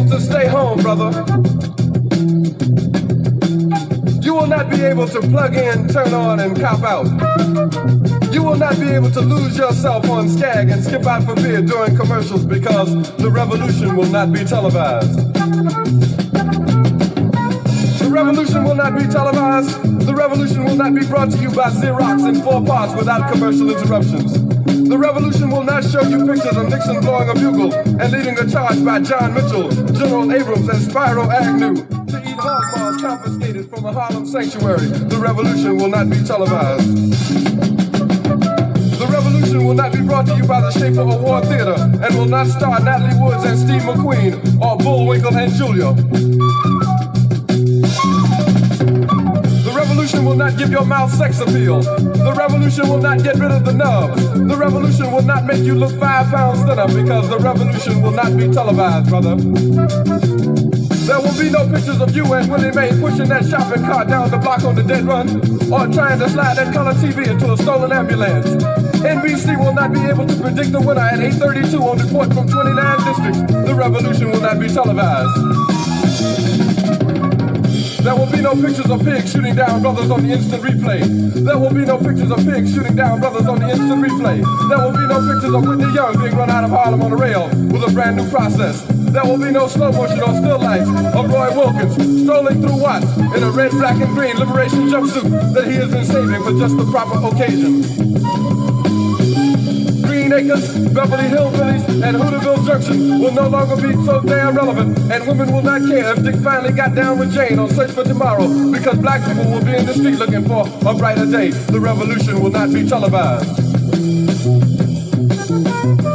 to stay home, brother. You will not be able to plug in, turn on, and cop out. You will not be able to lose yourself on Skag and skip out for beer during commercials because the revolution will not be televised. The revolution will not be televised. The revolution will not be brought to you by Xerox in 4 parts without commercial interruptions. The revolution will not show you pictures of Nixon blowing a bugle and leading a charge by John Mitchell, General Abrams, and Spyro Agnew to eat hog maws confiscated from a Harlem sanctuary. The revolution will not be televised. The revolution will not be brought to you by the Schaefer Award Theater and will not star Natalie Woods and Steve McQueen or Bullwinkle and Julia. The revolution will not give your mouth sex appeal. The revolution will not get rid of the nubs. The revolution will not make you look 5 pounds thinner because the revolution will not be televised, brother. There will be no pictures of you and Willie Mae pushing that shopping cart down the block on the dead run or trying to slide that color TV into a stolen ambulance. NBC will not be able to predict the winner at 8:32 on report from 29 districts. The revolution will not be televised. There will be no pictures of pigs shooting down brothers on the instant replay. There will be no pictures of pigs shooting down brothers on the instant replay. There will be no pictures of Whitney Young being run out of Harlem on a rail with a brand new process. There will be no slow motion or still lights of Roy Wilkins strolling through Watts in a red, black, and green liberation jumpsuit that he has been saving for just the proper occasion. Green Acres, Beverly Hillbillies, and Hooterville Junction will no longer be so damn relevant, and women will not care if Dick finally got down with Jane on Search for Tomorrow, because black people will be in the street looking for a brighter day. The revolution will not be televised.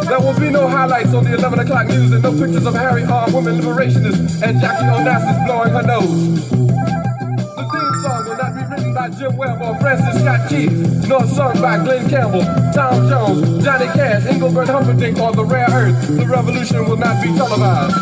There will be no highlights on the 11 o'clock news and no pictures of Harry R. women liberationists and Jackie Onassis blowing her nose. The theme song will not be written by Jim Webb or Francis Scott Key, nor sung by Glenn Campbell, Tom Jones, Johnny Cash, Engelbert Humperdinck, or The Rare Earth. The revolution will not be televised.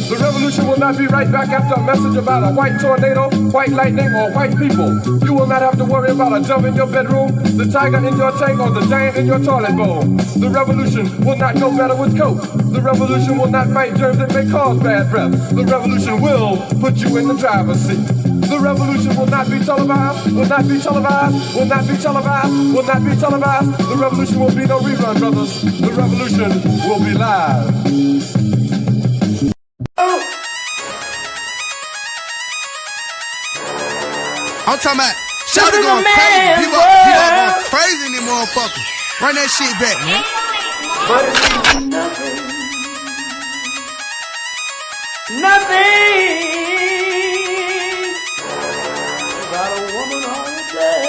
The revolution will not be right back after a message about a white tornado, white lightning, or white people. You will not have to worry about a dove in your bedroom, the tiger in your tank, or the giant in your toilet bowl. The revolution will not go better with Coke. The revolution will not fight germs that may cause bad breath. The revolution will put you in the driver's seat. The revolution will not be televised, will not be televised, will not be televised, will not be televised. The revolution will be no rerun, brothers. The revolution will be live. I'm talking about Shabaka going crazy. People going crazy in these motherfuckers. Run that shit back, man. But it means nothing. Nothing about a woman on a day.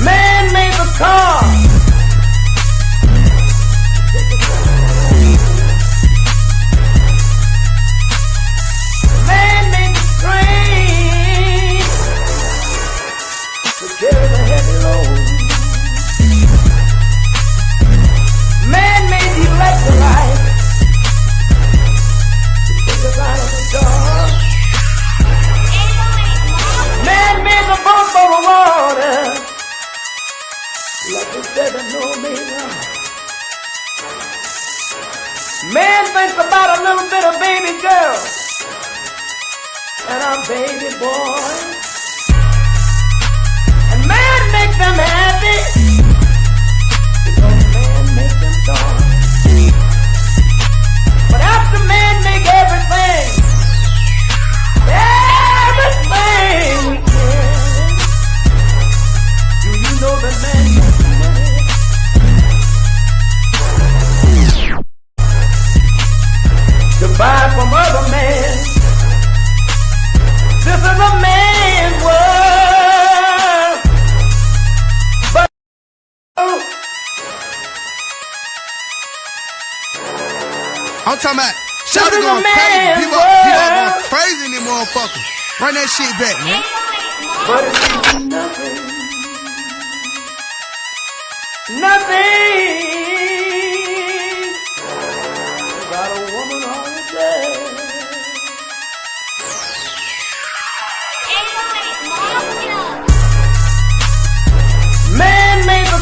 Man made the car. Carry the heavy load. Man made the electric light to take us out of the dark. Man made the boat for the water. Like the seven no meter. Man thinks about a little bit of baby girl and a baby boy. Make them happy because man makes them strong. But after man make everything we can, do you know that man makes money? To buy from other men. This is a man's world. I'm talking about Shabaka going crazy. People going crazy in these motherfuckers. Run that shit back, man. But it means nothing. Nothing about a woman on a day. Man made the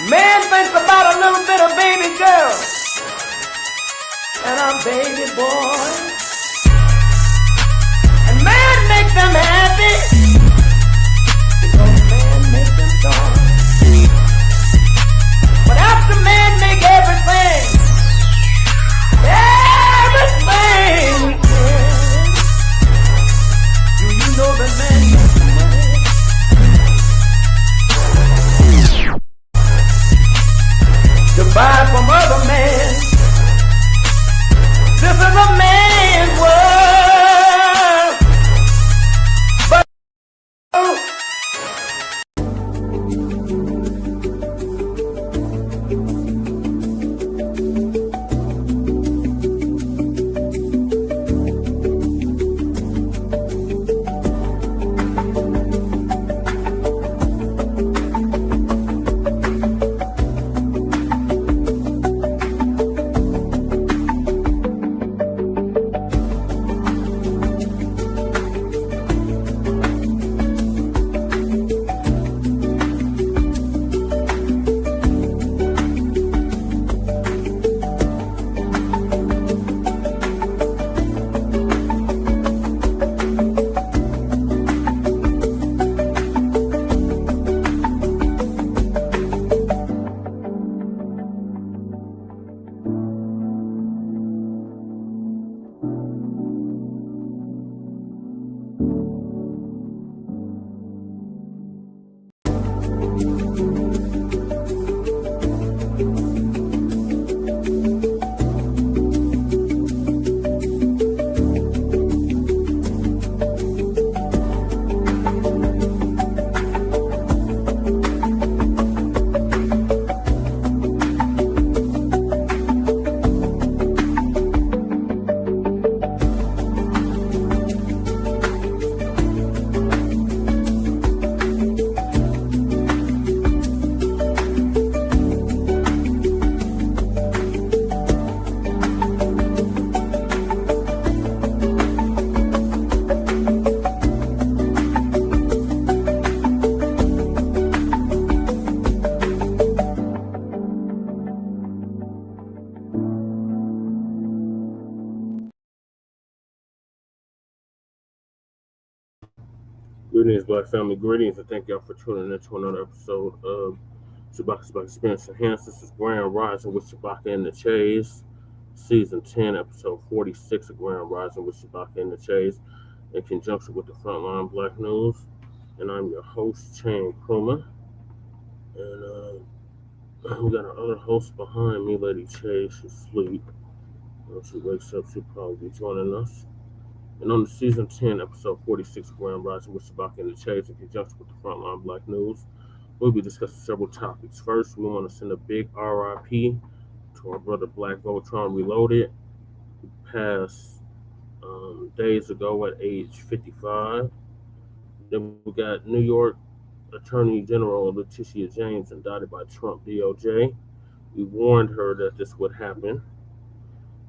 Man thinks about a little bit of baby girl and a baby boy. And man makes them happy because man makes them joy. But after man make everything we can, do you know that man makes the money? To buy from other men. This is a man's world. But Greetings, Black family. Greetings, and thank y'all for tuning in to another episode of Shabaka's Black Experience Enhanced. This is Grand Rising with Shabaka and the Chase, Season 10, Episode 46 of Grand Rising with Shabaka and the Chase, in conjunction with the Front Line Blacc News. And I'm your host, Chain Kruma. And we got our other host behind me, Lady Chase. She's asleep. When she wakes up, she'll probably be joining us. And on the Season 10, Episode 46 of Grand Rising with Shabaka and the Chase, in conjunction with the Front Line Blacc News, we'll be discussing several topics. First, we want to send a big RIP to our brother Blacc Voltron Reloaded, who passed days ago at age 55. Then we got New York Attorney General Letitia James indicted by Trump DOJ. We warned her that this would happen.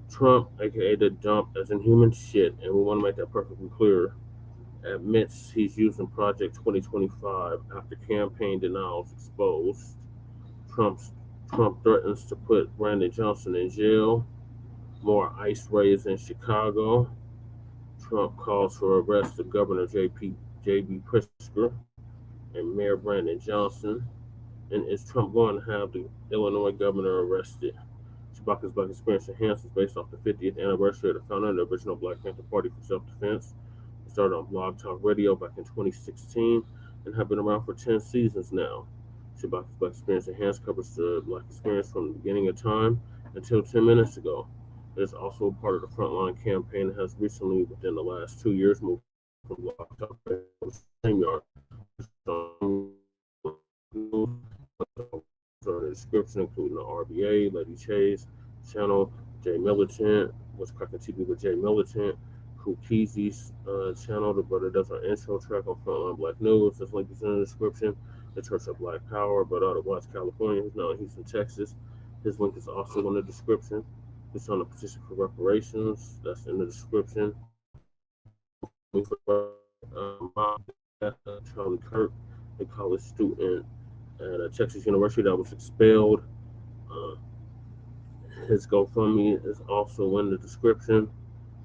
Trump, aka the dump, as in human shit, and we want to make that perfectly clear, admits he's using Project 2025 after campaign denials exposed. Trump threatens to put Brandon Johnson in jail. More ICE raids in Chicago. Trump calls for arrest of Governor J.B. Pritzker and Mayor Brandon Johnson. And is Trump going to have the Illinois governor arrested? Shabaka's Black Experience Enhanced is based off the 50th anniversary of the founding of the original Blacc Panther Party for self-defense. It started on Blogtalk Radio back in 2016 and have been around for 10 seasons now. Shabaka's Black Experience Enhanced covers the Black experience from the beginning of time until 10 minutes ago. It is also part of the Frontline campaign and has recently, within the last 2 years, moved from Blogtalk Radio to Streamyard. In the description, including the RBA, Lady Chase, channel, Jay Militant, What's Cracking TV with Jay Militant, Kukizi's channel, the brother does our intro track on Frontline Blacc News. This link is in the description. The Church of Black Power, but out of Watts, California, he's now in Houston, Texas. His link is also in the description. It's on the petition for reparations. That's in the description. Charlie Kirk, a college student at Texas University that was expelled. His GoFundMe is also in the description.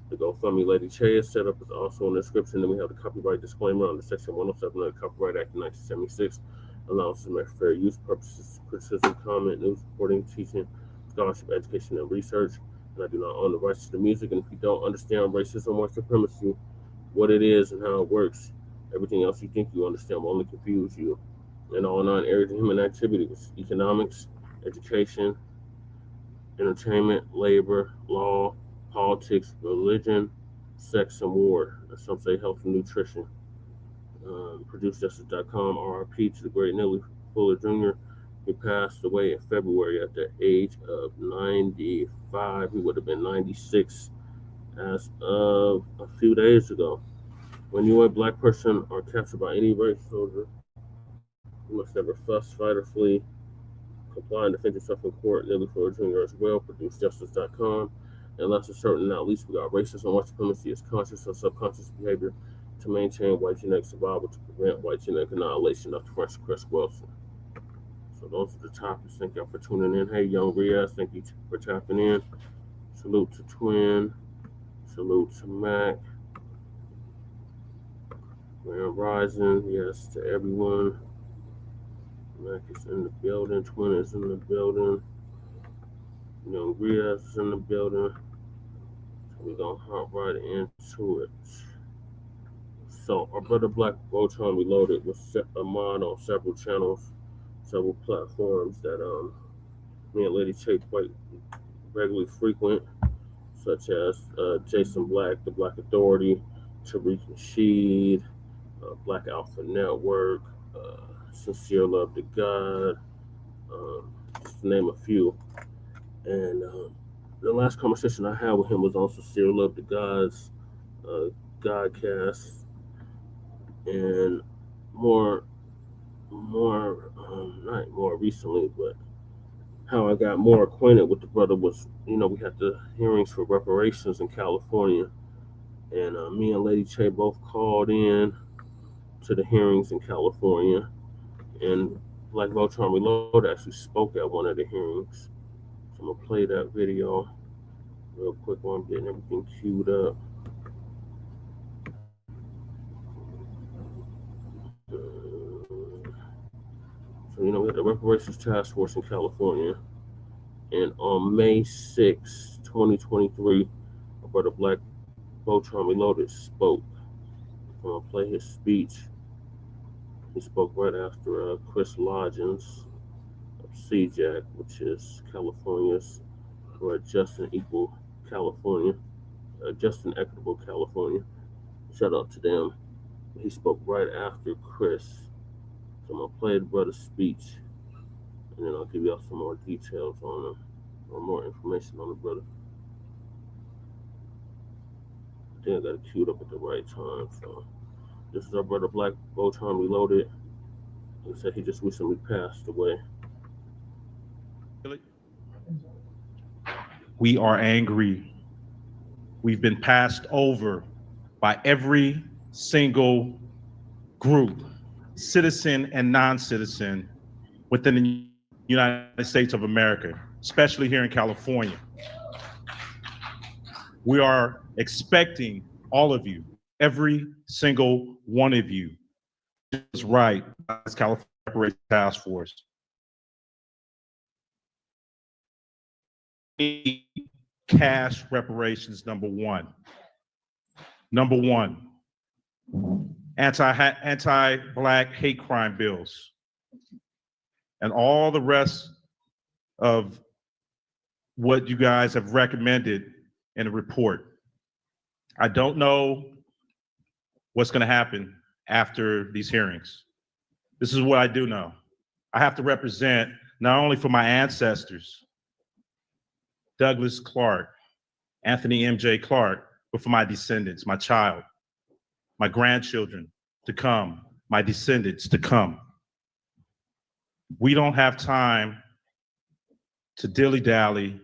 The GoFundMe Letitia setup is also in the description. Then we have the copyright disclaimer under Section 107 of the Copyright Act of 1976. Allows for fair use purposes, criticism, comment, news reporting, teaching, scholarship, education, and research. And I do not own the rights to the music. And if you don't understand racism or supremacy, what it is and how it works, everything else you think you understand will only confuse you. In all non-areas of human activities, economics, education, entertainment, labor, law, politics, religion, sex, and war. Some say health and nutrition. ProduceJustice.com, RIP to the great Nellie Fuller Jr., who passed away in February at the age of 95. He would have been 96 as of a few days ago. When you, a black person, are captured by any race soldier, you must never fuss, fight, or flee. Comply and defend yourself in court. Nellie Fuller Jr. as well. ProduceJustice.com. Unless it's certain, not least, we got racism, white supremacy is conscious or subconscious behavior to maintain white genetic survival to prevent white genetic annihilation. Dr. Francis Chris Wilson. So those are the topics. Thank y'all for tuning in. Hey, Young Riaz, thank you for tapping in. Salute to Twin. Salute to Mac. Grand Rising. Yes, to everyone. Mac is in the building. Twin is in the building. Young Riaz is in the building. So we're going to hop right into it. So our brother Blacc Voltron Reloaded was a mod on several channels, several platforms that me and Letitia quite regularly frequent, such as Jason Blacc, the Black Authority, Tariq Nasheed, Black Alpha Network, Sincere Love to God, just to name a few. And the last conversation I had with him was on Sincere Love to God's Godcast. And not more recently, but how I got more acquainted with the brother was, we had the hearings for reparations in California, and me and Lady Che both called in to the hearings in California, and Blacc Voltron Reloaded actually spoke at one of the hearings. So I'm gonna play that video real quick while I'm getting everything queued up. So, we had the Reparations Task Force in California. And on May 6, 2023, my brother Blacc Voltron Reloaded spoke. I'm going to play his speech. He spoke right after Chris Lodgins of CJAC, which is California's for Just and Equal California, Just and Equitable California. Shout out to them. He spoke right after Chris. So I'm going to play the brother's speech, and then I'll give y'all some more details on him, or more information on the brother. I think I got it queued up at the right time. So this is our brother Blacc Voltron Reloaded. He said he just recently passed away. We are angry. We've been passed over by every single group, citizen and non-citizen, within the United States of America, especially here in California. We are expecting all of you, every single one of you, is right as California Reparations Task Force. Cash reparations, number one. Number one, anti-Black hate crime bills, and all the rest of what you guys have recommended in the report. I don't know what's going to happen after these hearings. This is what I do know. I have to represent not only for my ancestors, Douglas Clark, Anthony M.J. Clark, but for my descendants, my child, my grandchildren to come, my descendants to come. We don't have time to dilly-dally,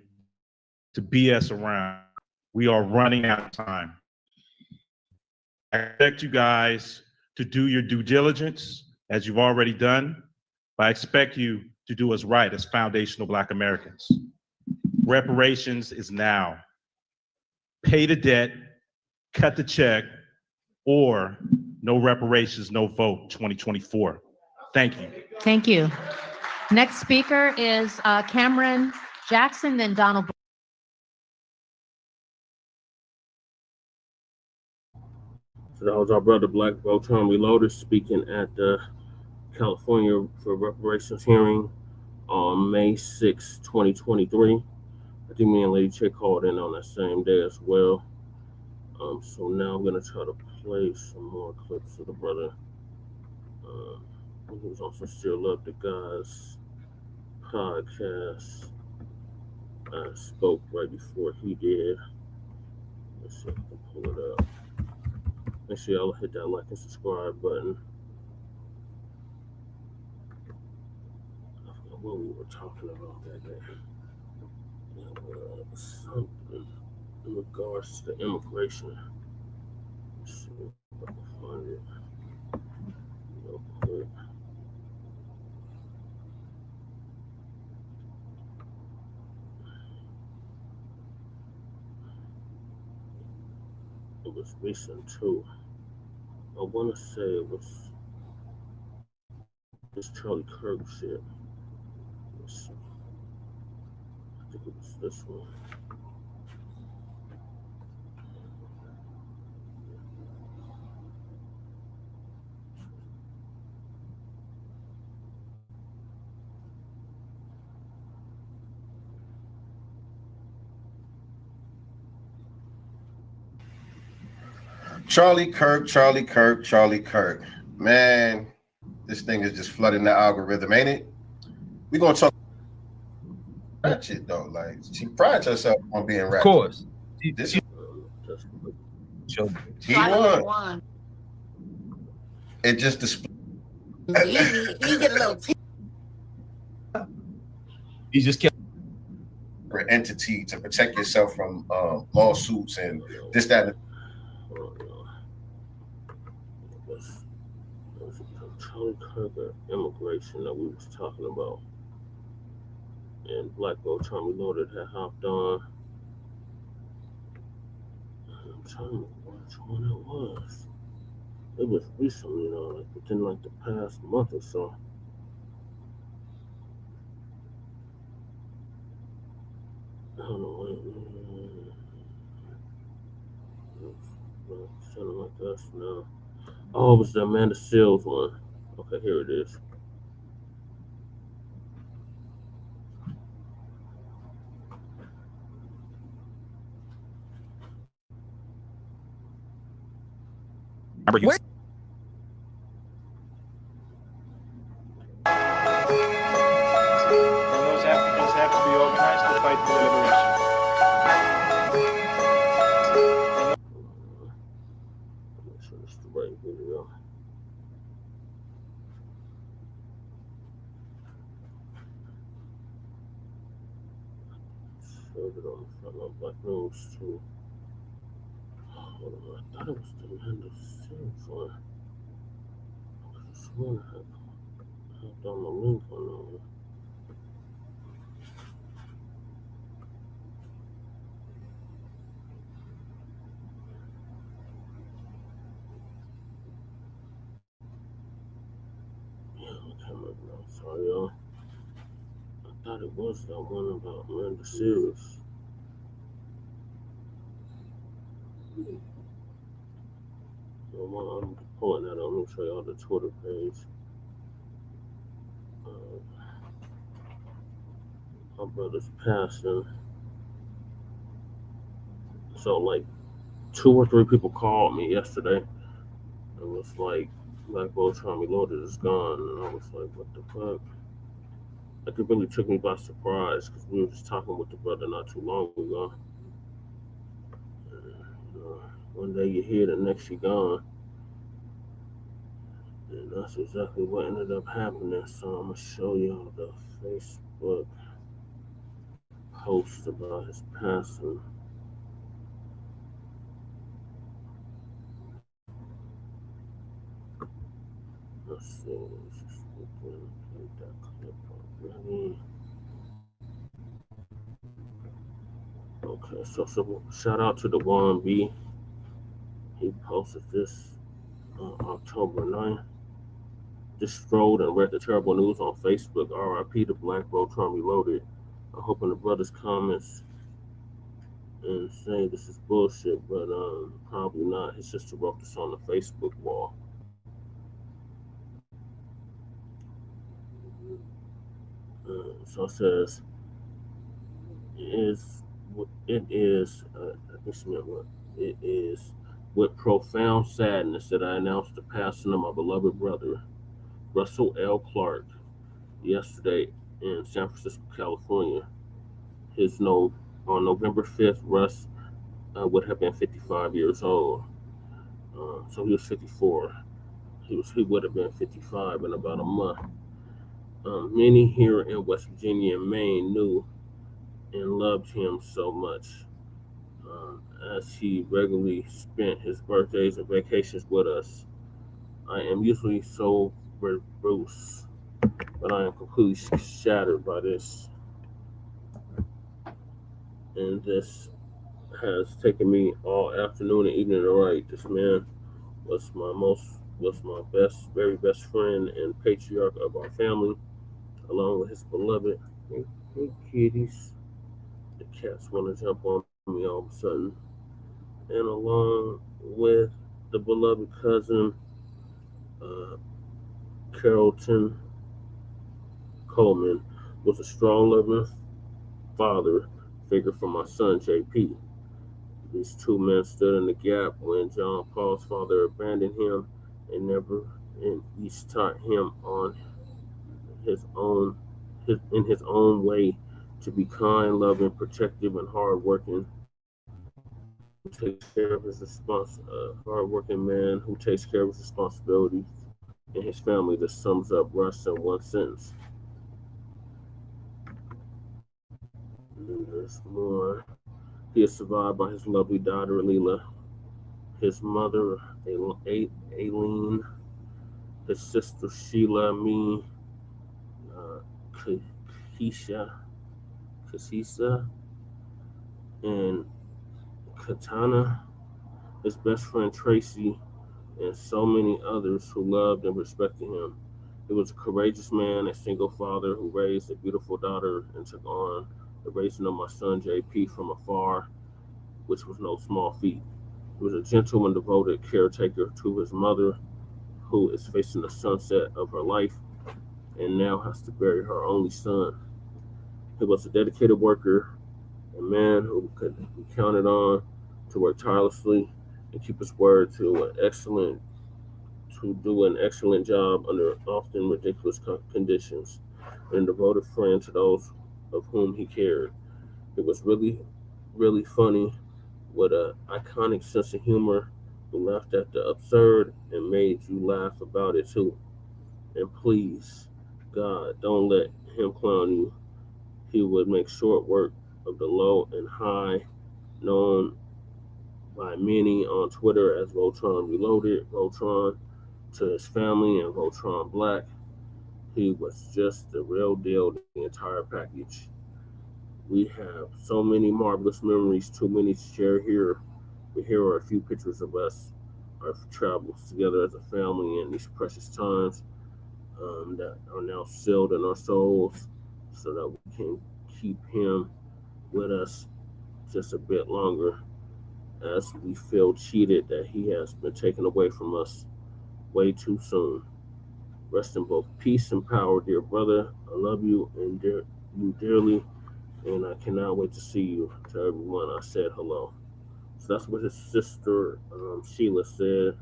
to BS around. We are running out of time. I expect you guys to do your due diligence, as you've already done, but I expect you to do us right as foundational Black Americans. Reparations is now. Pay the debt, cut the check, or no reparations, no vote 2024. Thank you. Thank you. Next speaker is Cameron Jackson, then Donald. So that was our brother Blacc Voltron Reloaded speaking at the California for Reparations hearing on May 6, 2023. I think me and Letitia called in on that same day as well. So now I'm gonna try to play some more clips of the brother. He was on Still Love the Guys podcast. I spoke right before he did. Let's see if I can pull it up. Make sure y'all hit that like and subscribe button. I forgot what we were talking about that day. It was something in regards to immigration. Let's see if I can find it real quick. It was recent too. I want to say it was this Charlie Kirk shit. Let's see. I think it was this one. Charlie Kirk. Man, this thing is just flooding the algorithm, ain't it? We're gonna talk that shit though. Like, she prides herself on being ratchet. Of course. This He won. It just displayed. He get a little He just kept entity to protect yourself from lawsuits and this, that, and Charlie Kirk immigration that we was talking about, and Blacc Voltron Reloaded had hopped on. I'm trying to remember which one it was. It was recently, like within like the past month or so. I don't know. It's sounding like us now. Oh, it was the Amanda Seales one. Okay, here it is. remember you. And those Africans have to be organized to fight for their liberation. Make sure it's the right video. Showed it on the front of Black News too. Hold on, I thought it was the Amanda Seales one. I could have sworn I had on the link on that one. Yeah, I can't remember now. Sorry, y'all. I thought it was that one about Amanda Seales. I'm pulling that up. Let me show y'all the Twitter page. My brother's passing. So like 2 or 3 people called me yesterday and was like, Blacc Voltron Reloaded is gone. And I was like, what the fuck? Like, it really took me by surprise because we were just talking with the brother not too long ago. One day you hear, the next you gone. And that's exactly what ended up happening. So I'm going to show y'all the Facebook post about his passing. Let's see. Let's just play that Okay, so shout out to the Juan B. He posted this on October 9th. Just strolled and read the terrible news on Facebook. RIP to Blacc Voltron Reloaded. I'm hoping the brothers comments and say this is bullshit, but probably not. His sister wrote this on the Facebook wall. So it says, it is with profound sadness that I announce the passing of my beloved brother, Russell L. Clark, yesterday in San Francisco, California. On November 5th, Russ would have been 55 years old. So he was 54. He would have been 55 in about a month. Many here in West Virginia and Maine knew and loved him so much, as he regularly spent his birthdays and vacations with us. I am usually so verbose, but I am completely shattered by this. And this has taken me all afternoon and evening to write. This man was my very best friend and patriarch of our family, along with his beloved. Hey kitties. The cats want to jump on me all of a sudden. And along with the beloved cousin, Carrollton Coleman, was a strong, loving father figure for my son, JP. These two men stood in the gap when John Paul's father abandoned him and each taught him on in his own way to be kind, loving, protective, and hardworking. Hardworking man who takes care of his responsibilities and his family. That sums up Russ in one sentence. And there's more. He is survived by his lovely daughter, Leela, his mother, Aileen, his sister, Sheila, me, Kasisa, and Katana, his best friend, Tracy, and so many others who loved and respected him. He was a courageous man, a single father who raised a beautiful daughter and took on the raising of my son JP from afar, which was no small feat. He was a gentle and devoted caretaker to his mother, who is facing the sunset of her life and now has to bury her only son. He was a dedicated worker, a man who could be counted on to work tirelessly and keep his word to do an excellent job under often ridiculous conditions, and a devoted friend to those of whom he cared. It was really, really funny with an iconic sense of humor who laughed at the absurd and made you laugh about it too. And please, God, don't let him clown you. He would make short work of the low and high, known by many on Twitter as Voltron Reloaded, Voltron to his family, and Voltron Blacc. He was just the real deal, the entire package. We have so many marvelous memories, too many to share here. But here are a few pictures of us, our travels together as a family in these precious times that are now sealed in our souls so that we can keep him with us just a bit longer as we feel cheated that he has been taken away from us way too soon. Rest in both peace and power, dear brother. I love you and you dearly, and I cannot wait to see you. To everyone, I said hello. So that's what his sister Sheila said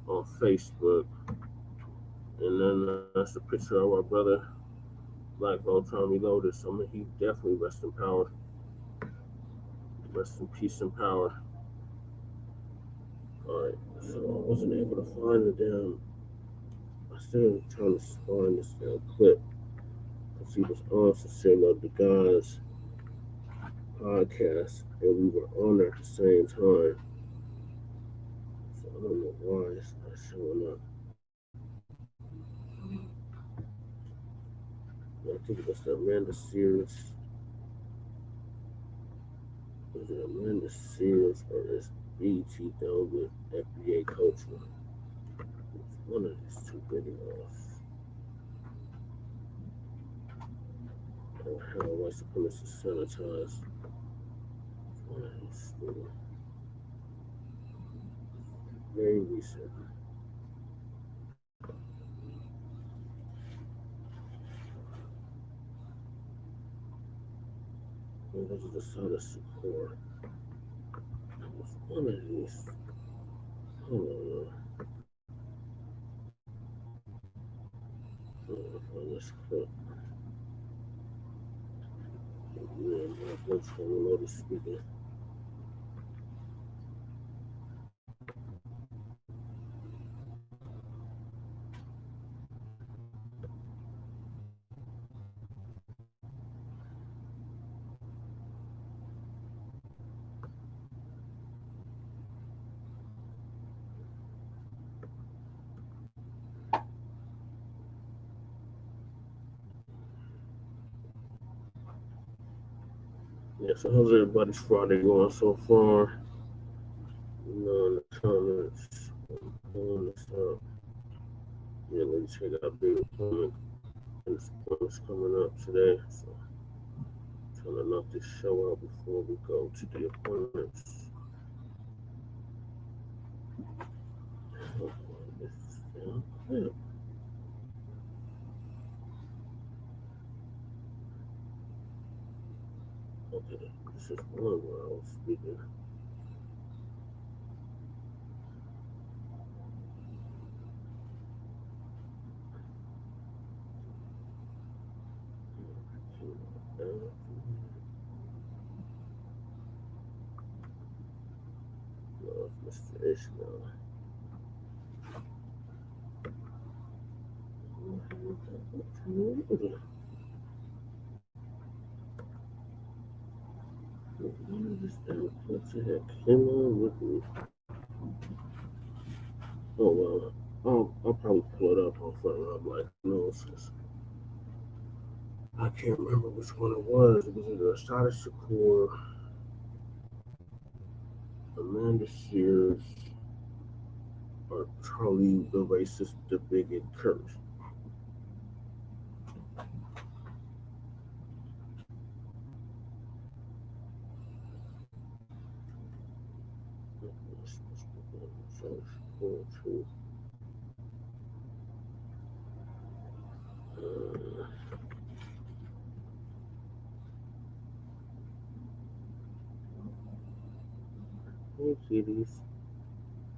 on Facebook. And then that's the picture of our brother, Blacc Voltron Reloaded. So he definitely rest in power. Rest in peace and power. Alright, so I wasn't able to find the damn. I still trying to find this damn clip. Because he was on Sincere Love the Guys podcast, and we were on there at the same time. So I don't know why it's not showing up. I think it was the Amanda Sears. Is it Amanda Sears or is BT done with FBA culture? It's one of these two videos. Or how white supremacists sanitize. It's one of these two. Very recent. Well, this is the son of support. It's one of these. Hold on. On this clip. Yeah, Blacc Voltron Reloaded speaking. Yeah, so how's everybody's Friday going so far? You know, in the comments, I'm pulling this up. Yeah, let me check out big appointment. And this appointment's coming up today, so I'm trying to knock this show out before we go to the appointments. Yeah. Okay, this is one where I was speaking. Mr. Ishmael. What the heck came on with me? Oh well, I'll probably pull it up on Front Line Blacc News. I can't remember which one it was. It was either Asada Shakur, Amanda Sears, or Charlie the Racist, the Bigot Kirk. Hey, kitties.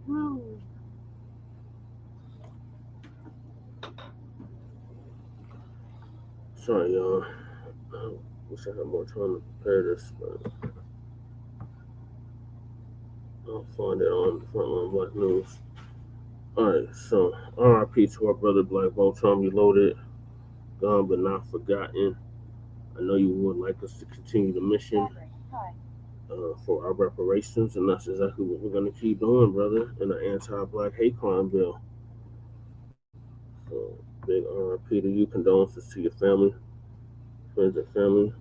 Wow. Sorry, y'all. I wish I had more time to prepare this, but I'll find it on Frontline Blacc News. Alright, so RIP to our brother Blacc Voltron Reloaded. Gone but not forgotten. I know you would like us to continue the mission for our reparations, and that's exactly what we're going to keep doing, brother, in the anti-Black hate crime bill. So, big RIP to you, condolences to your family, friends and family.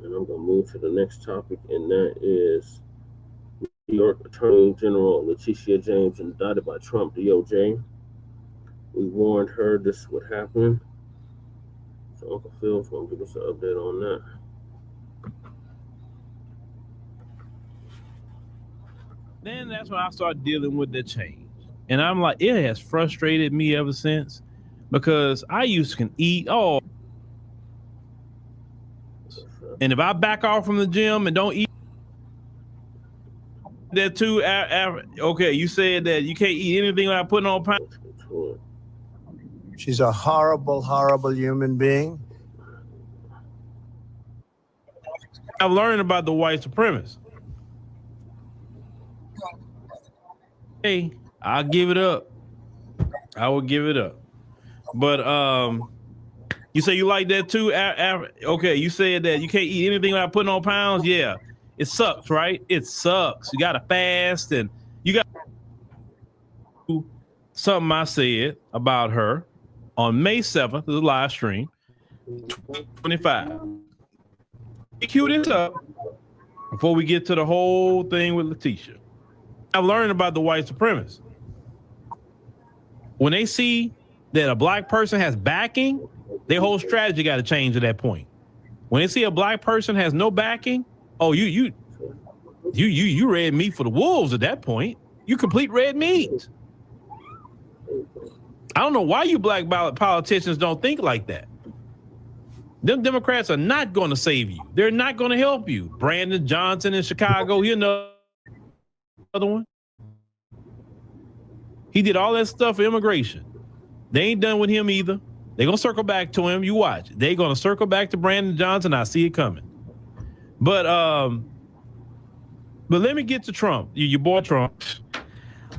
And I'm going to move to the next topic, and that is New York Attorney General Letitia James indicted by Trump DOJ. We warned her this would happen. So Uncle Phil's going to give us an update on that. Then that's when I started dealing with the change. And I'm like, it has frustrated me ever since, because I used to eat all. And if I back off from the gym and don't eat that too, okay, you said that you can't eat anything without putting on pounds. She's a horrible, horrible human being. I've learned about the white supremacists. Hey, I'll give it up. I will give it up. But you say you like that too? Okay, you said that you can't eat anything without putting on pounds. Yeah, it sucks, right? It sucks. You gotta fast, and you got something I said about her on May 7th, the live stream, 25. Cue this up. before we get to the whole thing with Letitia. I've learned about the white supremacists. When they see that a black person has backing, their whole strategy got to change at that point. When they see a black person has no backing, oh, you red meat for the wolves at that point. You complete red meat. I don't know why you black politicians don't think like that. Them Democrats are not going to save you. They're not going to help you. Brandon Johnson in Chicago, you know, another one. He did all that stuff for immigration. They ain't done with him either. They're going to circle back to him. You watch. They're going to circle back to Brandon Johnson. I see it coming. But let me get to Trump. Your boy Trump.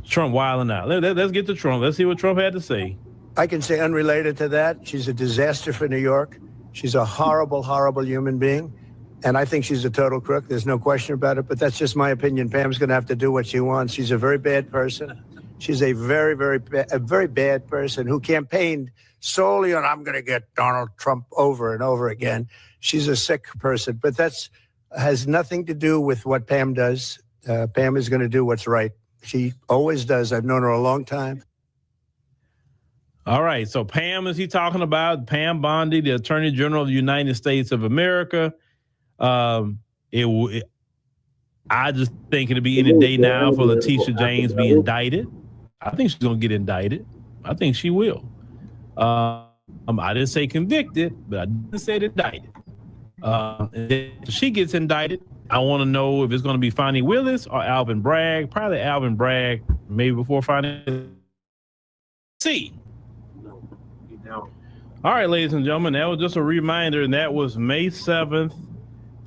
Trump wilding out. Let's get to Trump. Let's see what Trump had to say. I can say unrelated to that, she's a disaster for New York. She's a horrible, horrible human being. And I think she's a total crook. There's no question about it. But that's just my opinion. Pam's going to have to do what she wants. She's a very bad person. She's a very, very bad person who campaigned solely on, I'm going to get Donald Trump over and over again. She's a sick person. But that's has nothing to do with what Pam does. Pam is going to do what's right. She always does. I've known her a long time. All right. So Pam, is he talking about Pam Bondi, the Attorney General of the United States of America? I just think it'll be any day now for Letitia James be indicted. I think she's going to get indicted. I think she will. I didn't say convicted, but I didn't say indicted. If she gets indicted, I want to know if it's going to be Fani Willis or Alvin Bragg. Probably Alvin Bragg, maybe before Fani. See. All right, ladies and gentlemen, that was just a reminder, and that was May 7th,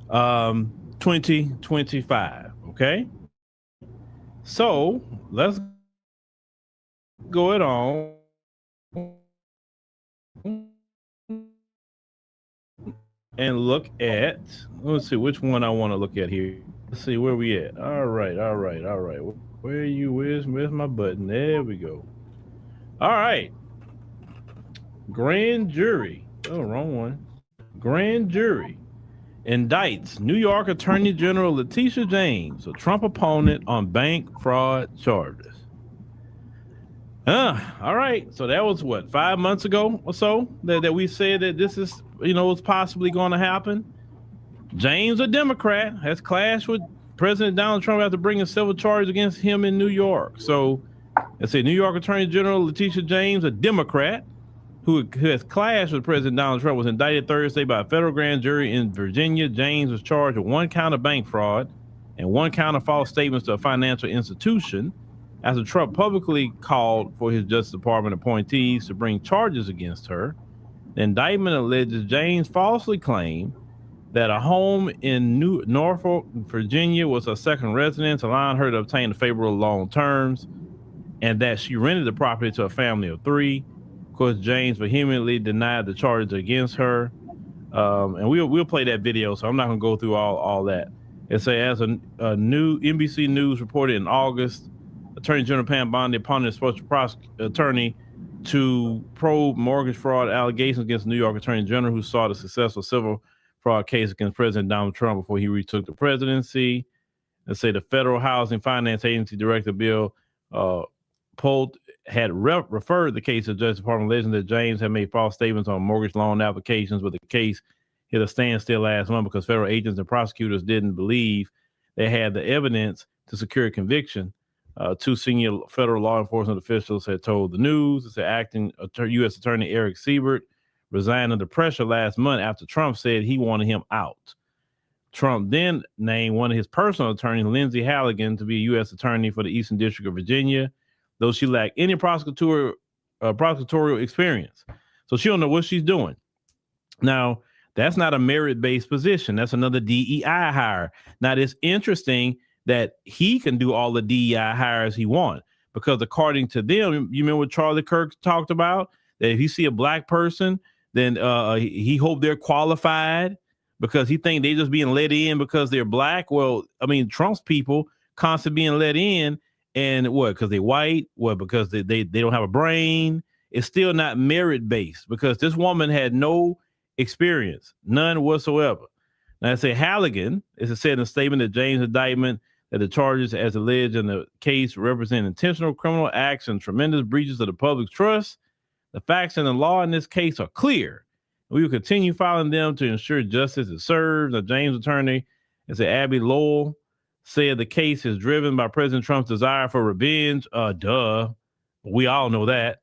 2025. Okay. So let's go it on. And look at, let's see which one I want to look at here. Let's see where we at. All right. Where are you? Where's my button? There we go. All right. Grand jury. Oh, wrong one. Grand jury indicts New York Attorney General Letitia James, a Trump opponent, on bank fraud charges. All right. So that was what, 5 months ago or so that we said that this is, was possibly going to happen. James, a Democrat, has clashed with President Donald Trump after bringing civil charges against him in New York. So let's say New York Attorney General Letitia James, a Democrat who has clashed with President Donald Trump, was indicted Thursday by a federal grand jury in Virginia. James was charged with 1 count of bank fraud and 1 count of false statements to a financial institution after Trump publicly called for his Justice Department appointees to bring charges against her. The indictment alleges James falsely claimed that a home in Norfolk, Virginia was her second residence, allowing her to obtain favorable loan terms, and that she rented the property to a family of 3. Of course, James vehemently denied the charges against her. And we'll play that video, so I'm not going to go through all that. It says, as a new NBC News reported in August, Attorney General Pam Bondi appointed a special attorney to probe mortgage fraud allegations against the New York Attorney General, who sought a successful civil fraud case against President Donald Trump before he retook the presidency. Let's say the Federal Housing Finance Agency Director Bill Polt had referred the case to the Justice Department, alleging that James had made false statements on mortgage loan applications, but the case hit a standstill last month because federal agents and prosecutors didn't believe they had the evidence to secure conviction. 2 senior federal law enforcement officials had told the News. It's acting U.S. Attorney Eric Siebert resigned under pressure last month after Trump said he wanted him out. Trump then named one of his personal attorneys, Lindsay Halligan, to be a U.S. attorney for the Eastern District of Virginia, though she lacked any prosecutorial experience. So she don't know what she's doing. Now, that's not a merit-basst position. That's another DEI hire. Now, it's interesting that he can do all the DEI hires he wants, because according to them, you remember what Charlie Kirk talked about, that if you see a black person, then he hope they're qualified because he think they just being let in because they're black. Well, I mean, Trump's people constantly being let in, and what, because they're white? What, because they don't have a brain? It's still not merit-based because this woman had no experience, none whatsoever. Now, I say Halligan is said in a statement that James' indictment that the charges as alleged in the case represent intentional criminal acts and tremendous breaches of the public's trust. The facts and the law in this case are clear. We will continue filing them to ensure justice is served. The James attorney, as Abby Lowell, said the case is driven by President Trump's desire for revenge. We all know that.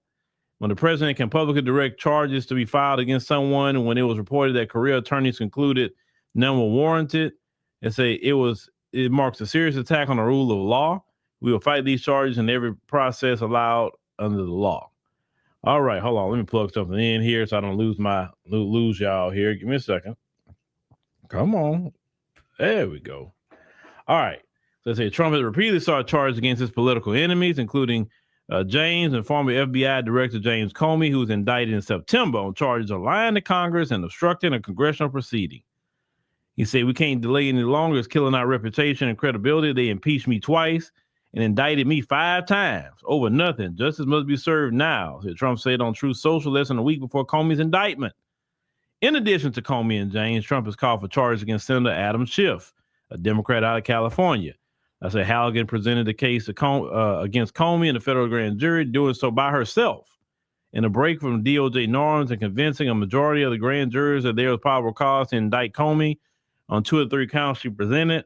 When the president can publicly direct charges to be filed against someone, when it was reported that career attorneys concluded none were warranted, and say it marks a serious attack on the rule of law. We will fight these charges in every process allowed under the law. All right, hold on. Let me plug something in here so I don't lose y'all here. Give me a second. Come on. There we go. All right. So they say Trump has repeatedly sought charges against his political enemies, including James and former FBI Director James Comey, who was indicted in September on charges of lying to Congress and obstructing a congressional proceeding. He said, we can't delay any longer. It's killing our reputation and credibility. They impeached me twice and indicted me 5 times over nothing. Justice must be served now, Trump said on Truth Social less than a week before Comey's indictment. In addition to Comey and James, Trump has called for charges against Senator Adam Schiff, a Democrat out of California. I said Halligan presented the case against Comey in the federal grand jury, doing so by herself. In a break from DOJ norms and convincing a majority of the grand jurors that there was probable cause to indict Comey on 2 of 3 counts she presented,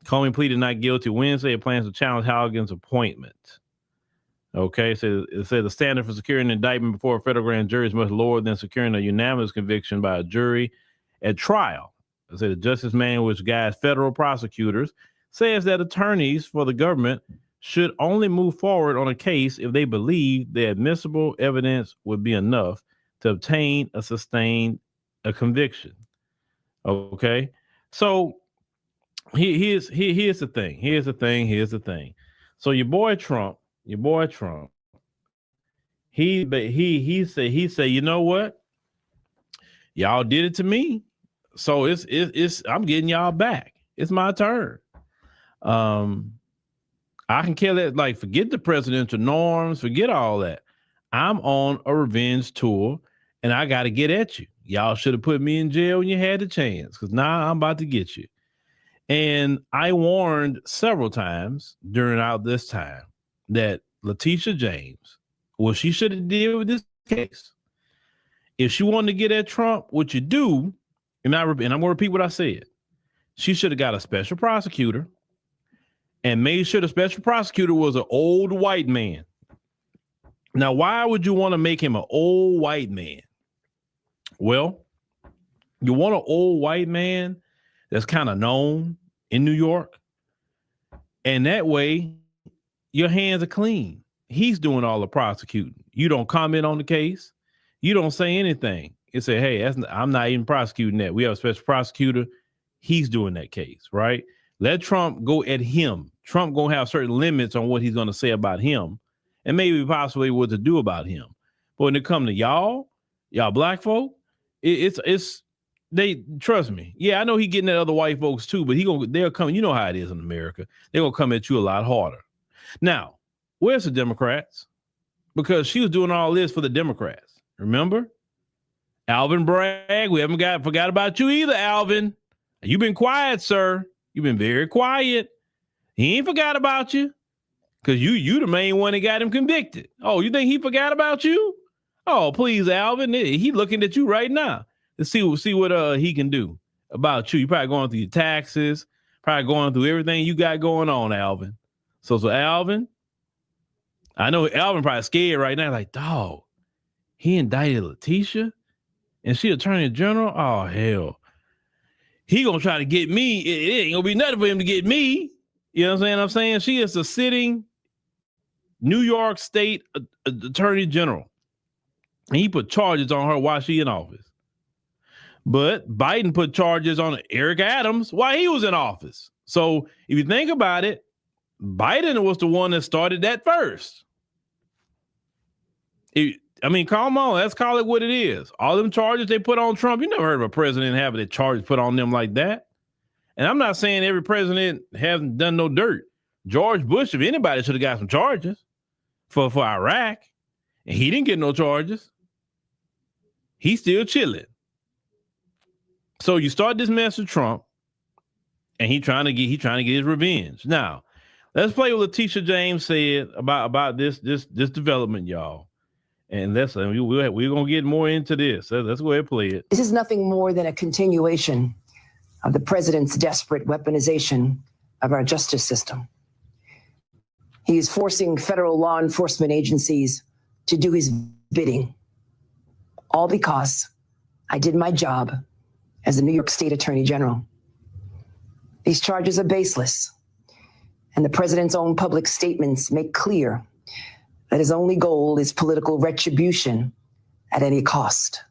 Comey pleaded not guilty Wednesday and plans to challenge Halligan's appointment. Okay, so it said the standard for securing an indictment before a federal grand jury is much lower than securing a unanimous conviction by a jury at trial. It said the justice manual, which guides federal prosecutors, says that attorneys for the government should only move forward on a case if they believe the admissible evidence would be enough to obtain a sustained conviction. Okay, so here's the thing. So your boy Trump, he said, you know what? Y'all did it to me, so it's I'm getting y'all back. It's my turn. I can care less, like, forget the presidential norms, forget all that. I'm on a revenge tour, and I got to get at you. Y'all should have put me in jail when you had the chance, because now I'm about to get you. And I warned several times during this time that Letitia James, what she should have did with this case, if she wanted to get at Trump, what you do, and I'm going to repeat what I said, she should have got a special prosecutor and made sure the special prosecutor was an old white man. Now, why would you want to make him an old white man? Well, you want an old white man that's kind of known in New York, and that way your hands are clean. He's doing all the prosecuting. You don't comment on the case. You don't say anything. You say, hey, I'm not even prosecuting that. We have a special prosecutor. He's doing that case, right? Let Trump go at him. Trump gonna have certain limits on what he's gonna say about him, and maybe possibly what to do about him. But when it comes to y'all black folk, they trust me. Yeah, I know he getting at other white folks too, but they'll come. You know how it is in America. They're gonna come at you a lot harder. Now, where's the Democrats? Because she was doing all this for the Democrats. Remember? Alvin Bragg, we haven't forgot about you either, Alvin. You've been quiet, sir. You've been very quiet. He ain't forgot about you. Because you the main one that got him convicted. Oh, you think he forgot about you? Oh, please, Alvin. He looking at you right now to see what he can do about you. You probably going through your taxes, probably going through everything you got going on, Alvin. So Alvin, I know Alvin probably scared right now, like, dog, he indicted Letitia and she attorney general? Oh, hell. He gonna try to get me. It ain't gonna be nothing for him to get me. You know what I'm saying? She is a sitting New York State Attorney General. And he put charges on her while she in office. But Biden put charges on Eric Adams while he was in office. So if you think about it, Biden was the one that started that first. Come on, let's call it what it is. All them charges they put on Trump, you never heard of a president having the charges put on them like that. And I'm not saying every president hasn't done no dirt. George Bush, if anybody, should have got some charges for Iraq, and he didn't get no charges. He's still chilling. So you start this mess with Trump, and he trying to get his revenge. Now, let's play what Letitia James said about this development, y'all. And we're gonna get more into this. Let's go ahead and play it. This is nothing more than a continuation of the president's desperate weaponization of our justice system. He is forcing federal law enforcement agencies to do his bidding, all because I did my job as the New York State Attorney General. These charges are baseless, and the president's own public statements make clear that his only goal is political retribution at any cost.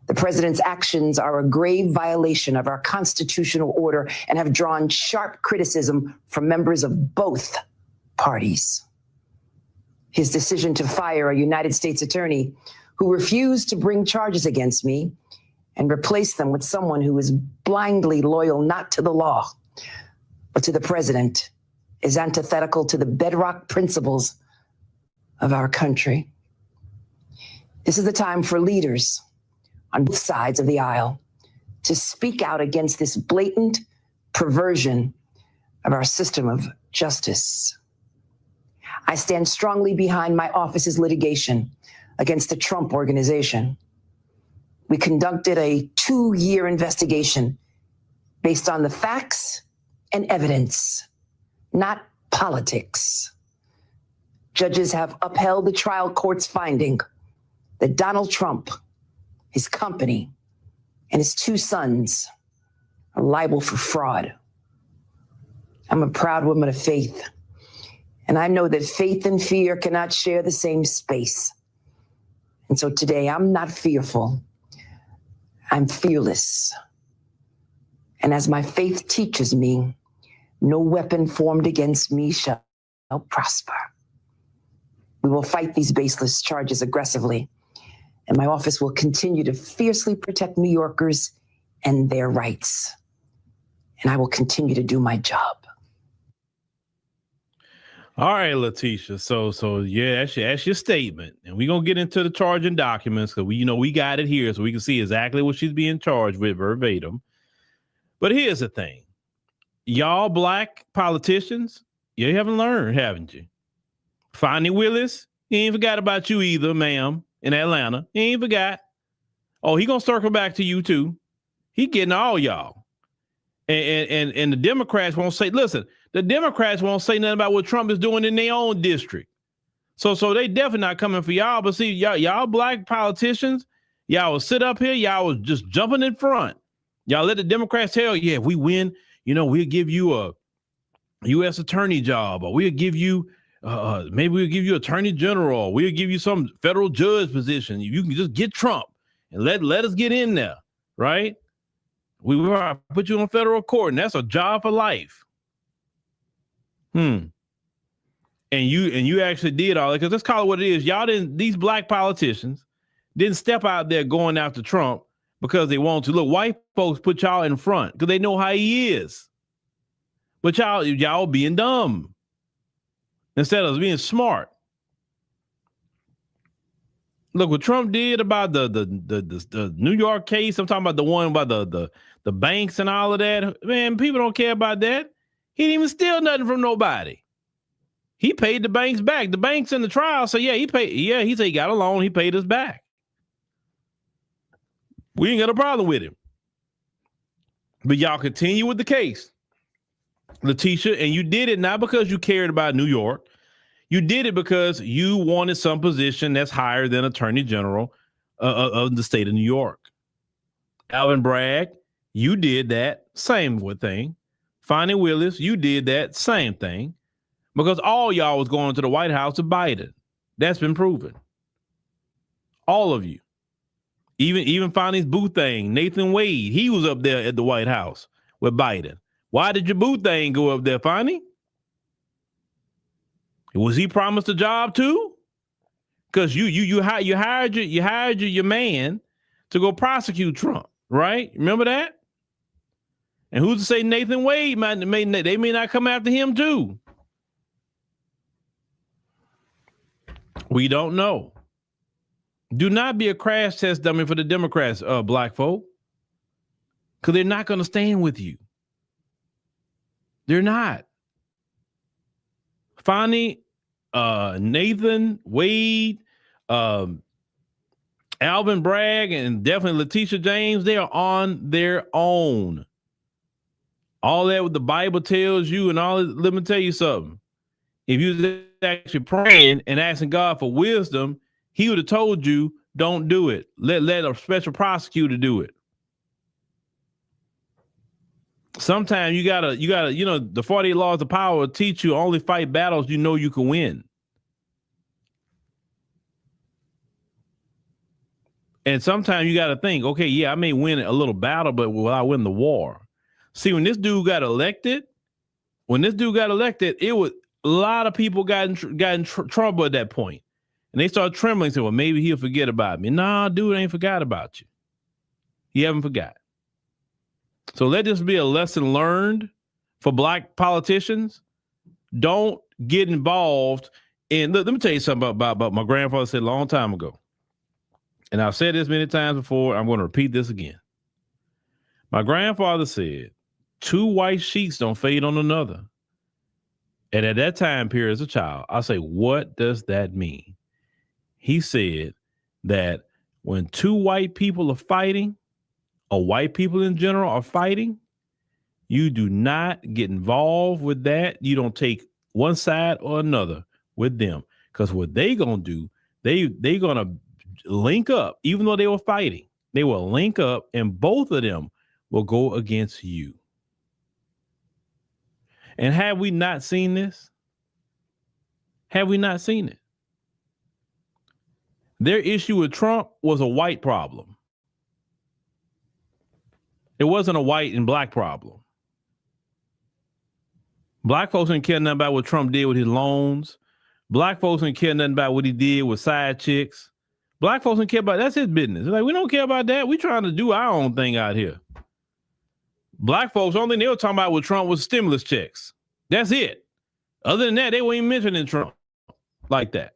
The president's actions are a grave violation of our constitutional order and have drawn sharp criticism from members of both parties. His decision to fire a United States attorney who refused to bring charges against me and replace them with someone who is blindly loyal not to the law, but to the president, is antithetical to the bedrock principles of our country. This is the time for leaders on both sides of the aisle to speak out against this blatant perversion of our system of justice. I stand strongly behind my office's litigation against the Trump Organization. We conducted a 2-year investigation based on the facts and evidence, not politics. Judges have upheld the trial court's finding that Donald Trump, his company, and his 2 sons are liable for fraud. I'm a proud woman of faith, and I know that faith and fear cannot share the same space. And so today, I'm not fearful. I'm fearless. And as my faith teaches me, no weapon formed against me shall prosper. We will fight these baseless charges aggressively, and my office will continue to fiercely protect New Yorkers and their rights. And I will continue to do my job. All right, Letitia. So yeah, that's your statement, and we're gonna get into the charging documents because we got it here, so we can see exactly what she's being charged with verbatim. But here's the thing, y'all black politicians, you haven't learned, haven't you? Fonnie Willis, he ain't forgot about you either, ma'am, in Atlanta. He ain't forgot. Oh, he gonna circle back to you too. He getting all y'all, and the Democrats won't say. Listen. The Democrats won't say nothing about what Trump is doing in their own district. So they definitely not coming for y'all. But see, y'all black politicians, y'all will sit up here, y'all was just jumping in front. Y'all let the Democrats tell, yeah, if we win, we'll give you a U.S. attorney job, or we'll give you, maybe we'll give you attorney general, we'll give you some federal judge position. You can just get Trump and let us get in there, right? We will put you on federal court, and that's a job for life. And you actually did all that, because let's call it what it is. These black politicians didn't step out there going after Trump because they want to. Look, white folks put y'all in front because they know how he is. But y'all being dumb instead of being smart. Look what Trump did about the New York case. I'm talking about the one about the banks and all of that. Man, people don't care about that. He didn't even steal nothing from nobody. He paid the banks back. The banks in the trial say, yeah, he paid. Yeah, he said he got a loan. He paid us back. We ain't got a problem with him. But y'all continue with the case, Letitia, and you did it not because you cared about New York. You did it because you wanted some position that's higher than Attorney General of the state of New York. Alvin Bragg, you did that same thing. Fonnie Willis, you did that same thing, because all y'all was going to the White House to Biden. That's been proven. All of you. Even Fonnie's boo thing, Nathan Wade, he was up there at the White House with Biden. Why did your boo thing go up there, Fonnie? Was he promised a job too? Because you hired your man to go prosecute Trump, right? Remember that? And who's to say Nathan Wade they may not come after him too? We don't know. Do not be a crash test dummy for the Democrats, black folk. because they're not going to stand with you. They're not. Fani, Nathan, Wade, Alvin Bragg, and definitely Letitia James, they are on their own. All that what the Bible tells you and all that, let me tell you something. If you was actually praying and asking God for wisdom, he would have told you, don't do it. Let a special prosecutor do it. Sometimes you gotta, the 48 laws of power will teach you only fight battles you know you can win. And sometimes you got to think, okay, yeah, I may win a little battle, but will I win the war? See, when this dude got elected, it was a lot of people got in trouble at that point. And they started trembling, saying, well, maybe he'll forget about me. Nah, dude ain't forgot about you. He haven't forgot. So let this be a lesson learned for black politicians. Don't get involved in, let me tell you something about my grandfather said a long time ago. And I've said this many times before. I'm going to repeat this again. My grandfather said, 2 white sheets don't fade on another. And at that time period as a child, I say, what does that mean? He said that when 2 white people are fighting, or white people in general are fighting, you do not get involved with that. You don't take one side or another with them. Because what they going to do, they going to link up. Even though they were fighting, they will link up and both of them will go against you. And have we not seen this? Have we not seen it? Their issue with Trump was a white problem. It wasn't a white and black problem. Black folks didn't care nothing about what Trump did with his loans. Black folks didn't care nothing about what he did with side chicks. Black folks didn't care about, that's his business. They're like, we don't care about that. We trying to do our own thing out here. Black folks, the only thing they were talking about with Trump was stimulus checks. That's it. Other than that, they weren't even mentioning Trump like that.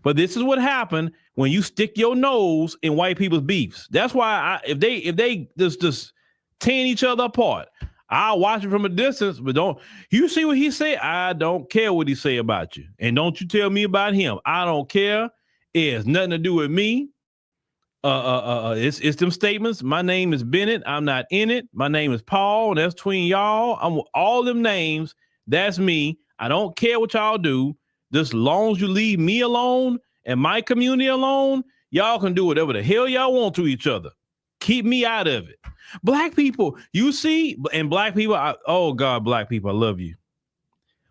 But this is what happened when you stick your nose in white people's beefs. That's why if they just tearing each other apart, I'll watch it from a distance, but don't you see what he said? I don't care what he say about you. And don't you tell me about him. I don't care. It has nothing to do with me. It's them statements. My name is Bennett. I'm not in it. My name is Paul. That's between y'all. I'm all them names. That's me. I don't care what y'all do. Just as long as you leave me alone and my community alone, y'all can do whatever the hell y'all want to each other. Keep me out of it. Black people, you see, and black people, oh God, black people, I love you.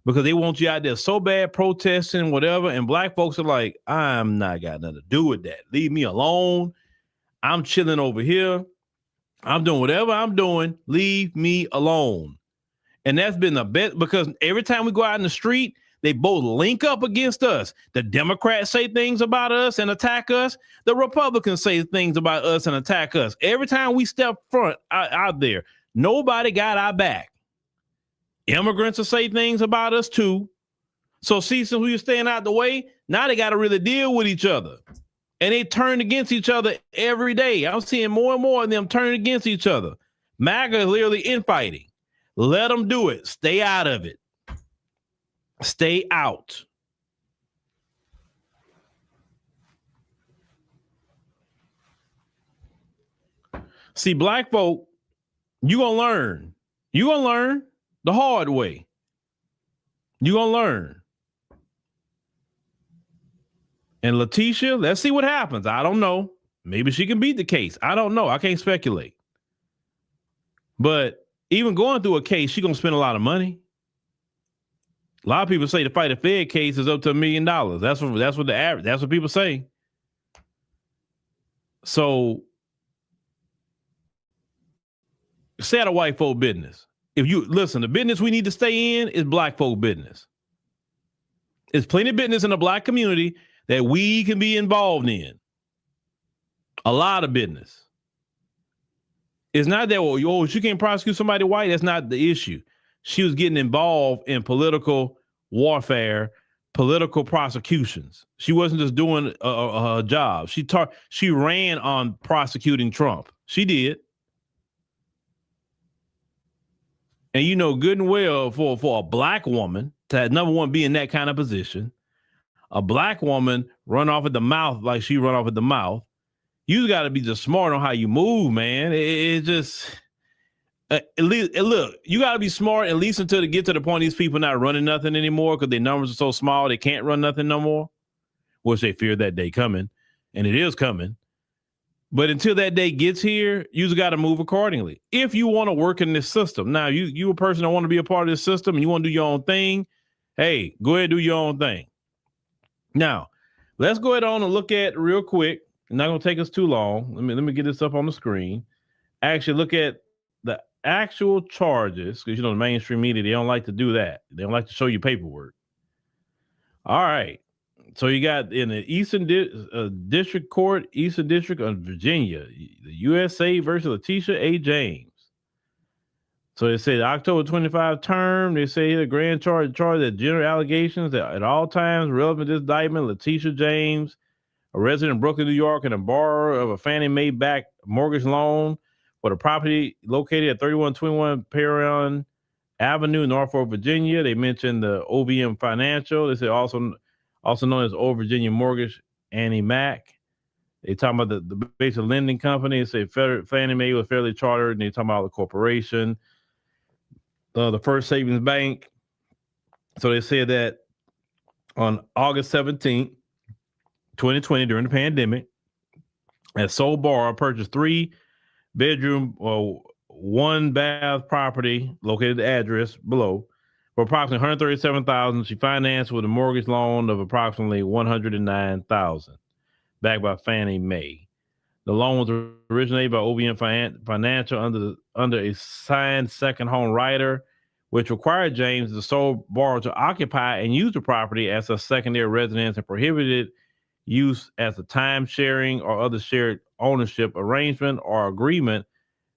Because they want you out there so bad protesting, whatever. And black folks are like, I'm not got nothing to do with that. Leave me alone. I'm chilling over here. I'm doing whatever I'm doing. Leave me alone. And that's been the best because every time we go out in the street, they both link up against us. The Democrats say things about us and attack us. The Republicans say things about us and attack us. Every time we step front out there, nobody got our back. Immigrants will say things about us too. So see, since we were staying out the way, now they got to really deal with each other. And they turn against each other every day. I'm seeing more and more of them turn against each other. MAGA is literally infighting. Let them do it. Stay out of it. Stay out. See, black folk, you're going to learn. You're going to learn the hard way. You're going to learn. And Letitia, let's see what happens. I don't know. Maybe she can beat the case. I don't know. I can't speculate. But even going through a case, she's going to spend a lot of money. A lot of people say the fight a Fed case is up to $1 million. That's what people say. So say out of white folk business. If you listen, the business we need to stay in is black folk business. There's plenty of business in the black community that we can be involved in. A lot of business. It's not that, well, she can't prosecute somebody white. That's not the issue. She was getting involved in political warfare, political prosecutions. She wasn't just doing a job. She ran on prosecuting Trump. She did. And you know good and well for a black woman to, number one, be in that kind of position, a black woman run off at the mouth like she run off at the mouth. You got to be just smart on how you move, man. It just, at least, look, you got to be smart at least until they get to the point these people not running nothing anymore because their numbers are so small they can't run nothing no more, which they fear that day coming, and it is coming. But until that day gets here, you just got to move accordingly. If you want to work in this system. Now, you a person that want to be a part of this system and you want to do your own thing, hey, go ahead and do your own thing. Now, let's go ahead on and look at real quick. Not going to take us too long. Let me get this up on the screen. Actually, look at the actual charges because, you know, the mainstream media, they don't like to do that. They don't like to show you paperwork. All right. So you got in the Eastern District Court, Eastern District of Virginia, the USA versus Letitia A. James. So they say the October 25 term, they say the grand charge that general allegations that at all times relevant to this indictment, Letitia James, a resident of Brooklyn, New York, and a borrower of a Fannie Mae backed mortgage loan for the property located at 3121 Perron Avenue, Norfolk, Virginia. They mentioned the OVM Financial. They say also known as Old Virginia Mortgage, Annie Mac. They talking about the basic lending company. They say Fannie Mae was fairly chartered, and they talking about the corporation, the First Savings Bank. So they said that on August 17th, 2020, during the pandemic, a sole borrower purchased 3-bedroom or 1-bath property located at the address below for approximately $137,000. She financed with a mortgage loan of approximately $109,000, backed by Fannie Mae. The loan was originated by OVM Financial under a signed second home rider, which required James, the sole borrower, to occupy and use the property as a secondary residence and prohibited use as a time sharing or other shared ownership arrangement or agreement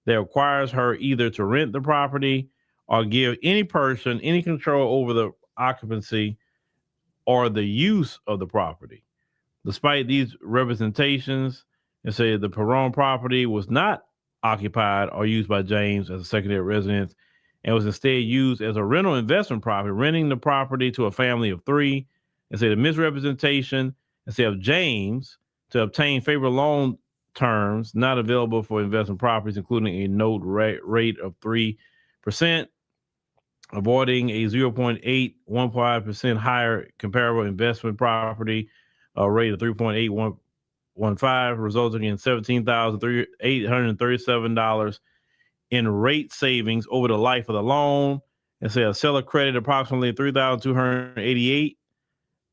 that requires her either to rent the property or give any person any control over the occupancy or the use of the property. Despite these representations, it said the Perron property was not occupied or used by James as a secondary residence and was instead used as a rental investment property, renting the property to a family of 3. And say the misrepresentation instead of James to obtain favorable loan terms not available for investment properties, including a note rate of 3%, avoiding a 0.815% higher comparable investment property rate of 3.815, resulting in $17,837 in rate savings over the life of the loan. And say a seller credit approximately $3,288,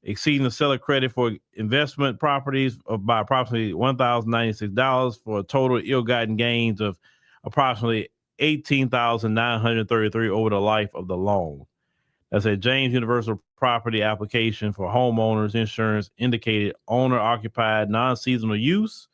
exceeding the seller credit for investment properties by approximately $1,096 for a total ill-gotten gains of approximately $18,933 over the life of the loan. That's a James Universal Property application for homeowners insurance indicated owner-occupied non-seasonal use,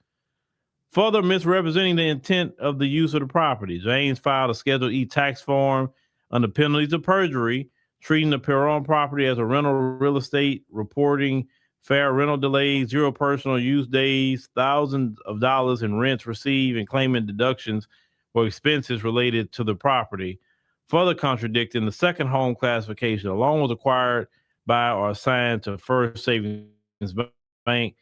further misrepresenting the intent of the use of the property. James filed a Schedule E tax form under penalties of perjury, treating the Perron property as a rental real estate, reporting fair rental delays, 0 personal use days, thousands of dollars in rents received, and claiming deductions for expenses related to the property, further contradicting the second home classification. The loan was acquired by or assigned to First Savings Bank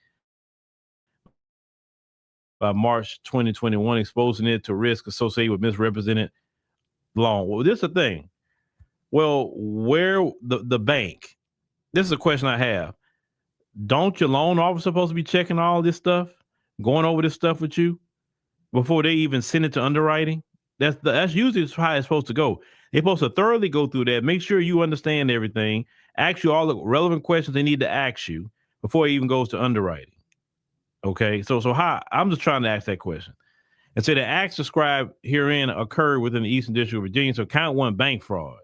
by March 2021, exposing it to risk associated with misrepresented loan. Well, this is the thing. Well, where the bank? This is a question I have. Don't your loan officer supposed to be checking all this stuff, going over this stuff with you before they even send it to underwriting? That's usually how it's supposed to go. They're supposed to thoroughly go through that, make sure you understand everything, ask you all the relevant questions they need to ask you before it even goes to underwriting. Okay, so how? I'm just trying to ask that question. And so the acts described herein occurred within the Eastern District of Virginia. So count 1, bank fraud.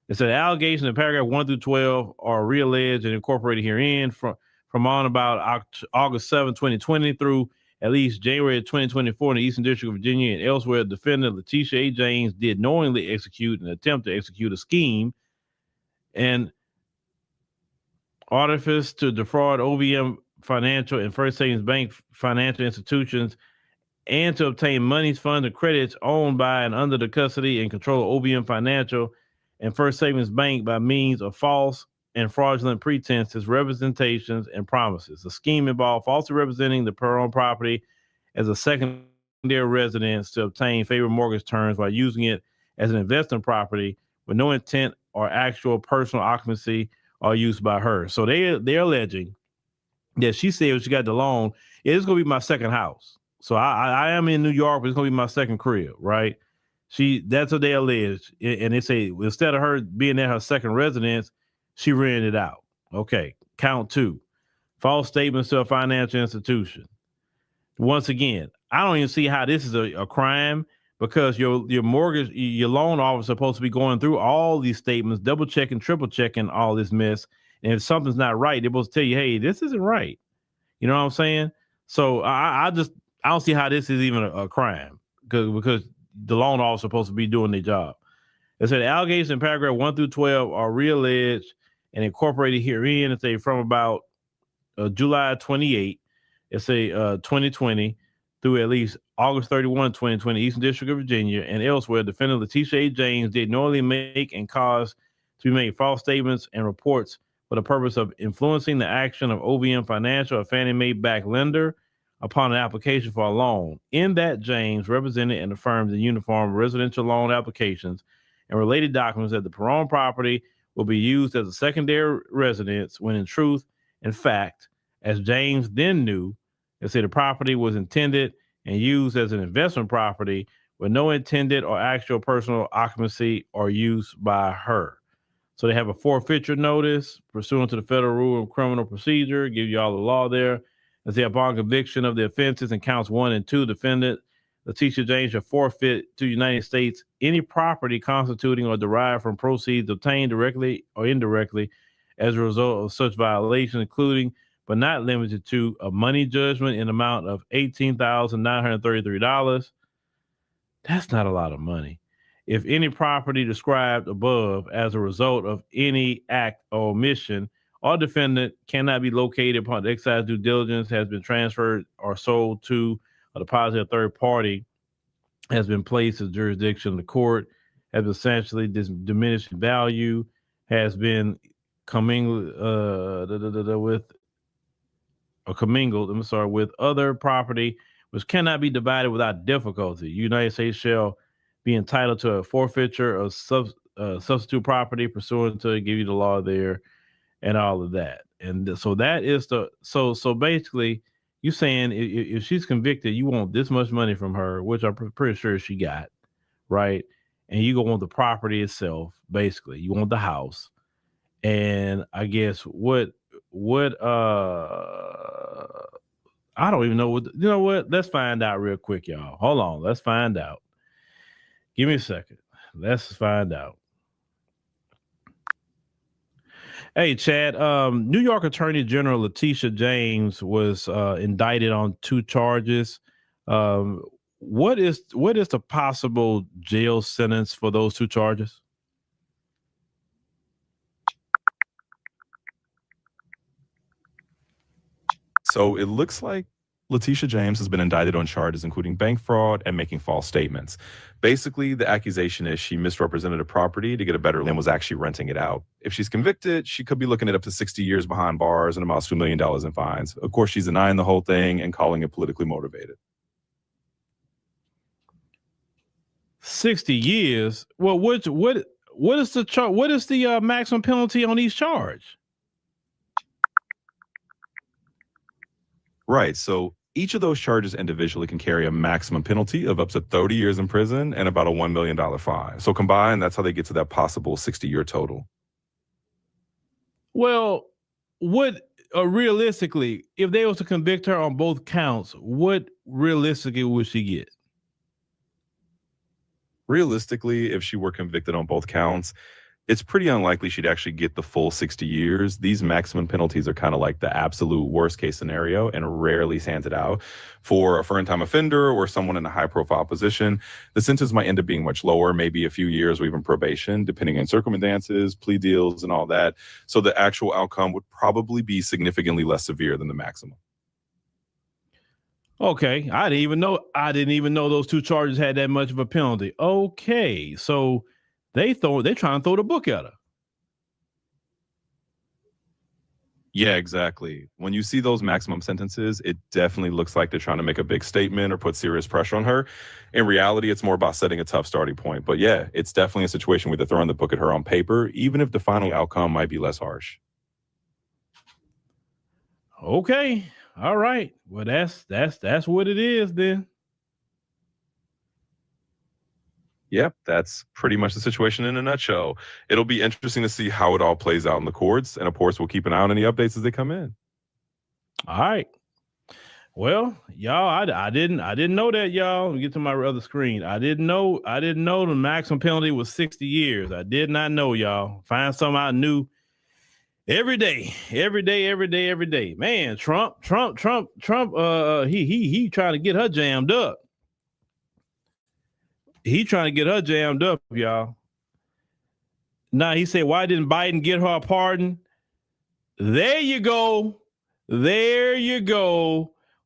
It said allegations in paragraph 1 through 12 are realleged and incorporated herein from on about August 7, 2020 through at least January 2024 in the Eastern District of Virginia and elsewhere. Defendant Letitia A. James did knowingly execute and attempt to execute a scheme and artifice to defraud OVM Financial and First Savings Bank financial institutions and to obtain monies, funds, and credits owned by and under the custody and control of OBM Financial and First Savings Bank by means of false and fraudulent pretenses, representations, and promises. The scheme involved falsely representing the per-owned property as a secondary residence to obtain favorable mortgage terms while using it as an investment property with no intent or actual personal occupancy or use by her. So they're alleging that she said when she got the loan, it's going to be my second house. So I am in New York, but it's going to be my second crib, right? That's what they allege. And they say instead of her being at her second residence, she rented it out. Okay, count 2. False statements to a financial institution. Once again, I don't even see how this is a crime because your mortgage, your loan officer is supposed to be going through all these statements, double checking, triple checking all this mess. And if something's not right, they're supposed to tell you, hey, this isn't right. You know what I'm saying? So I don't see how this is even a crime because the loan officer is supposed to be doing their job. It said allegations in paragraph 1 through 12 are realleged and incorporated herein. It's a from about July 28, it's a 2020 through at least August 31, 2020, Eastern District of Virginia and elsewhere. Defendant Letitia A. James did knowingly make and cause to be made false statements and reports for the purpose of influencing the action of OVM Financial, a Fannie Mae backed lender, upon an application for a loan. In that, James represented and affirmed in uniform residential loan applications and related documents that the per-owned property will be used as a secondary residence when in truth and fact, as James then knew, they said the property was intended and used as an investment property with no intended or actual personal occupancy or use by her. So they have a forfeiture notice pursuant to the Federal Rule of Criminal Procedure, give you all the law there. As upon conviction of the offenses in counts 1 and 2, defendant Letitia James shall forfeit to the United States any property constituting or derived from proceeds obtained directly or indirectly as a result of such violation, including but not limited to a money judgment in amount of $18,933. That's not a lot of money. If any property described above as a result of any act or omission or defendant cannot be located upon the exercise due diligence, has been transferred or sold to a deposit of third party, has been placed in jurisdiction of the court, has been essentially diminished in value, has been commingled with other property which cannot be divided without difficulty. United States shall be entitled to a forfeiture of substitute property pursuant to give you the law there and all of that. And so that is so basically you saying if she's convicted, you want this much money from her, which I'm pretty sure she got, right? And you want the property itself, basically. You want the house. And I guess what I don't even know what, you know what? Let's find out real quick, y'all. Hold on. Let's find out. Give me a second. Let's find out. Hey, Chad, New York Attorney General Letitia James was indicted on 2 charges. What is the possible jail sentence for those 2 charges? So it looks like Letitia James has been indicted on charges including bank fraud and making false statements. Basically, the accusation is she misrepresented a property to get a better and was actually renting it out. If she's convicted, she could be looking at up to 60 years behind bars and about $2 million in fines. Of course, she's denying the whole thing and calling it politically motivated. 60 years? Well, what is the what is the maximum penalty on each charge? Right. So each of those charges individually can carry a maximum penalty of up to 30 years in prison and about a $1 million fine. So combined, that's how they get to that possible 60-year total. Well, what realistically, if they was to convict her on both counts, what realistically would she get? Realistically, if she were convicted on both counts, it's pretty unlikely she'd actually get the full 60 years. These maximum penalties are kind of like the absolute worst case scenario and rarely handed out. For a first-time offender or someone in a high-profile position, the sentence might end up being much lower, maybe a few years or even probation, depending on circumstances, plea deals, and all that. So the actual outcome would probably be significantly less severe than the maximum. Okay, I didn't even know those two charges had that much of a penalty. Okay, so they're trying to throw the book at her. Yeah, exactly. When you see those maximum sentences, it definitely looks like they're trying to make a big statement or put serious pressure on her. In reality, it's more about setting a tough starting point. But yeah, it's definitely a situation where they're throwing the book at her on paper, even if the final outcome might be less harsh. Okay. All right. Well, that's what it is then. Yep, that's pretty much the situation in a nutshell. It'll be interesting to see how it all plays out in the courts. And of course, we'll keep an eye on any updates as they come in. All right. Well, y'all, I didn't know that, y'all. Let me get to my other screen. I didn't know the maximum penalty was 60 years. I did not know, y'all. Find something I knew every day. Man, Trump, he trying to get her jammed up. He trying to get her jammed up, y'all. Now he said, why didn't Biden get her a pardon? There you go.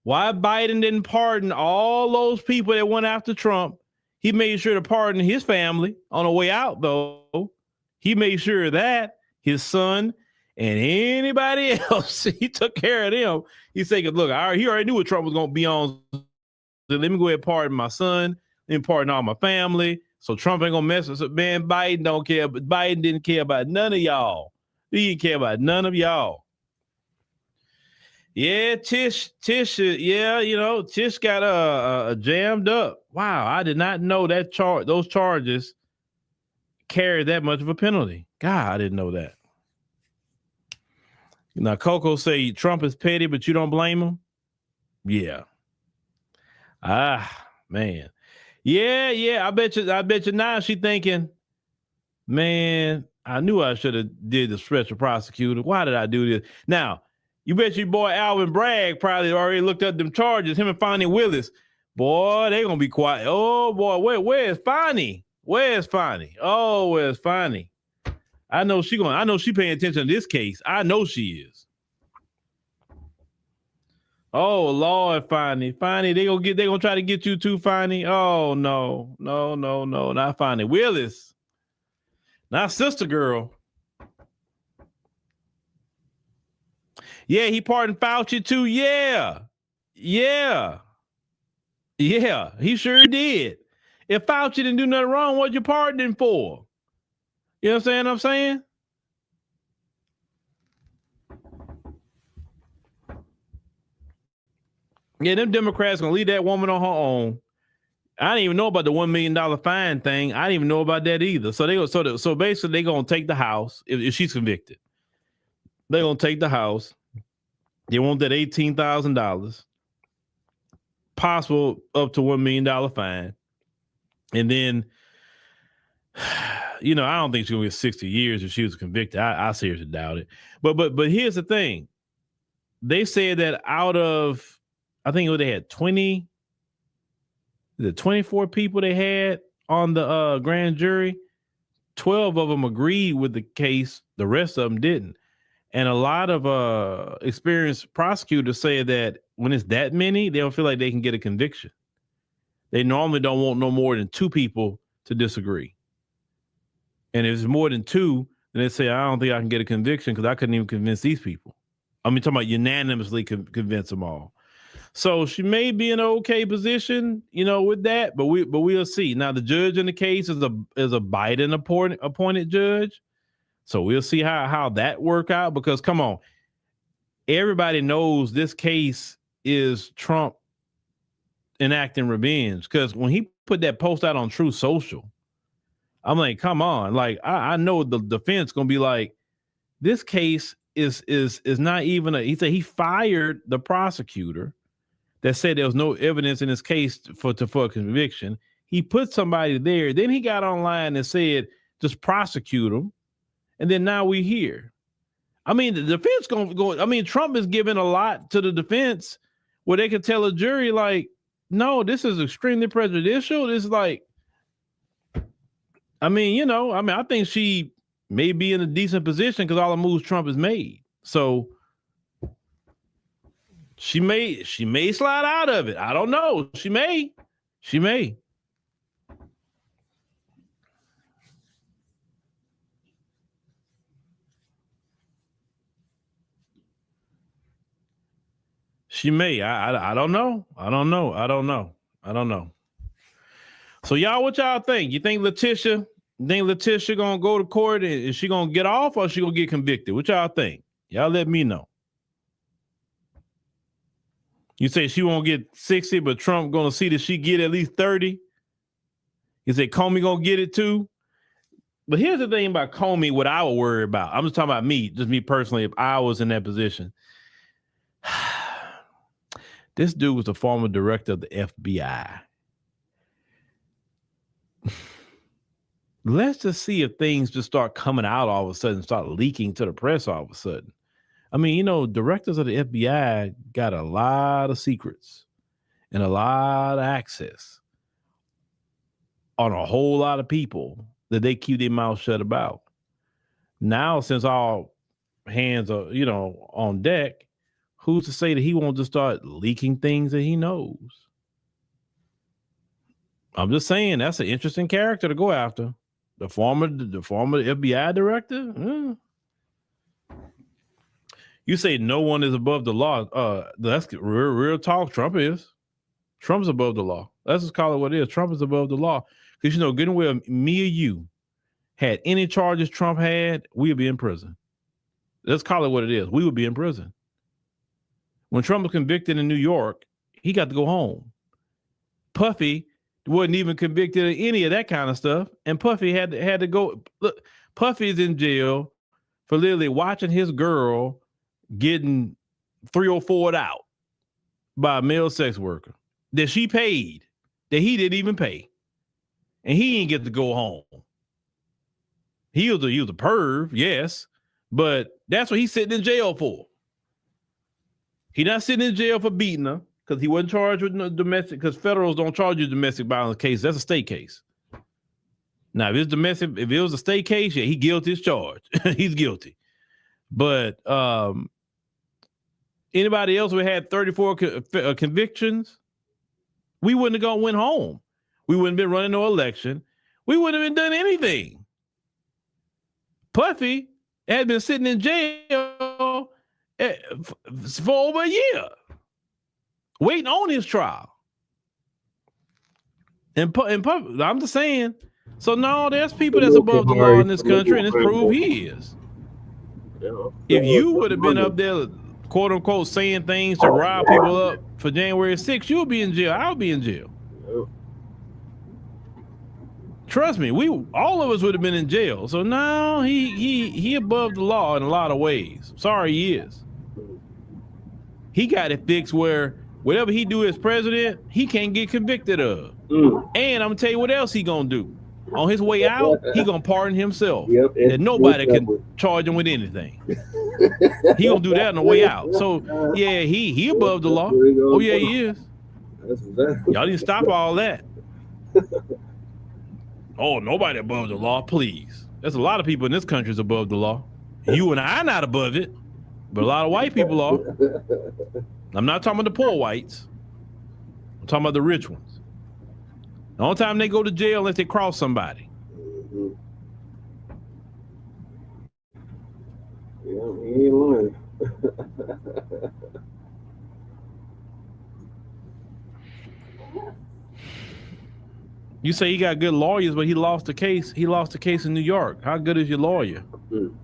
Why Biden didn't pardon all those people that went after Trump? He made sure to pardon his family on the way out, though. He made sure that his son and anybody else, he took care of them. He said, look, he already knew what Trump was going to be on. So let me go ahead and pardon my son. Let me pardon all my family. So Trump ain't going to mess with us. Man, Biden don't care, but Biden didn't care about none of y'all. He didn't care about none of y'all. Yeah, Tish, yeah, Tish got jammed up. Wow, I did not know that those charges carried that much of a penalty. God, I didn't know that. Now, Coco say Trump is petty, but you don't blame him? Yeah. Man. Yeah. I bet you now she thinking, man, I knew I should have did the special prosecutor. Why did I do this? Now, you bet your boy Alvin Bragg probably already looked up them charges, him and Fonnie Willis. Boy, they gonna be quiet. Oh boy, where's Fonnie? Where's Fonnie? Oh, where's Fonnie? I know she paying attention to this case. I know she is. Oh Lord, Fonnie, they gonna try to get you too, Fonnie. Oh no, not Fonnie Willis, not Sister Girl. Yeah, he pardoned Fauci too. Yeah, he sure did. If Fauci didn't do nothing wrong, what you pardoning for? You know what I'm saying? Yeah, them Democrats gonna leave that woman on her own. I didn't even know about the $1 million fine thing. I didn't even know about that either. So basically they're gonna take the house if she's convicted. They're gonna take the house. They want that $18,000, possible up to $1 million fine, and then I don't think she's gonna get 60 years if she was convicted. I seriously doubt it. But here's the thing: they said that out of, I think they had 24 people they had on the grand jury. 12 of them agreed with the case. The rest of them didn't. And a lot of experienced prosecutors say that when it's that many, they don't feel like they can get a conviction. They normally don't want no more than 2 people to disagree. And if it's more than 2, then they say, I don't think I can get a conviction because I couldn't even convince these people. I mean, talking about unanimously convince them all. So she may be in an okay position, with that, but we'll see. Now, the judge in the case is a Biden appointed judge. So we'll see how that work out, because come on, everybody knows this case is Trump enacting revenge. Because when he put that post out on True Social, I'm like, come on, like I know the defense gonna be like, this case is not even he said he fired the prosecutor that said there was no evidence in his case for a conviction. He put somebody there, then he got online and said just prosecute him. And then now we here. I mean, the defense going to go. I mean, Trump is giving a lot to the defense where they could tell a jury, like, no, this is extremely prejudicial. This is like, I think she may be in a decent position because all the moves Trump has made. So She may slide out of it. I don't know. She may. She may. She may. I don't know. I don't know. I don't know. I don't know. So y'all, what y'all think? You think Letitia gonna go to court and is she gonna get off or she gonna get convicted? What y'all think? Y'all let me know. You say she won't get 60, but Trump gonna see that she get at least 30. You say Comey gonna get it too. But here's the thing about Comey, what I would worry about. I'm just talking about me, just me personally, if I was in that position. This dude was the former director of the FBI. Let's just see if things just start coming out all of a sudden, start leaking to the press all of a sudden. I mean, you know, directors of the FBI got a lot of secrets and a lot of access on a whole lot of people that they keep their mouth shut about. Now, since all hands are, you know, on deck, who's to say that he won't just start leaking things that he knows? I'm just saying that's an interesting character to go after. The former FBI director. You say no one is above the law. That's real talk. Trump is. Trump's above the law. Let's just call it what it is. Trump is above the law. Because, you know, getting where me or you had any charges Trump had, we would be in prison. Let's call it what it is. We would be in prison. When Trump was convicted in New York, he got to go home. Puffy wasn't even convicted of any of that kind of stuff, and Puffy had to go. Look, Puffy's in jail for literally watching his girl getting 304'd out by a male sex worker that she paid, that he didn't even pay, and he didn't get to go home. He was a perv, yes, but that's what he's sitting in jail for. He's not sitting in jail for beating her because he wasn't charged with no domestic, because federals don't charge you domestic violence case. That's a state case. Now, if it's domestic, if it was a state case, yeah, he guilty as charged. He's guilty. But anybody else who had 34 convictions, we wouldn't have went home. We wouldn't have been running no election. We wouldn't have been done anything. Puffy had been sitting in jail for over a year, waiting on his trial. And I'm just saying, so no, there's people that's above the law in this country, and it's proved he is. If you would have been up there, quote unquote, saying things to rile people up for January 6th, you'll be in jail. I'll be in jail. Trust me, all of us would have been in jail. So now he above the law in a lot of ways. Sorry, he is. He got it fixed where whatever he do as president, he can't get convicted of. And I'm gonna tell you what else he gonna do. On his way out, he gonna pardon himself. And nobody can charge him with anything. He gonna do that on the way out. So yeah, he above the law. Oh yeah, he is. Y'all need to stop all that. Oh, nobody above the law, please. There's a lot of people in this country is above the law. You and I are not above it, but a lot of white people are. I'm not talking about the poor whites. I'm talking about the rich ones. The only time they go to jail unless they cross somebody. Yeah, he ain't lying. You say he got good lawyers, but he lost the case. He lost the case in New York. How good is your lawyer?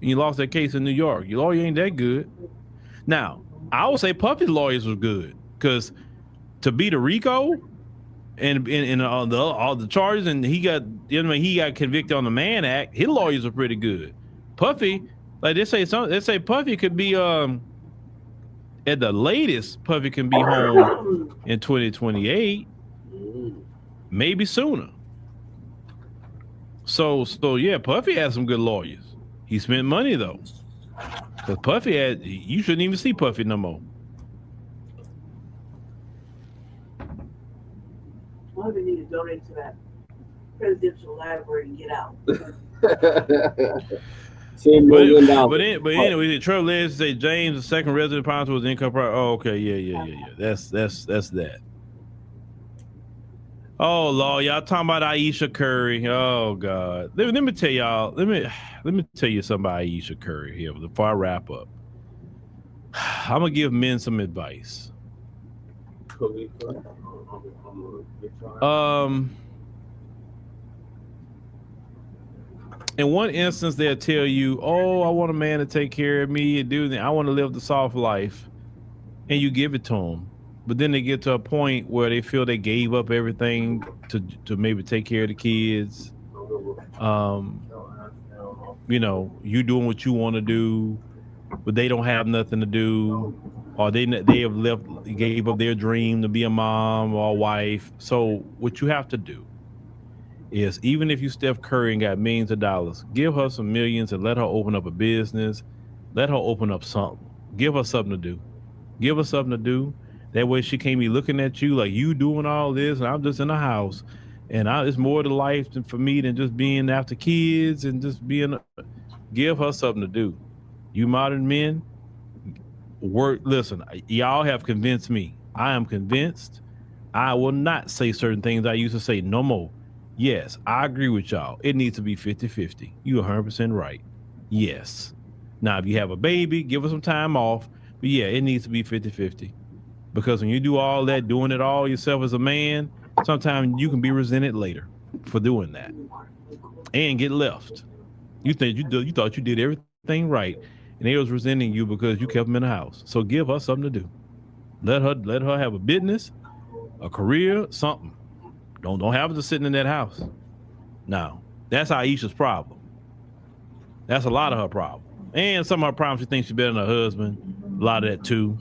You lost that case in New York. Your lawyer ain't that good. Now, I would say Puffy's lawyers was good, because to beat a RICO and all the charges, and he got convicted on the Mann Act. His lawyers are pretty good. Puffy, like they say Puffy could be at the latest. Puffy can be home in 2028. Maybe sooner. So yeah, Puffy had some good lawyers. He spent money though. Because Puffy you shouldn't even see Puffy no more. Well, we need to donate to that presidential library and get out. $10 million. But anyway, the Trevor Legend say James, the second resident sponsor, was income property. Oh, okay, yeah. That's that. Oh Lord, y'all talking about Aisha Curry. Oh God. Let me tell y'all, let me tell you something about Aisha Curry here before I wrap up. I'm gonna give men some advice. In one instance, they'll tell you, "Oh, I want a man to take care of me and do that. I want to live the soft life," and you give it to them. But then they get to a point where they feel they gave up everything to maybe take care of the kids. You know, you doing what you want to do, but they don't have nothing to do, or they have gave up their dream to be a mom or a wife. So what you have to do is, even if you Steph Curry and got millions of dollars, give her some millions and let her open up a business. Let her open up something. Give her something to do. Give her something to do. That way she can't be looking at you like you doing all this and I'm just in the house. And it's more to life for me than just being after kids and just being. Give her something to do. You modern men, listen, y'all have convinced me. I am convinced. I will not say certain things I used to say no more. Yes, I agree with y'all. It needs to be 50-50. You're 100% right. Yes. Now, if you have a baby, give her some time off. But yeah, it needs to be 50-50. Because when you do all that, doing it all yourself as a man, sometimes you can be resented later for doing that and get left. You thought you did everything right, and they was resenting you because you kept them in the house. So give her something to do. Let her have a business, a career, something. Don't have her just sitting in that house. Now, that's Aisha's problem. That's a lot of her problem. And some of her problems, she thinks she's better than her husband. A lot of that too.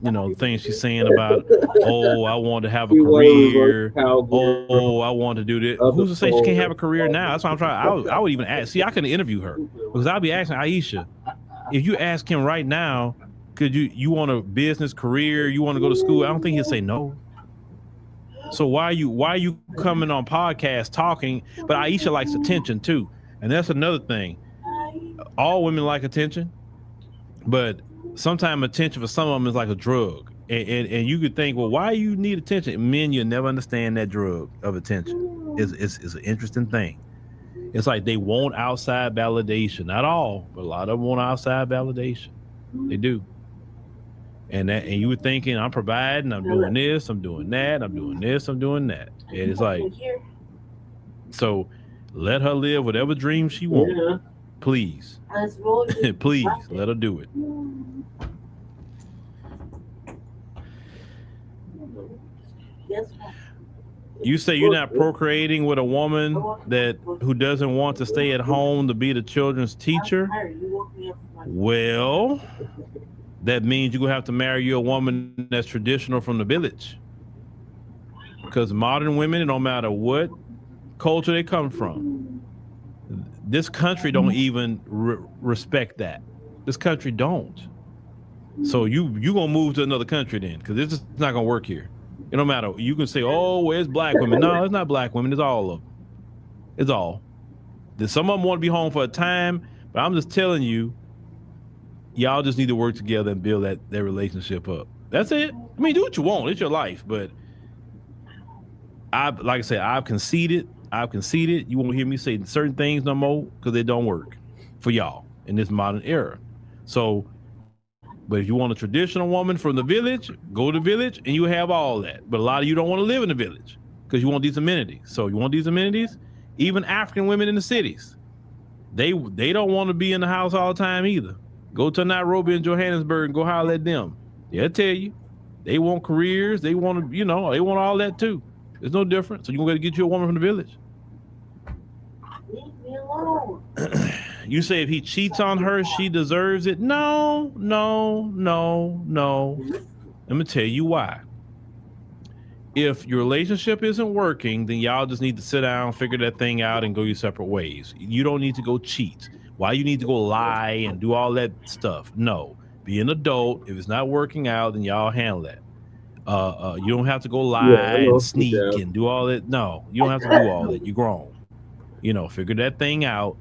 You know, things she's saying about, oh, I want to have a career. Oh, I want to do this. Who's to say she can't have a career now? That's what I'm trying. I would even ask. See, I couldn't interview her because I'll be asking Aisha, if you ask him right now, could you want a business career? You want to go to school? I don't think he'll say no. So why are you coming on podcast talking? But Aisha likes attention too, and that's another thing. All women like attention, but sometimes attention for some of them is like a drug, and you could think, well, why you need attention? Men, you'll never understand that drug of attention. It's an interesting thing. It's like they want outside validation. Not all, but a lot of them want outside validation. They do. And you were thinking, I'm providing, I'm doing this, I'm doing that, I'm doing this, I'm doing that. And it's like, so let her live whatever dream she wants. Yeah. Please. Please let her do it. You say you're not procreating with a woman who doesn't want to stay at home to be the children's teacher. Well, that means you're gonna have to marry you a woman that's traditional from the village. Because modern women, no matter what culture they come from, this country don't even respect that. This country don't. So you gonna move to another country then, because this is not gonna work here. It don't matter. You can say, oh, well, it's black women. No, it's not black women. It's all of them. It's all. Some of them want to be home for a time, but I'm just telling you, y'all just need to work together and build that relationship up. That's it. I mean, do what you want. It's your life. But like I said, I've conceded. You won't hear me say certain things no more because they don't work for y'all in this modern era. So, but if you want a traditional woman from the village, go to the village and you have all that. But a lot of you don't want to live in the village because you want these amenities. So you want these amenities? Even African women in the cities, they don't want to be in the house all the time either. Go to Nairobi and Johannesburg and go holler at them. They'll tell you. They want careers. They want to, they want all that too. There's no difference. So you're going to get you a woman from the village. Leave me alone. You say if he cheats on her, she deserves it. No. Let me tell you why. If your relationship isn't working, then y'all just need to sit down, figure that thing out, and go your separate ways. You don't need to go cheat. Why you need to go lie and do all that stuff? No. Be an adult. If it's not working out, then y'all handle that. You don't have to go lie and sneak and do all that. No, you don't have to do all that. You're grown. Figure that thing out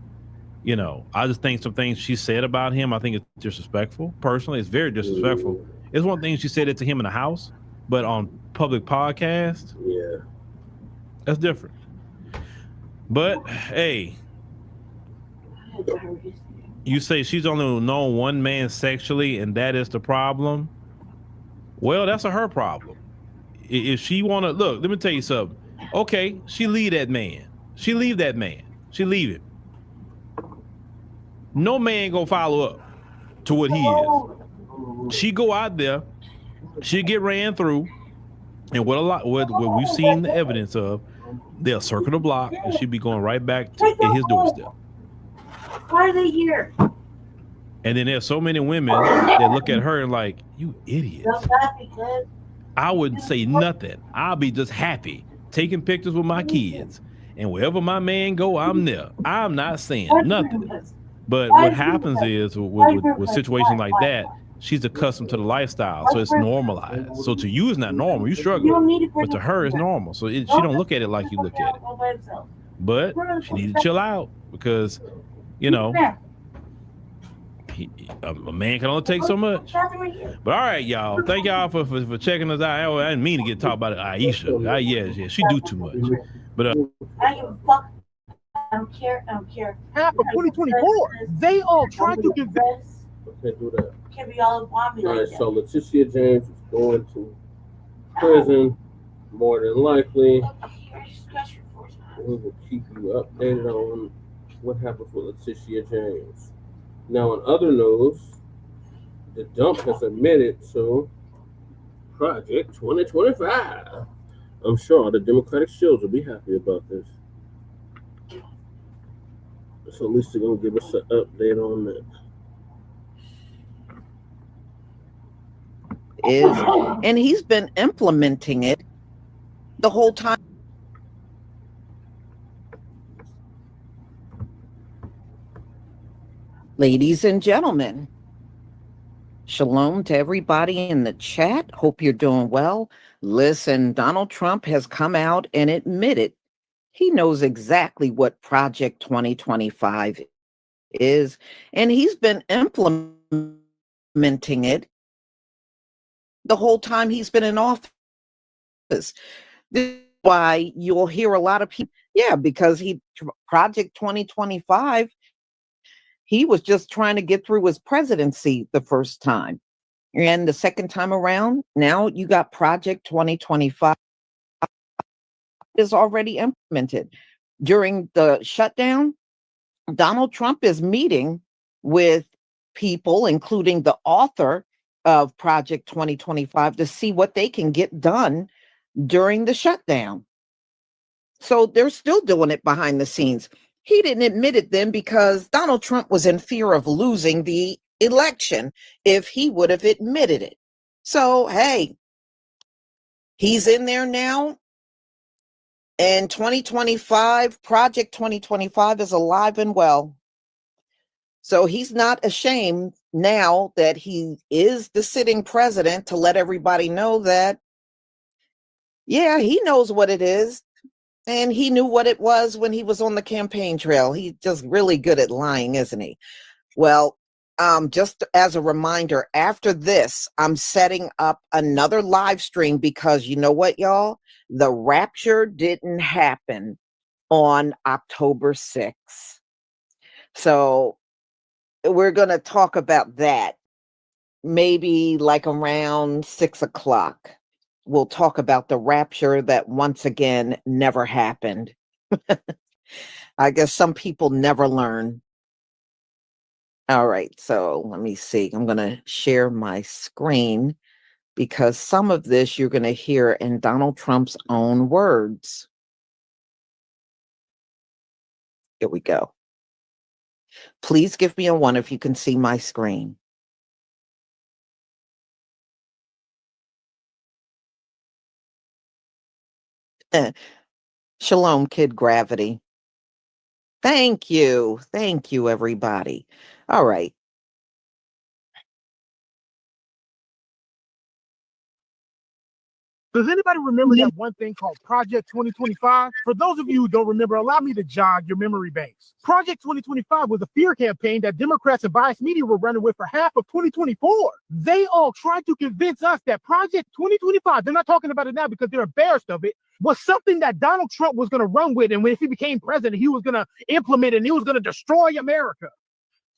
You know, I just think some things she said about him, I think it's disrespectful. Personally, it's very disrespectful. It's one thing she said it to him in the house, but on public podcast, yeah, that's different. But hey, you say she's only known one man sexually, and that is the problem. Well, that's her problem. If she want to look, let me tell you something. Okay, she leave that man. She leave that man. She leave him. No man gonna follow up to what he is. She go out there, she get ran through, and what we've seen the evidence of, they'll circle the block, and she'll be going right back to his doorstep. Why are they here? And then there's so many women that look at her and like, you idiot. I wouldn't say nothing. I'll be just happy taking pictures with my kids, and wherever my man go, I'm there. I'm not saying nothing. But what happens is with situations like that, she's accustomed to the lifestyle, so it's normalized. So to you, it's not normal. You struggle, but to her, it's normal. So she don't look at it like you look at it. But she needs to chill out because, you know, a man can only take so much. But all right, y'all. Thank y'all for checking us out. I didn't mean to get talked about Aisha. Yeah, she do too much. But I don't give a fuck. I don't care. Half of 2024, they all try to give this. Okay, do that. Can't be all want me All like right, that. so Letitia James is going to prison, more than likely. We will keep you updated on what happens with Letitia James. Now, in other news, the dump has admitted to Project 2025. I'm sure the Democratic shields will be happy about this. So at least they're going to give us an update on that. And he's been implementing it the whole time. Ladies and gentlemen, shalom to everybody in the chat. Hope you're doing well. Listen, Donald Trump has come out and admitted he knows exactly what Project 2025 is, and he's been implementing it the whole time he's been in office. This is why you'll hear a lot of people, because Project 2025, he was just trying to get through his presidency the first time. And the second time around, now you got Project 2025 is already implemented. During the shutdown, Donald Trump is meeting with people, including the author of Project 2025, to see what they can get done during the shutdown. So they're still doing it behind the scenes. He didn't admit it then because Donald Trump was in fear of losing the election if he would have admitted it. So, hey, he's in there now. And 2025, Project 2025 is alive and well. So he's not ashamed now that he is the sitting president to let everybody know that, he knows what it is. And he knew what it was when he was on the campaign trail. He's just really good at lying, isn't he? Well, just as a reminder, after this, I'm setting up another live stream because you know what, y'all? The rapture didn't happen on October 6th. So we're going to talk about that maybe like around 6 o'clock. We'll talk about the rapture that once again never happened. I guess some people never learn. All right, so let me see. I'm going to share my screen because some of this you're going to hear in Donald Trump's own words. Here we go. Please give me a 1 if you can see my screen. Shalom, Kid Gravity. Thank you. Thank you, everybody. All right. Does anybody remember that one thing called Project 2025? For those of you who don't remember, allow me to jog your memory banks. Project 2025 was a fear campaign that Democrats and biased media were running with for half of 2024. They all tried to convince us that Project 2025, they're not talking about it now because they're embarrassed of it, was something that Donald Trump was going to run with. And if he became president, he was going to implement it and he was going to destroy America.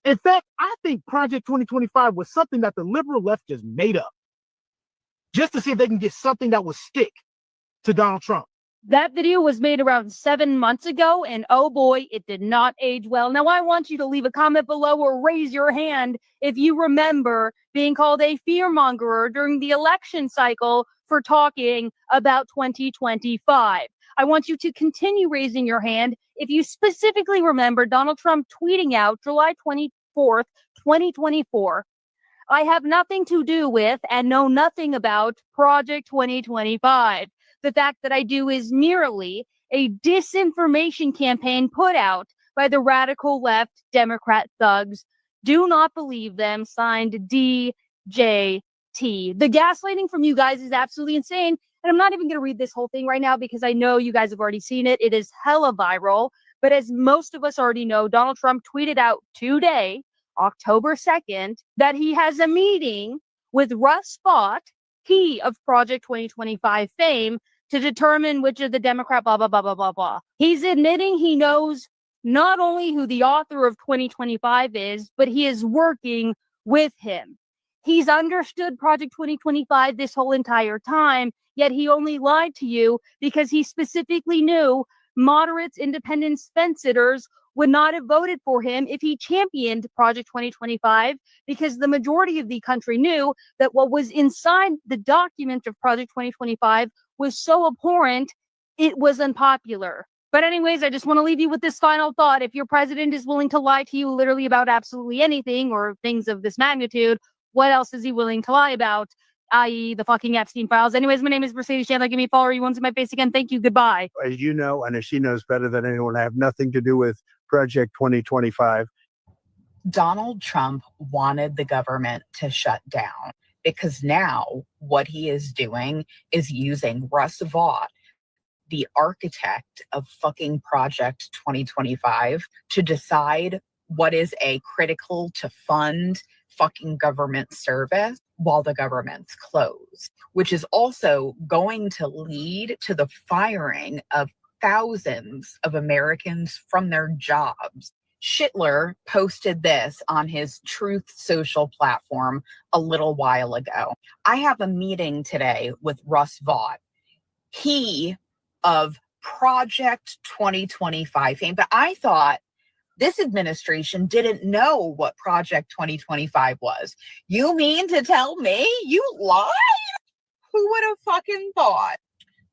In fact, I think Project 2025 was something that the liberal left just made up, just to see if they can get something that would stick to Donald Trump. That video was made around 7 months ago, and oh boy, it did not age well. Now, I want you to leave a comment below or raise your hand if you remember being called a fearmongerer during the election cycle for talking about 2025. I want you to continue raising your hand if you specifically remember Donald Trump tweeting out July 24th, 2024, I have nothing to do with and know nothing about Project 2025. The fact that I do is merely a disinformation campaign put out by the radical left Democrat thugs. Do not believe them. Signed, DJT. The gaslighting from you guys is absolutely insane. And I'm not even going to read this whole thing right now because I know you guys have already seen it. It is hella viral. But as most of us already know, Donald Trump tweeted out today, October 2nd, that he has a meeting with Russ Vought, he of Project 2025 fame, to determine which of the Democrat blah, blah, blah, blah, blah, blah. He's admitting he knows not only who the author of 2025 is, but he is working with him. He's understood Project 2025 this whole entire time, yet he only lied to you because he specifically knew moderates, independents, fence-sitters would not have voted for him if he championed Project 2025, because the majority of the country knew that what was inside the document of Project 2025 was so abhorrent, it was unpopular. But anyways, I just want to leave you with this final thought. If your president is willing to lie to you literally about absolutely anything or things of this magnitude, what else is he willing to lie about? I.e. the fucking Epstein files. Anyways, my name is Mercedes Chandler. Give me a follow. You won't see my face again. Thank you. Goodbye. As you know, and as she knows better than anyone, I have nothing to do with Project 2025. Donald Trump wanted the government to shut down because now what he is doing is using Russ Vought, the architect of fucking Project 2025, to decide what is a critical to fund fucking government service while the government's closed, which is also going to lead to the firing of thousands of Americans from their jobs. Schittler posted this on his Truth Social platform a little while ago. I have a meeting today with Russ Vought, he of Project 2025 fame, but I thought this administration didn't know what Project 2025 was. You mean to tell me you lied? Who would have fucking thought?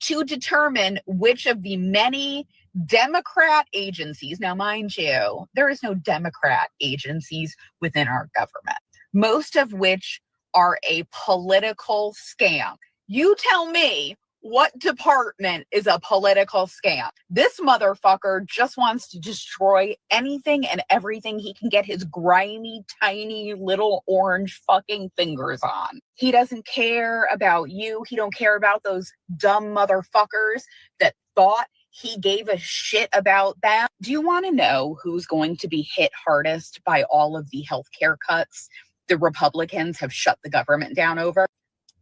To determine which of the many Democrat agencies, now mind you, there is no Democrat agencies within our government, most of which are a political scam. You tell me what department is a political scam. This motherfucker just wants to destroy anything and everything he can get his grimy, tiny, little orange fucking fingers on. He doesn't care about you. He don't care about those dumb motherfuckers that thought he gave a shit about them. Do you want to know who's going to be hit hardest by all of the healthcare cuts the Republicans have shut the government down over?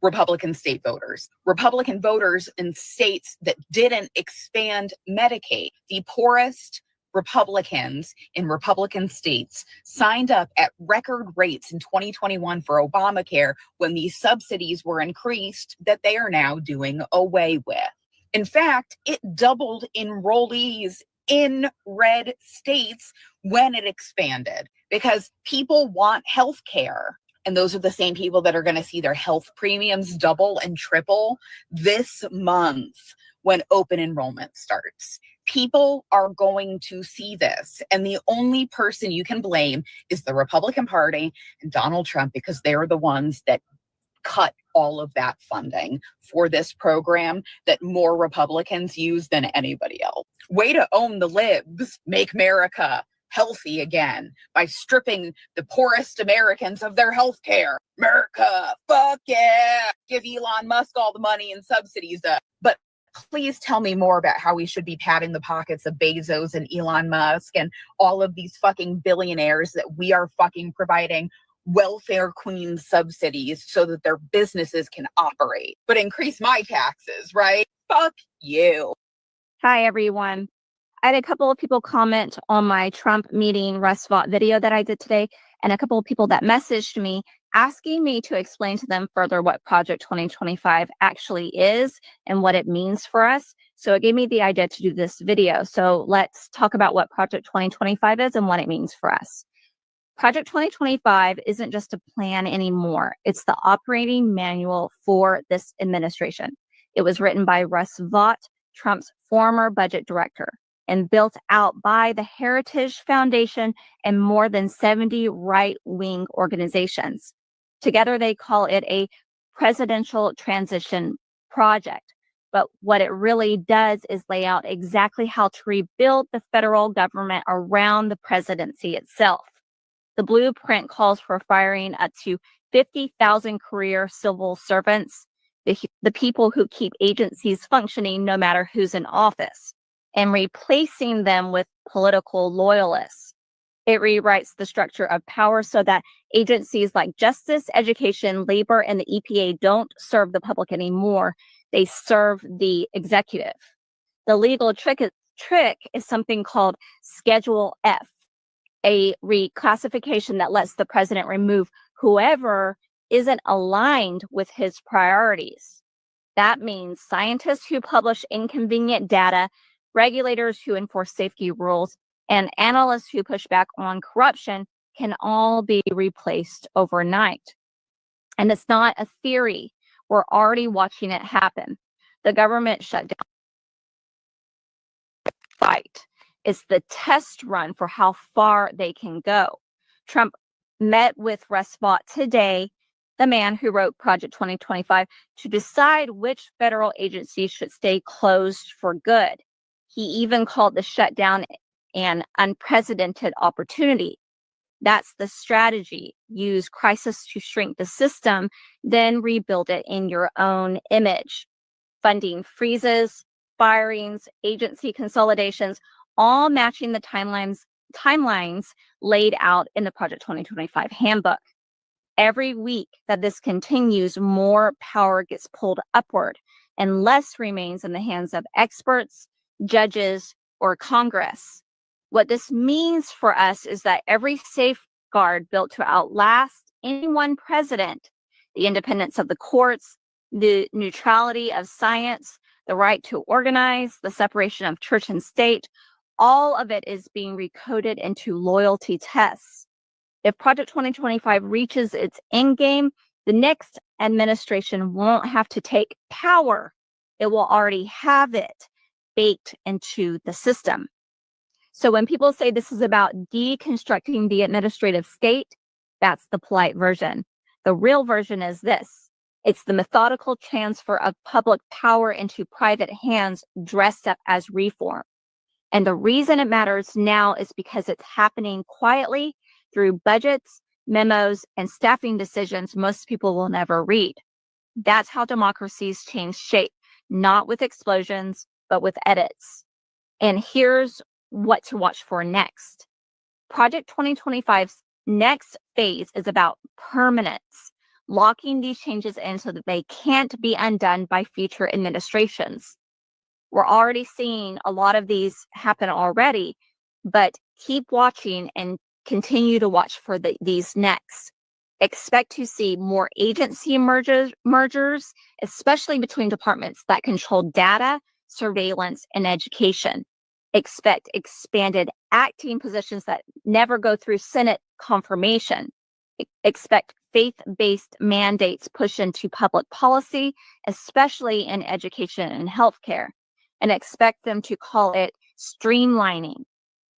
Republican state voters. Republican voters in states that didn't expand Medicaid. The poorest Republicans in Republican states signed up at record rates in 2021 for Obamacare when these subsidies were increased that they are now doing away with. In fact, it doubled enrollees in red states when it expanded because people want health care. And those are the same people that are going to see their health premiums double and triple this month when open enrollment starts. People are going to see this. And the only person you can blame is the Republican Party and Donald Trump, because they're the ones that cut all of that funding for this program that more Republicans use than anybody else. Way to own the libs. Make America healthy again by stripping the poorest Americans of their health care. America, fuck yeah. Give Elon Musk all the money and subsidies. But please tell me more about how we should be padding the pockets of Bezos and Elon Musk and all of these fucking billionaires that we are fucking providing welfare queen subsidies so that their businesses can operate. But increase my taxes, right? Fuck you. Hi, everyone. I had a couple of people comment on my Trump meeting Russ Vought video that I did today, and a couple of people that messaged me asking me to explain to them further what Project 2025 actually is and what it means for us. So it gave me the idea to do this video. So let's talk about what Project 2025 is and what it means for us. Project 2025 isn't just a plan anymore. It's the operating manual for this administration. It was written by Russ Vought, Trump's former budget director, and built out by the Heritage Foundation and more than 70 right-wing organizations. Together, they call it a presidential transition project. But what it really does is lay out exactly how to rebuild the federal government around the presidency itself. The blueprint calls for firing up to 50,000 career civil servants, the people who keep agencies functioning no matter who's in office, and replacing them with political loyalists. It rewrites the structure of power so that agencies like justice, education, labor, and the EPA don't serve the public anymore. They serve the executive. The legal trick is something called Schedule F, a reclassification that lets the president remove whoever isn't aligned with his priorities. That means scientists who publish inconvenient data, regulators who enforce safety rules, and analysts who push back on corruption can all be replaced overnight. And it's not a theory. We're already watching it happen. The government shutdown fight is the test run for how far they can go. Trump met with Russ Vought today, the man who wrote Project 2025, to decide which federal agencies should stay closed for good. He even called the shutdown an unprecedented opportunity. That's the strategy. Use crisis to shrink the system, then rebuild it in your own image. Funding freezes, firings, agency consolidations, all matching the timelines laid out in the Project 2025 handbook. Every week that this continues, more power gets pulled upward and less remains in the hands of experts, judges, or Congress. What this means for us is that every safeguard built to outlast any one president, the independence of the courts, the neutrality of science, the right to organize, the separation of church and state, all of it is being recoded into loyalty tests. If Project 2025 reaches its end game, the next administration won't have to take power. It will already have it baked into the system. So when people say this is about deconstructing the administrative state, that's the polite version. The real version is this. It's the methodical transfer of public power into private hands dressed up as reform. And the reason it matters now is because it's happening quietly through budgets, memos, and staffing decisions most people will never read. That's how democracies change shape, not with explosions, but with edits. And here's what to watch for next. Project 2025's next phase is about permanence, locking these changes in so that they can't be undone by future administrations. We're already seeing a lot of these happen already, but keep watching and continue to watch for these next. Expect to see more agency mergers, especially between departments that control data, surveillance, and education. Expect expanded acting positions that never go through Senate confirmation. Expect faith-based mandates push into public policy, especially in education and healthcare, and expect them to call it streamlining.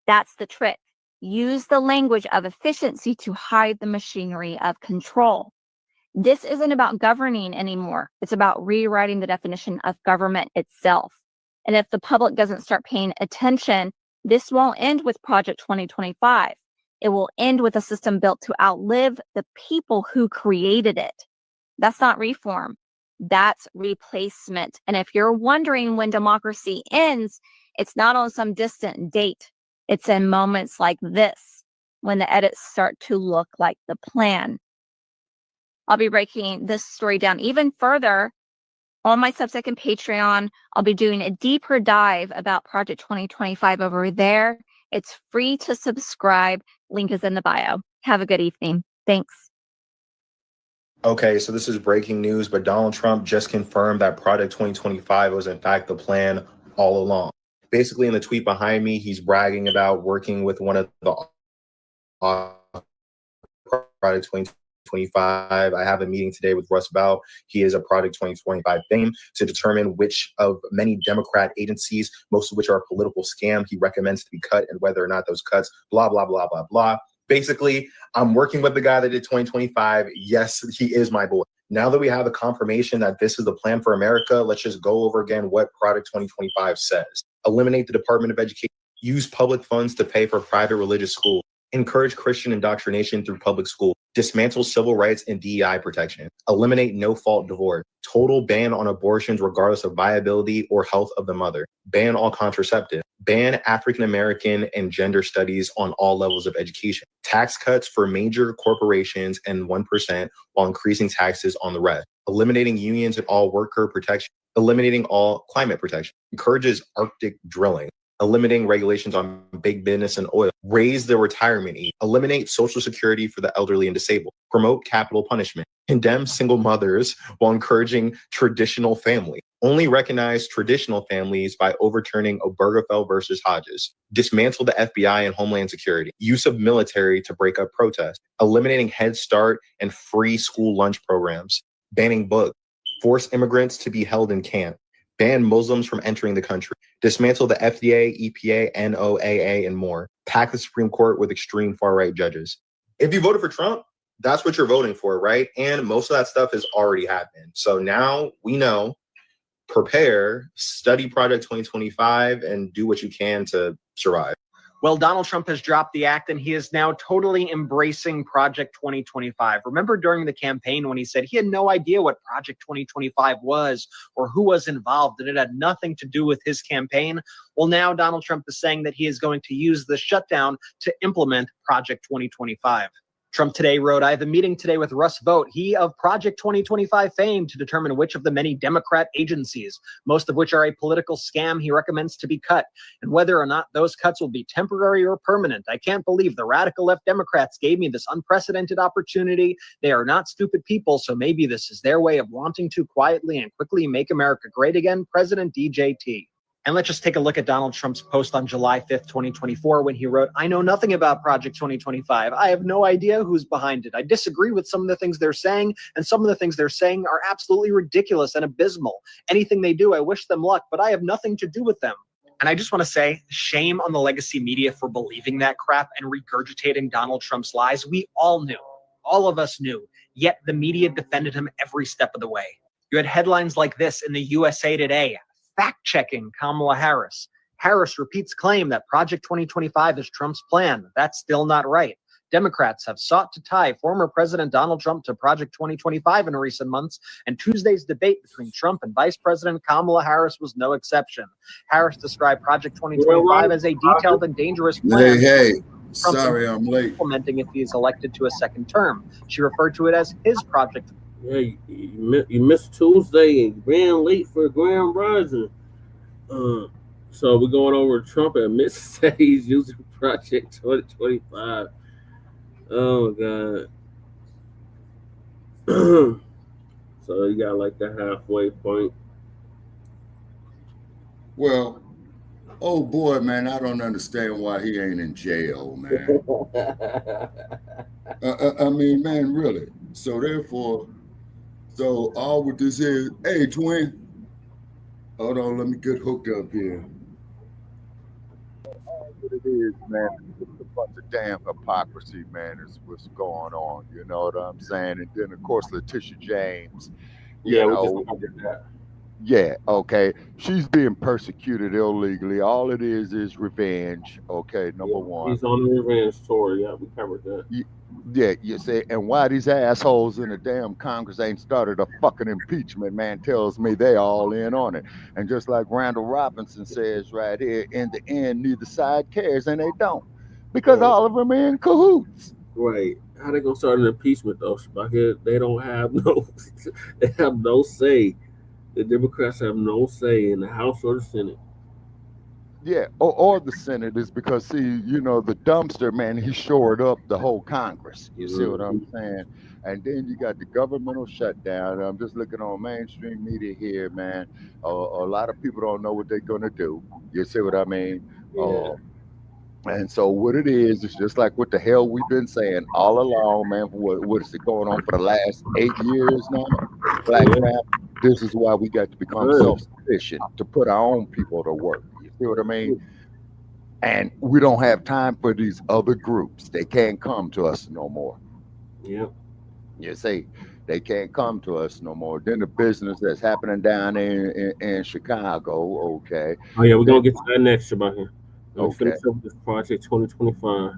That's the trick. Use the language of efficiency to hide the machinery of control. This isn't about governing anymore. It's about rewriting the definition of government itself. And if the public doesn't start paying attention, This won't end with Project 2025. It will end with a system built to outlive the people who created it. That's not reform. That's replacement. And if you're wondering when democracy ends, it's not on some distant date. It's in moments like this, when the edits start to look like the plan. I'll be breaking this story down even further on my Substack and Patreon. I'll be doing a deeper dive about Project 2025 over there. It's free to subscribe. Link is in the bio. Have a good evening. Thanks. Okay, so this is breaking news, but Donald Trump just confirmed that Project 2025 was in fact the plan all along. Basically, in the tweet behind me, he's bragging about working with one of the Project 2025. I have a meeting today with Russ Bell. He is a Project 2025 fame to determine which of many Democrat agencies, most of which are a political scam, he recommends to be cut and whether or not those cuts, blah, blah, blah, blah, blah. Basically, I'm working with the guy that did 2025. Yes, he is my boy. Now that we have a confirmation that this is the plan for America, let's just go over again what Project 2025 says. Eliminate the Department of Education. Use public funds to pay for private religious schools. Encourage Christian indoctrination through public school. Dismantle civil rights and DEI protection. Eliminate no-fault divorce. Total ban on abortions regardless of viability or health of the mother. Ban all contraceptive. Ban African American and gender studies on all levels of education. Tax cuts for major corporations and 1% while increasing taxes on the rest. Eliminating unions and all worker protection. Eliminating all climate protection. Encourages Arctic drilling. Eliminating regulations on big business and oil. Raise the retirement age. Eliminate Social Security for the elderly and disabled. Promote capital punishment. Condemn single mothers while encouraging traditional family. Only recognize traditional families by overturning Obergefell versus Hodges. Dismantle the FBI and Homeland Security. Use of military to break up protests. Eliminating Head Start and free school lunch programs. Banning books. Force immigrants to be held in camp. Ban Muslims from entering the country. Dismantle the FDA, EPA, NOAA, and more. Pack the Supreme Court with extreme far-right judges. If you voted for Trump, that's what you're voting for, right? And most of that stuff has already happened. So now we know, prepare, study Project 2025, and do what you can to survive. Well, Donald Trump has dropped the act and he is now totally embracing Project 2025. Remember during the campaign when he said he had no idea what Project 2025 was or who was involved and it had nothing to do with his campaign? Well, now Donald Trump is saying that he is going to use the shutdown to implement Project 2025. Trump today wrote, I have a meeting today with Russ Vought, he of Project 2025 fame, to determine which of the many Democrat agencies, most of which are a political scam, he recommends to be cut, and whether or not those cuts will be temporary or permanent. I can't believe the radical left Democrats gave me this unprecedented opportunity. They are not stupid people, so maybe this is their way of wanting to quietly and quickly make America great again. President DJT. And let's just take a look at Donald Trump's post on July 5th, 2024, when he wrote, I know nothing about Project 2025. I have no idea who's behind it. I disagree with some of the things they're saying, and some of the things they're saying are absolutely ridiculous and abysmal. Anything they do, I wish them luck, but I have nothing to do with them. And I just want to say, shame on the legacy media for believing that crap and regurgitating Donald Trump's lies. We all knew. All of us knew. Yet the media defended him every step of the way. You had headlines like this in the USA Today. Fact-checking Kamala Harris. Harris repeats claim that Project 2025 is Trump's plan. That's still not right. Democrats have sought to tie former President Donald Trump to Project 2025 in recent months, and Tuesday's debate between Trump and Vice President Kamala Harris was no exception. Harris described Project 2025 as a detailed and dangerous plan. Trump sorry I'm late. Implementing if he is elected to a second term. She referred to it as his project. Yeah, you missed Tuesday and ran late for Grand Rising. So we're going over Trump and admits that he's using Project 2025. Oh, God. So you got like the halfway point. Well, oh boy, man, I don't understand why he ain't in jail, man. I mean, man, really. So therefore, so all with this is, hey, twin, hold on, let me get hooked up here. All what it is, man, it's a bunch of damn hypocrisy, man, is what's going on, you know what I'm saying? And then, of course, Letitia James, you know, Yeah, okay. She's being persecuted illegally. All it is revenge. Okay, number one. He's on the revenge tour. Yeah, we covered that. Yeah, you say, and why these assholes in the damn Congress ain't started a fucking impeachment, man, tells me they all in on it. And just like Randall Robinson says right here, in the end, neither side cares, and they don't. Because all of them are in cahoots. Right. How they gonna start an impeachment though, Shabaka? They don't have no they have no say. The Democrats have no say in the House or the Senate. Yeah, or the Senate is because, see, you know, the dumpster, man, he shored up the whole Congress. You see what I'm saying? And then you got the governmental shutdown. I'm just looking on mainstream media here, man. A lot of people don't know what they're going to do. You see what I mean? Yeah. And so what it is just like what the hell we've been saying all along, man. What is it going on for the last 8 years now? Black man, this is why we got to become self-sufficient, to put our own people to work. See what I mean? And we don't have time for these other groups. They can't come to us no more. Yep. You see, they can't come to us no more. Then the business that's happening down in Chicago, okay. Oh yeah, we're gonna get to that next, Shabaka. Okay. Finish up this project 2025.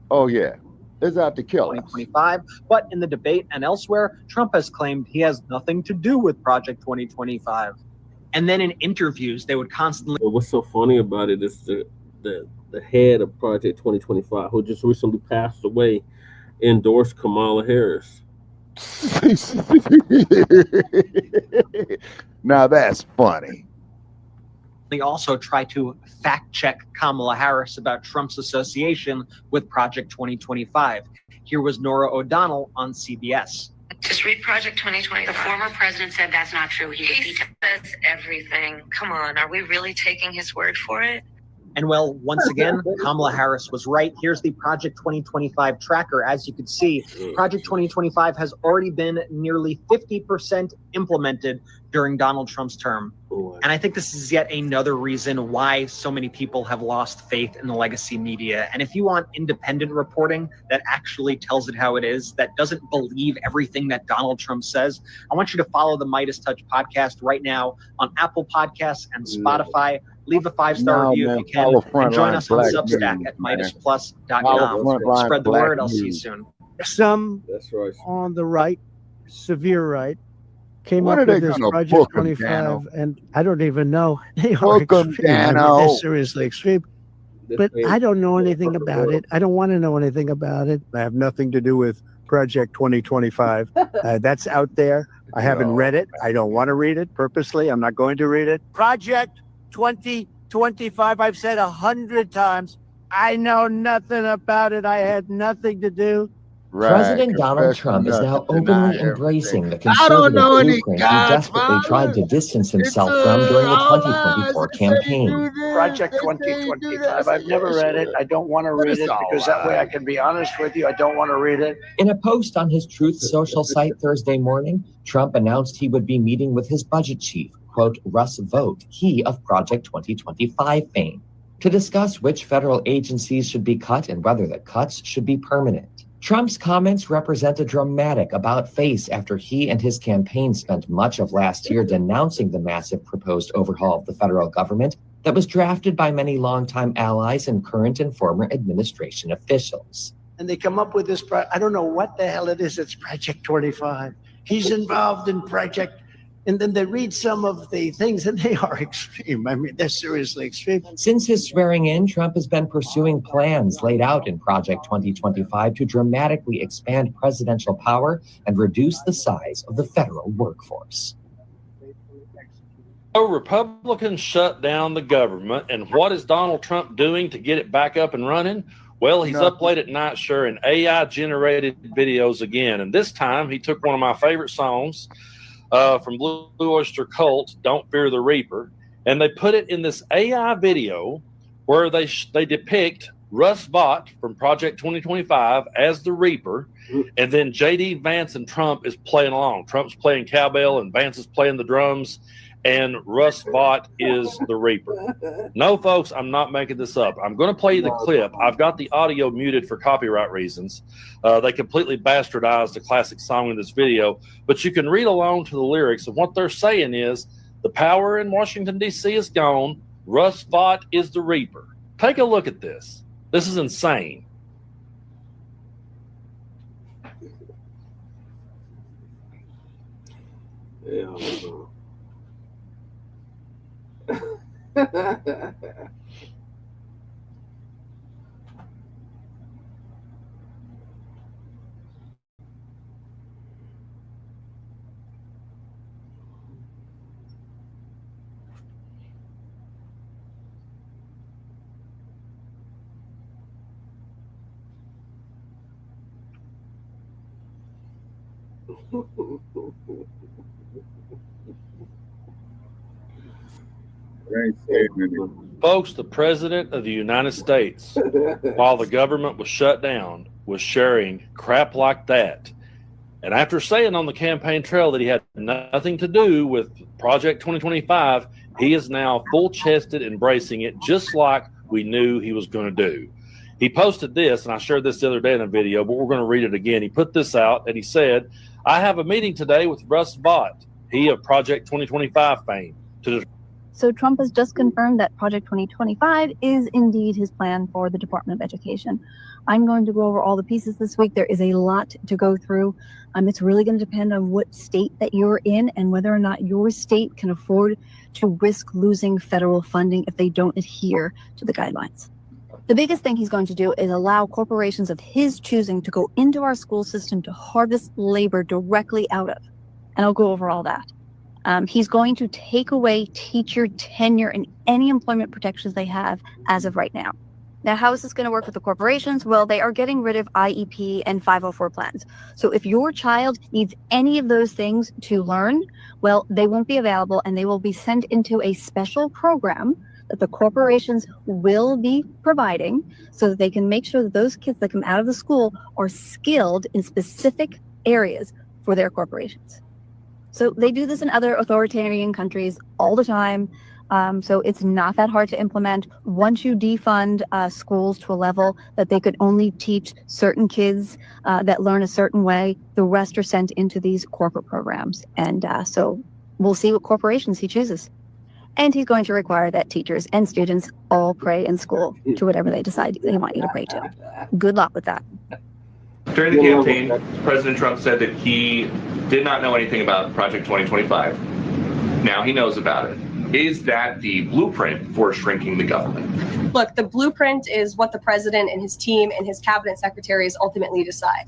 Oh yeah. It's out to kill us. 2025. But in the debate and elsewhere, Trump has claimed he has nothing to do with Project 2025. And then in interviews, they would constantly. Well, what's so funny about it is the head of Project 2025, who just recently passed away, endorsed Kamala Harris. Now that's funny. They also try to fact check Kamala Harris about Trump's association with Project 2025. Here was Norah O'Donnell on CBS. Just read Project 2020. The former president said that's not true. He says everything. Come on, are we really taking his word for it? And well, once again, Kamala Harris was right. Here's the Project 2025 tracker. As you can see, Project 2025 has already been nearly 50% implemented during Donald Trump's term. And I think this is yet another reason why so many people have lost faith in the legacy media. And if you want independent reporting that actually tells it how it is, that doesn't believe everything that Donald Trump says, I want you to follow the Midas Touch podcast right now on Apple Podcasts and Spotify. Leave a 5-star review if you can, and join us on Substack at MidasPlus.com. Spread the word. I'll see you soon. Some on the right, severe right, came up with this Project 25, and I don't even know. They are extreme. I mean, they're seriously extreme. But I don't know anything about it. I don't want to know anything about it. I have nothing to do with Project 2025. That's out there. I haven't read it. I don't want to read it purposely. I'm not going to read it. Project 2025, I've said 100 times, I know nothing about it. I had nothing to do. President Donald Trump is now openly embracing the conservative blueprint he desperately tried to distance himself from during the 2024 campaign. Project 2025, I've never read it. I don't want to read it because that way I can be honest with you. I don't want to read it. In a post on his Truth Social site Thursday morning, Trump announced he would be meeting with his budget chief, quote, Russ Vought, he of Project 2025 fame, to discuss which federal agencies should be cut and whether the cuts should be permanent. Trump's comments represent a dramatic about-face after he and his campaign spent much of last year denouncing the massive proposed overhaul of the federal government that was drafted by many longtime allies and current and former administration officials. And they come up with this, I don't know what the hell it is. It's Project 25. He's involved in Project. And then they read some of the things and they are extreme. I mean, they're seriously extreme. Since his swearing in, Trump has been pursuing plans laid out in Project 2025 to dramatically expand presidential power and reduce the size of the federal workforce. So Republicans shut down the government, and what is Donald Trump doing to get it back up and running? Well, he's up late at night sharing AI-generated videos again, and this time he took one of my favorite songs from Blue Oyster Cult, Don't Fear the Reaper, and they put it in this AI video where they depict Russ Vought from Project 2025 as the Reaper, and then J.D. Vance and Trump is playing along. Trump's playing cowbell and Vance is playing the drums, and Russ Vought is the Reaper. No, folks, I'm not making this up. I'm going to play you the clip. I've got the audio muted for copyright reasons. They completely bastardized the classic song in this video, but you can read along to the lyrics, and what they're saying is The power in Washington, D.C. is gone. Russ Vought is the Reaper. Take a look at this. This is insane. Yeah. Folks, the President of the United States, while the government was shut down, was sharing crap like that. And after saying on the campaign trail that he had nothing to do with Project 2025, he is now full-chested embracing it, just like we knew he was going to do. He posted this, and I shared this the other day in a video, but we're going to read it again. He put this out, and he said, I have a meeting today with Russ Vought, he of Project 2025 fame. So Trump has just confirmed that Project 2025 is indeed his plan for the Department of Education. I'm going to go over all the pieces this week. There is a lot to go through. It's really going to depend on what state that you're in and whether or not your state can afford to risk losing federal funding if they don't adhere to the guidelines. The biggest thing he's going to do is allow corporations of his choosing to go into our school system to harvest labor directly out of. And I'll go over all that. He's going to take away teacher tenure and any employment protections they have as of right now. Now, how is this going to work with the corporations? Well, they are getting rid of IEP and 504 plans. So if your child needs any of those things to learn, well, they won't be available and they will be sent into a special program that the corporations will be providing so that they can make sure that those kids that come out of the school are skilled in specific areas for their corporations. So they do this in other authoritarian countries all the time. So it's not that hard to implement. Once you defund schools to a level that they could only teach certain kids that learn a certain way, the rest are sent into these corporate programs. And so we'll see what corporations he chooses. And he's going to require that teachers and students all pray in school to whatever they decide they want you to pray to. Good luck with that. During the campaign, President Trump said that he did not know anything about Project 2025. Now he knows about it. Is that the blueprint for shrinking the government? Look, the blueprint is what the president and his team and his cabinet secretaries ultimately decide.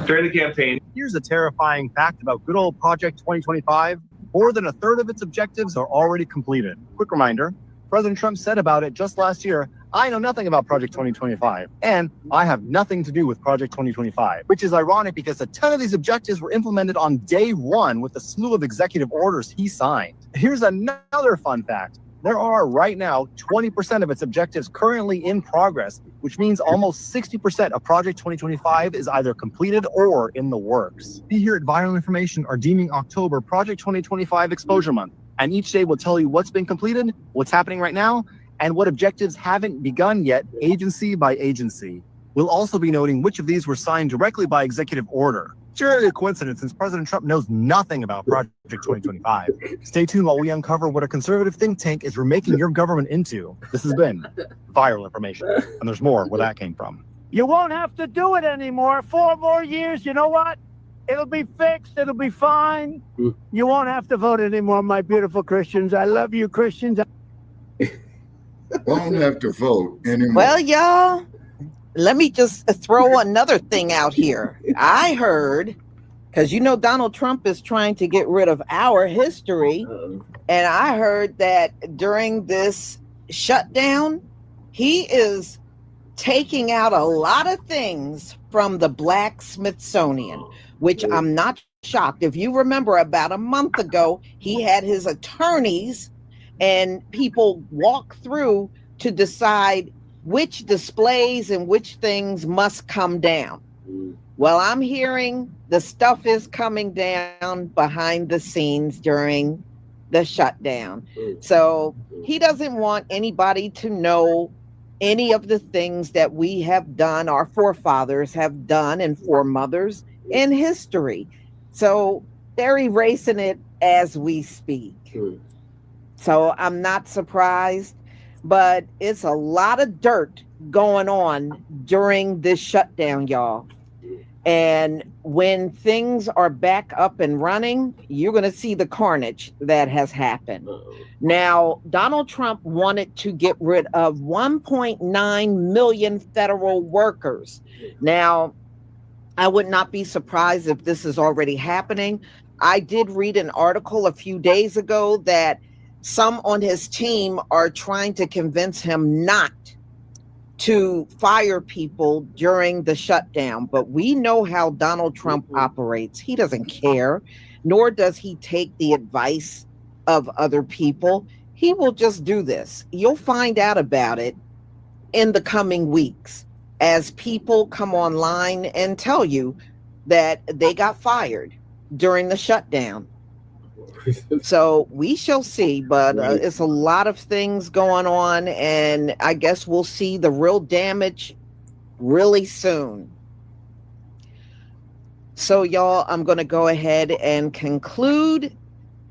During the campaign, here's a terrifying fact about good old Project 2025. More than a third of its objectives are already completed. Quick reminder, President Trump said about it just last year, I know nothing about Project 2025, and I have nothing to do with Project 2025, which is ironic because a ton of these objectives were implemented on day one with a slew of executive orders he signed. Here's another fun fact. There are right now 20% of its objectives currently in progress, which means almost 60% of Project 2025 is either completed or in the works. We here at Viral Information are deeming October Project 2025 Exposure Month, and each day will tell you what's been completed, what's happening right now, and what objectives haven't begun yet, agency by agency. We'll also be noting which of these were signed directly by executive order. Surely a coincidence since President Trump knows nothing about Project 2025. Stay tuned while we uncover what a conservative think tank is remaking your government into. This has been Viral Information, and there's more where that came from. You won't have to do it anymore. 4 more years, you know what? It'll be fixed. It'll be fine. You won't have to vote anymore, my beautiful Christians. I love you, Christians. Won't have to vote anymore. Well, y'all, let me just throw another thing out here. I heard, because you know Donald Trump is trying to get rid of our history, and I heard that during this shutdown, he is taking out a lot of things from the Black Smithsonian, which I'm not shocked. If you remember, about a month ago, he had his attorneys and people walk through to decide which displays and which things must come down. Well, I'm hearing the stuff is coming down behind the scenes during the shutdown. So he doesn't want anybody to know any of the things that we have done, our forefathers have done, and foremothers in history. So They're erasing it as we speak. So I'm not surprised, but it's a lot of dirt going on during this shutdown, y'all. And when things are back up and running, you're going to see the carnage that has happened. Now, Donald Trump wanted to get rid of 1.9 million federal workers. Now, I would not be surprised if this is already happening. I did read an article a few days ago that some on his team are trying to convince him not to fire people during the shutdown. But we know how Donald Trump operates. He doesn't care, nor does he take the advice of other people. He will just do this. You'll find out about it in the coming weeks as people come online and tell you that they got fired during the shutdown. So we shall see, but it's a lot of things going on, and I guess we'll see the real damage really soon. So y'all, I'm going to go ahead and conclude.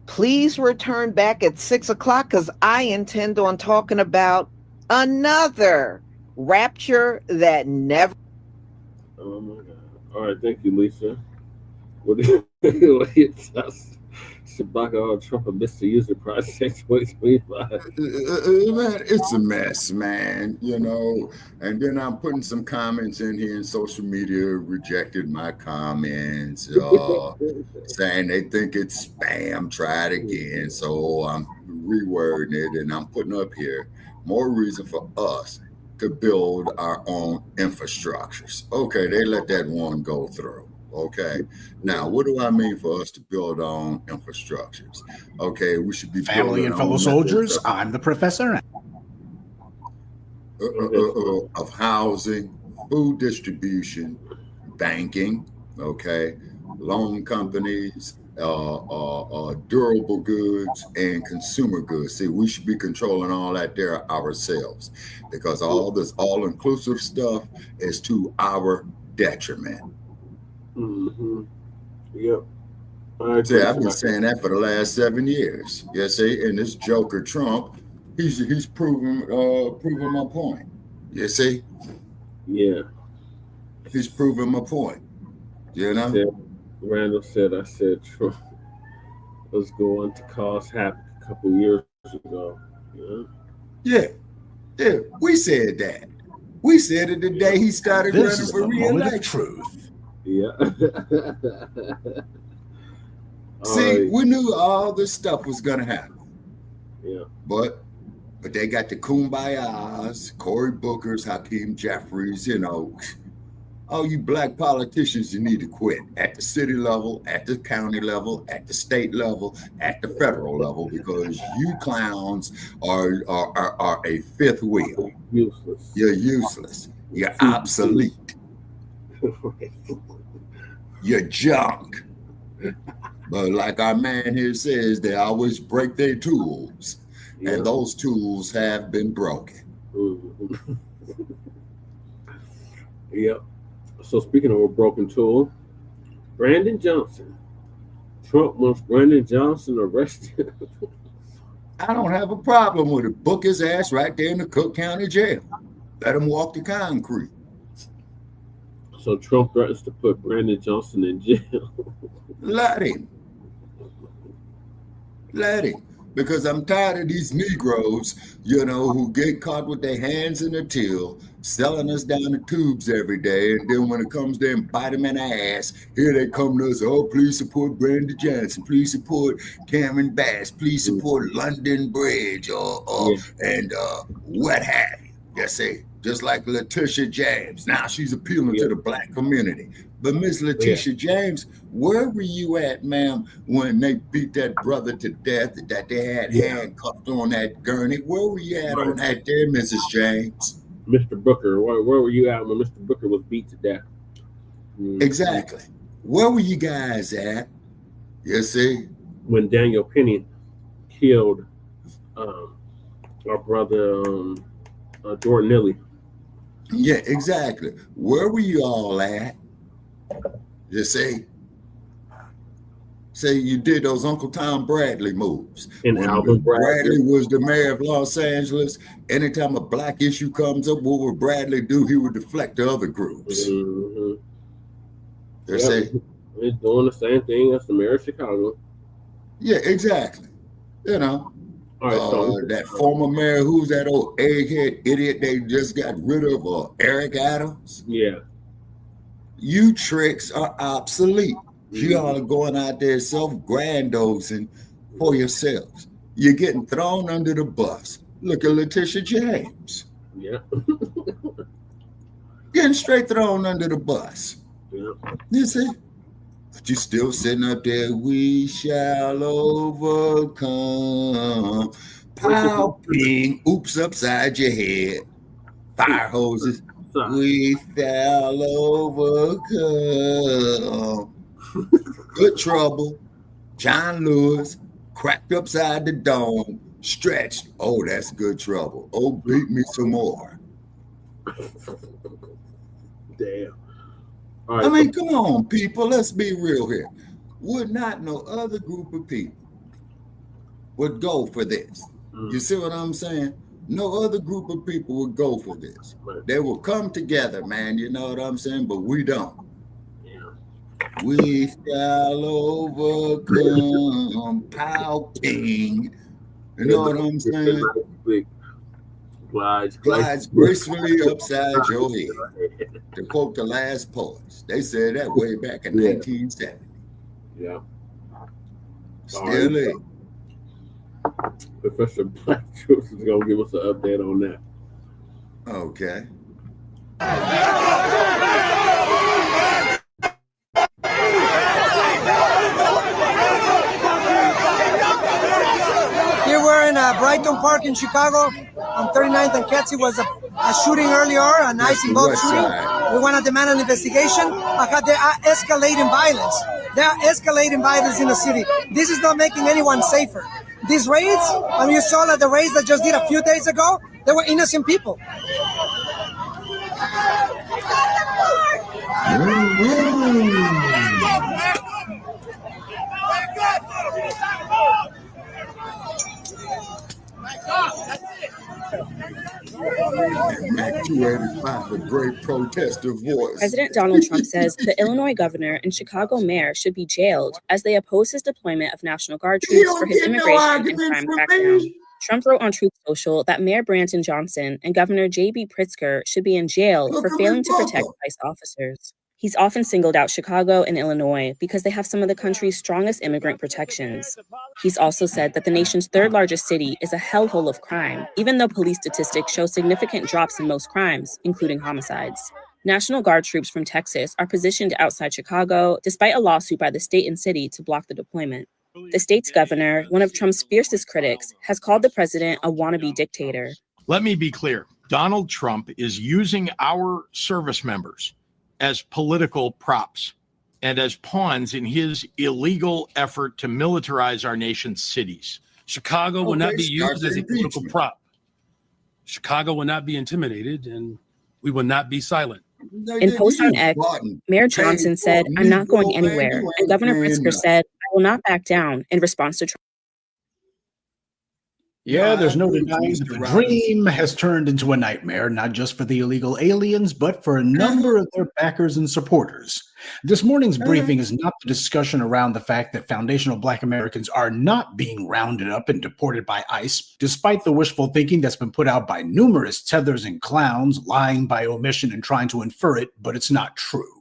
Please return back at 6 o'clock because I intend on talking about another rapture that never. Oh my God. All right, thank you, Lisa. What do you tell us? Shabaka Trump a Mr. User Project 2025. Man, it's a mess, man, you know. And then I'm putting some comments in here, and social media rejected my comments, saying they think it's spam. Try it again. So I'm rewording it, and I'm putting up here more reason for us to build our own infrastructures. Okay, they let that one go through. Okay, now what do I mean for us to build on infrastructures? Okay, we should be family and fellow soldiers. I'm the professor of housing, food distribution, banking. Okay, loan companies, durable goods, and consumer goods. See, we should be controlling all that there ourselves, because all this all-inclusive stuff is to our detriment. Mm-hmm. Yep. See, I've been saying that for the last 7 years. Yes, and this joker Trump, he's proving my point. You see? Yeah. He's proving my point. You know? Randall said, I said Trump was going to cause havoc a couple years ago. Yeah. Yeah. We said that. We said it the day he started running for re-election. Truth. Yeah. See, we knew all this stuff was gonna happen. Yeah. But they got the kumbayas, Cory Booker's, Hakeem Jeffries, you know. All you black politicians, you need to quit at the city level, at the county level, at the state level, at the federal level, because you clowns are a fifth wheel. Useless. You're useless. You're obsolete. You're junk. But like our man here says, they always break their tools, and those tools have been broken. Yep. So speaking of a broken tool, Brandon Johnson. Trump wants Brandon Johnson arrested. I don't have a problem with it. Book his ass right there in the Cook County Jail. Let him walk the concrete. So Trump threatens to put Brandon Johnson in jail. Let him. Let him. Because I'm tired of these Negroes, you know, who get caught with their hands in the till, selling us down the tubes every day. And then when it comes there and bite them in the ass, here they come to us, oh, please support Brandon Johnson. Please support Cameron Bass. Please support London Bridge and what have you. You see, just like Letitia James. Now she's appealing to the black community. But Miss Letitia James, where were you at, ma'am, when they beat that brother to death, that they had handcuffed on that gurney? Where were you at on that there, Mrs. James? Mr. Booker, where were you at when Mr. Booker was beat to death? Exactly. Where were you guys at? You see? When Daniel Penny killed our brother Jordan Nilly. Yeah, exactly. Where were you all at? You see? Say you did those Uncle Tom Bradley moves. And When Alvin Bradley was the mayor of Los Angeles, anytime a black issue comes up, what would Bradley do? He would deflect to other groups. Mm-hmm. They say, he's doing the same thing as the mayor of Chicago. yeah, exactly. You know, All right, so that former mayor, who's that old egghead idiot they just got rid of, Eric Adams? yeah. You tricks are obsolete. You all are going out there self-grandosing for yourselves. You're getting thrown under the bus. Look at Letitia James. Yeah. Getting straight thrown under the bus. Yeah. You see? But you still sitting up there, we shall overcome. Pow, ping, oops, upside your head. Fire hoses. We shall overcome. Good trouble. John Lewis, cracked upside the dome, stretched. Oh, that's good trouble. Oh, beat me some more. Damn. All right, I mean, come on, people. Let's be real here. Would not no other group of people would go for this. You see what I'm saying? No other group of people would go for this. They will come together, man. You know what I'm saying? But we don't. We shall overcome. Pow, ping. You know what I'm saying? Glides gracefully upside your head. To quote the last poets. They said that way back in 1970. Yeah. Still is. Professor Blacc is going to give us an update on that. Okay. Here we're in Brighton Park in Chicago on 39th and Kedzie. Was a shooting earlier, an ice involved shooting. We want to demand an investigation because they are escalating violence. They are escalating violence in the city. This is not making anyone safer. These raids, and you saw that the raids that just did a few days ago, they were innocent people. A great protester voice. President Donald Trump says the Illinois governor and Chicago mayor should be jailed as they oppose his deployment of National Guard troops for his immigration and crime crackdown. Trump wrote on Truth Social that Mayor Brandon Johnson and Governor J.B. Pritzker should be in jail for failing to protect ICE officers. He's often singled out Chicago and Illinois because they have some of the country's strongest immigrant protections. He's also said that the nation's third largest city is a hellhole of crime, even though police statistics show significant drops in most crimes, including homicides. National Guard troops from Texas are positioned outside Chicago, despite a lawsuit by the state and city to block the deployment. The state's governor, one of Trump's fiercest critics, has called the president a wannabe dictator. Let me be clear. Donald Trump is using our service members as political props and as pawns in his illegal effort to militarize our nation's cities. Chicago will not be used as a political prop. Chicago will not be intimidated, and we will not be silent. In post on X, Mayor Johnson said, "I'm not going anywhere," and Governor Pritzker said, "I will not back down," in response to Trump. Yeah, there's no denying that the dream has turned into a nightmare, not just for the illegal aliens, but for a number of their backers and supporters. This morning's briefing is not the discussion around the fact that foundational Black Americans are not being rounded up and deported by ICE, despite the wishful thinking that's been put out by numerous tethers and clowns, lying by omission and trying to infer it, but it's not true.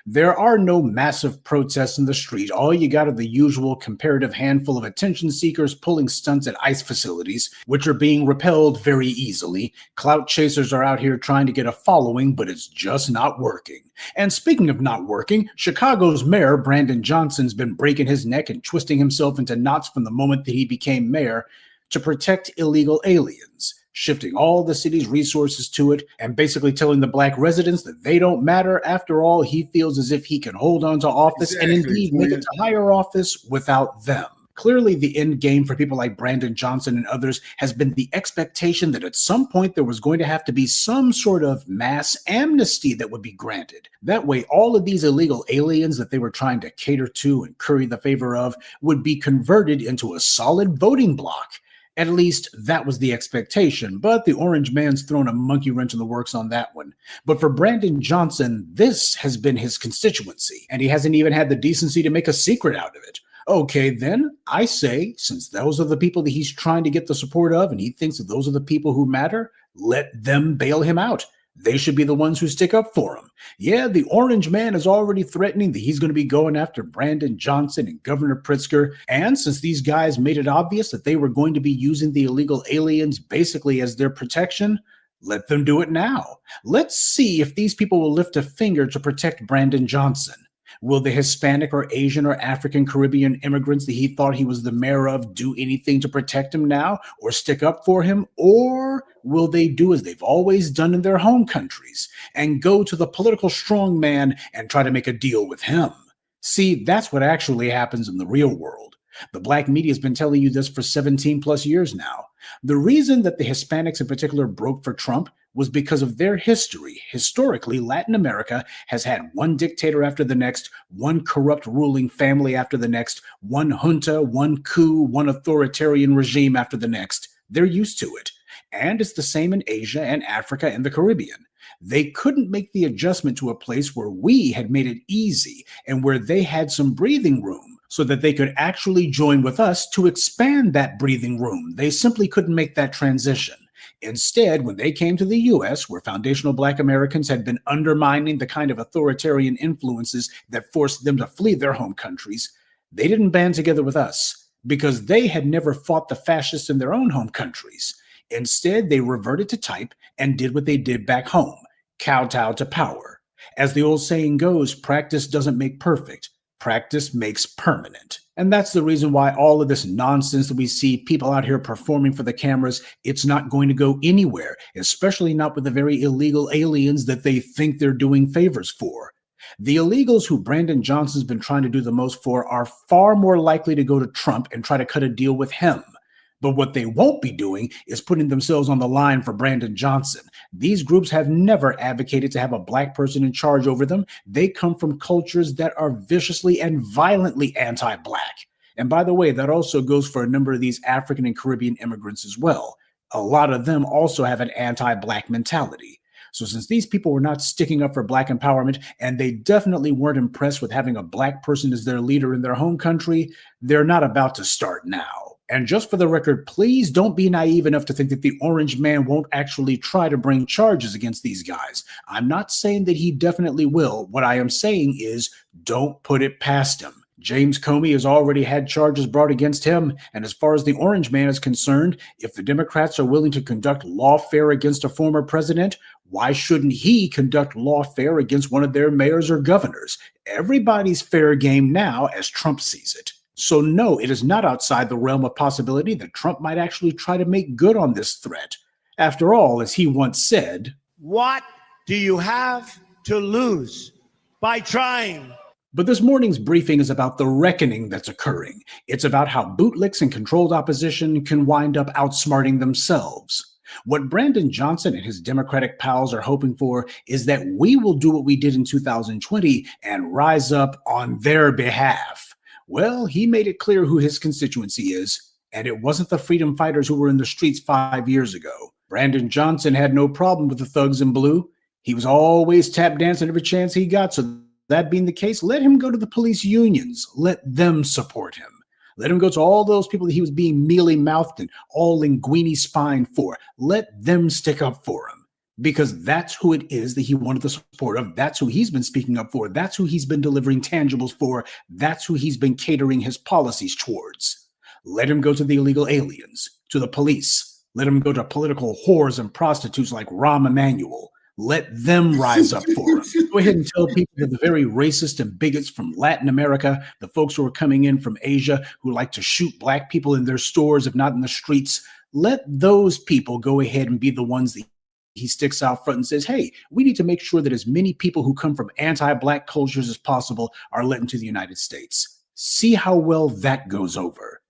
There are no massive protests in the street. All you got are the usual comparative handful of attention seekers pulling stunts at ICE facilities, which are being repelled very easily. Clout chasers are out here trying to get a following, but it's just not working. And speaking of not working, Chicago's mayor, Brandon Johnson's been breaking his neck and twisting himself into knots from the moment that he became mayor to protect illegal aliens, shifting all the city's resources to it and basically telling the Black residents that they don't matter. After all, he feels as if he can hold on to office and indeed make it to higher office without them. Clearly, the end game for people like Brandon Johnson and others has been the expectation that at some point there was going to have to be some sort of mass amnesty that would be granted. That way, all of these illegal aliens that they were trying to cater to and curry the favor of would be converted into a solid voting bloc. At least that was the expectation, but the orange man's thrown a monkey wrench in the works on that one. But for Brandon Johnson, this has been his constituency, and he hasn't even had the decency to make a secret out of it. Okay, then I say, since those are the people that he's trying to get the support of, and he thinks that those are the people who matter, let them bail him out. They should be the ones who stick up for him. Yeah, the orange man is already threatening that he's going to be going after Brandon Johnson and Governor Pritzker. And since these guys made it obvious that they were going to be using the illegal aliens basically as their protection, let them do it now. Let's see if these people will lift a finger to protect Brandon Johnson. Will the Hispanic or Asian or African Caribbean immigrants that he thought he was the mayor of do anything to protect him now or stick up for him? Or will they do as they've always done in their home countries and go to the political strongman and try to make a deal with him? See, that's what actually happens in the real world. The black media has been telling you this for 17 plus years now. The reason that the Hispanics in particular broke for Trump was because of their history. Historically, Latin America has had one dictator after the next, one corrupt ruling family after the next, one junta, one coup, one authoritarian regime after the next. They're used to it. And it's the same in Asia and Africa and the Caribbean. They couldn't make the adjustment to a place where we had made it easy and where they had some breathing room so that they could actually join with us to expand that breathing room. They simply couldn't make that transition. Instead, when they came to the U.S., where foundational Black Americans had been undermining the kind of authoritarian influences that forced them to flee their home countries, they didn't band together with us because they had never fought the fascists in their own home countries. Instead, they reverted to type and did what they did back home, kowtow to power. As the old saying goes, practice doesn't make perfect. Practice makes permanent. And that's the reason why all of this nonsense that we see people out here performing for the cameras, it's not going to go anywhere, especially not with the very illegal aliens that they think they're doing favors for. The illegals who Brandon Johnson's been trying to do the most for are far more likely to go to Trump and try to cut a deal with him. But what they won't be doing is putting themselves on the line for Brandon Johnson. These groups have never advocated to have a black person in charge over them. They come from cultures that are viciously and violently anti-black. And by the way, that also goes for a number of these African and Caribbean immigrants as well. A lot of them also have an anti-black mentality. So since these people were not sticking up for black empowerment, and they definitely weren't impressed with having a black person as their leader in their home country, they're not about to start now. And just for the record, please don't be naive enough to think that the orange man won't actually try to bring charges against these guys. I'm not saying that he definitely will. What I am saying is don't put it past him. James Comey has already had charges brought against him. And as far as the orange man is concerned, if the Democrats are willing to conduct lawfare against a former president, why shouldn't he conduct lawfare against one of their mayors or governors? Everybody's fair game now as Trump sees it. So no, it is not outside the realm of possibility that Trump might actually try to make good on this threat. After all, as he once said, "What do you have to lose by trying?" But this morning's briefing is about the reckoning that's occurring. It's about how bootlicks and controlled opposition can wind up outsmarting themselves. What Brandon Johnson and his Democratic pals are hoping for is that we will do what we did in 2020 and rise up on their behalf. Well, he made it clear who his constituency is, and it wasn't the freedom fighters who were in the streets 5 years ago. Brandon Johnson had no problem with the thugs in blue. He was always tap dancing every chance he got, so that being the case, let him go to the police unions. Let them support him. Let him go to all those people that he was being mealy-mouthed and all linguini spined for. Let them stick up for him. Because that's who it is that he wanted the support of. That's who he's been speaking up for. That's who he's been delivering tangibles for. That's who he's been catering his policies towards. Let him go to the illegal aliens, to the police. Let him go to political whores and prostitutes like Rahm Emanuel. Let them rise up for him. Go ahead and tell people that the very racist and bigots from Latin America, the folks who are coming in from Asia who like to shoot black people in their stores, if not in the streets, let those people go ahead and be the ones that he sticks out front and says, hey, we need to make sure that as many people who come from anti-black cultures as possible are let into the United States. See how well that goes over.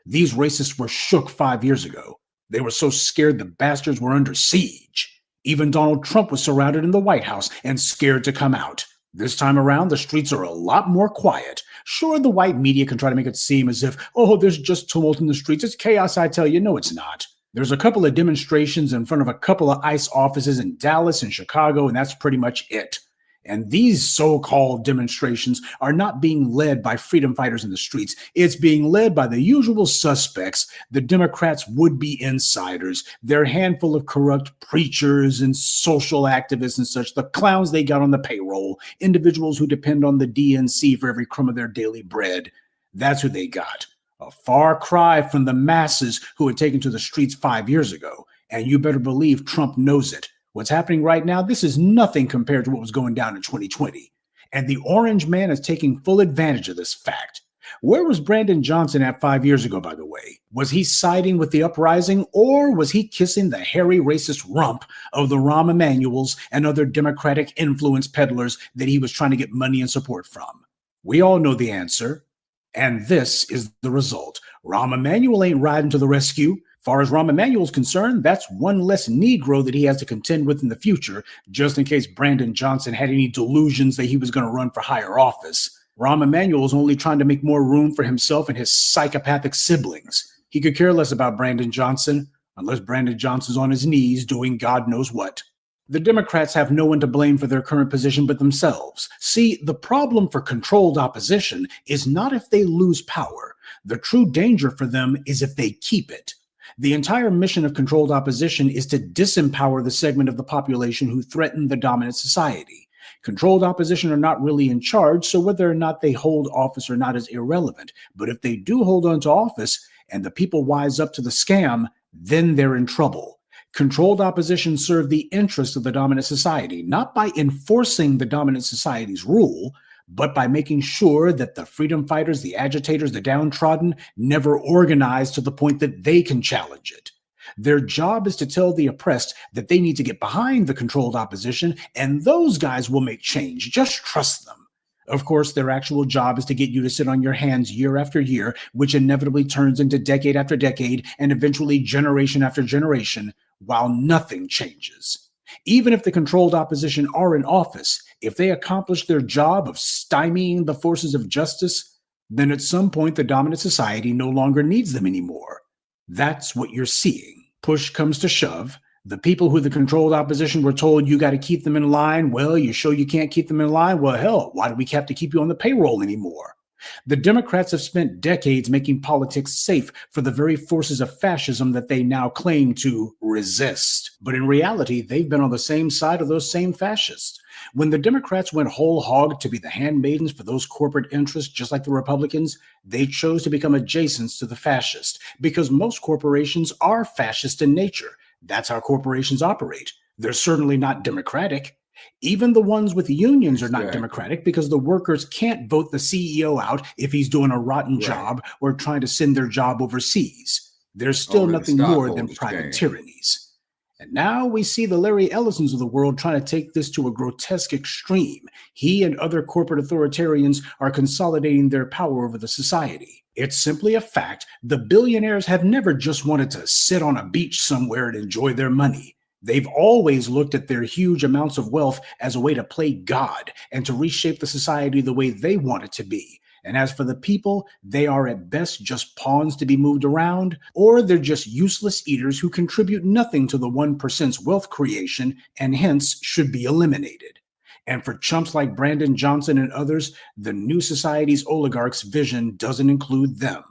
These racists were shook 5 years ago. They were so scared the bastards were under siege. Even Donald Trump was surrounded in the White House and scared to come out. This time around, the streets are a lot more quiet. Sure, the white media can try to make it seem as if, oh, there's just tumult in the streets. It's chaos, I tell you. No, it's not. There's a couple of demonstrations in front of a couple of ICE offices in Dallas and Chicago, and that's pretty much it. And these so-called demonstrations are not being led by freedom fighters in the streets. It's being led by the usual suspects, the Democrats' would-be insiders, their handful of corrupt preachers and social activists and such, the clowns they got on the payroll, individuals who depend on the DNC for every crumb of their daily bread. That's who they got. A far cry from the masses who had taken to the streets 5 years ago. And you better believe Trump knows it. What's happening right now, this is nothing compared to what was going down in 2020. And the orange man is taking full advantage of this fact. Where was Brandon Johnson at 5 years ago, by the way? Was he siding with the uprising, or was he kissing the hairy racist rump of the Rahm Emanuels and other Democratic influence peddlers that he was trying to get money and support from? We all know the answer. And this is the result. Rahm Emanuel ain't riding to the rescue. Far as Rahm Emanuel is concerned, that's one less Negro that he has to contend with in the future, just in case Brandon Johnson had any delusions that he was going to run for higher office. Rahm Emanuel is only trying to make more room for himself and his psychopathic siblings. He could care less about Brandon Johnson, unless Brandon Johnson's on his knees doing God knows what. The Democrats have no one to blame for their current position but themselves. See, the problem for controlled opposition is not if they lose power. The true danger for them is if they keep it. The entire mission of controlled opposition is to disempower the segment of the population who threaten the dominant society. Controlled opposition are not really in charge, so whether or not they hold office or not is irrelevant. But if they do hold on to office and the people wise up to the scam, then they're in trouble. Controlled opposition serve the interests of the dominant society, not by enforcing the dominant society's rule, but by making sure that the freedom fighters, the agitators, the downtrodden never organize to the point that they can challenge it. Their job is to tell the oppressed that they need to get behind the controlled opposition, and those guys will make change. Just trust them. Of course, their actual job is to get you to sit on your hands year after year, which inevitably turns into decade after decade and eventually generation after generation, while nothing changes. Even if the controlled opposition are in office, if they accomplish their job of stymieing the forces of justice, then at some point the dominant society no longer needs them anymore. That's what you're seeing. Push comes to shove. The people who the controlled opposition were told you got to keep them in line. Well, you show you can't keep them in line. Well, hell, why do we have to keep you on the payroll anymore? The Democrats have spent decades making politics safe for the very forces of fascism that they now claim to resist. But in reality, they've been on the same side of those same fascists. When the Democrats went whole hog to be the handmaidens for those corporate interests, just like the Republicans, they chose to become adjacents to the fascists because most corporations are fascist in nature. That's how corporations operate. They're certainly not democratic. Even the ones with unions are not democratic because the workers can't vote the CEO out if he's doing a rotten job or trying to send their job overseas. There's still nothing more than private tyrannies. And now we see the Larry Ellisons of the world trying to take this to a grotesque extreme. He and other corporate authoritarians are consolidating their power over the society. It's simply a fact the billionaires have never just wanted to sit on a beach somewhere and enjoy their money. They've always looked at their huge amounts of wealth as a way to play God and to reshape the society the way they want it to be. And as for the people, they are at best just pawns to be moved around, or they're just useless eaters who contribute nothing to the 1%'s wealth creation and hence should be eliminated. And for chumps like Brandon Johnson and others, the new society's oligarchs' vision doesn't include them.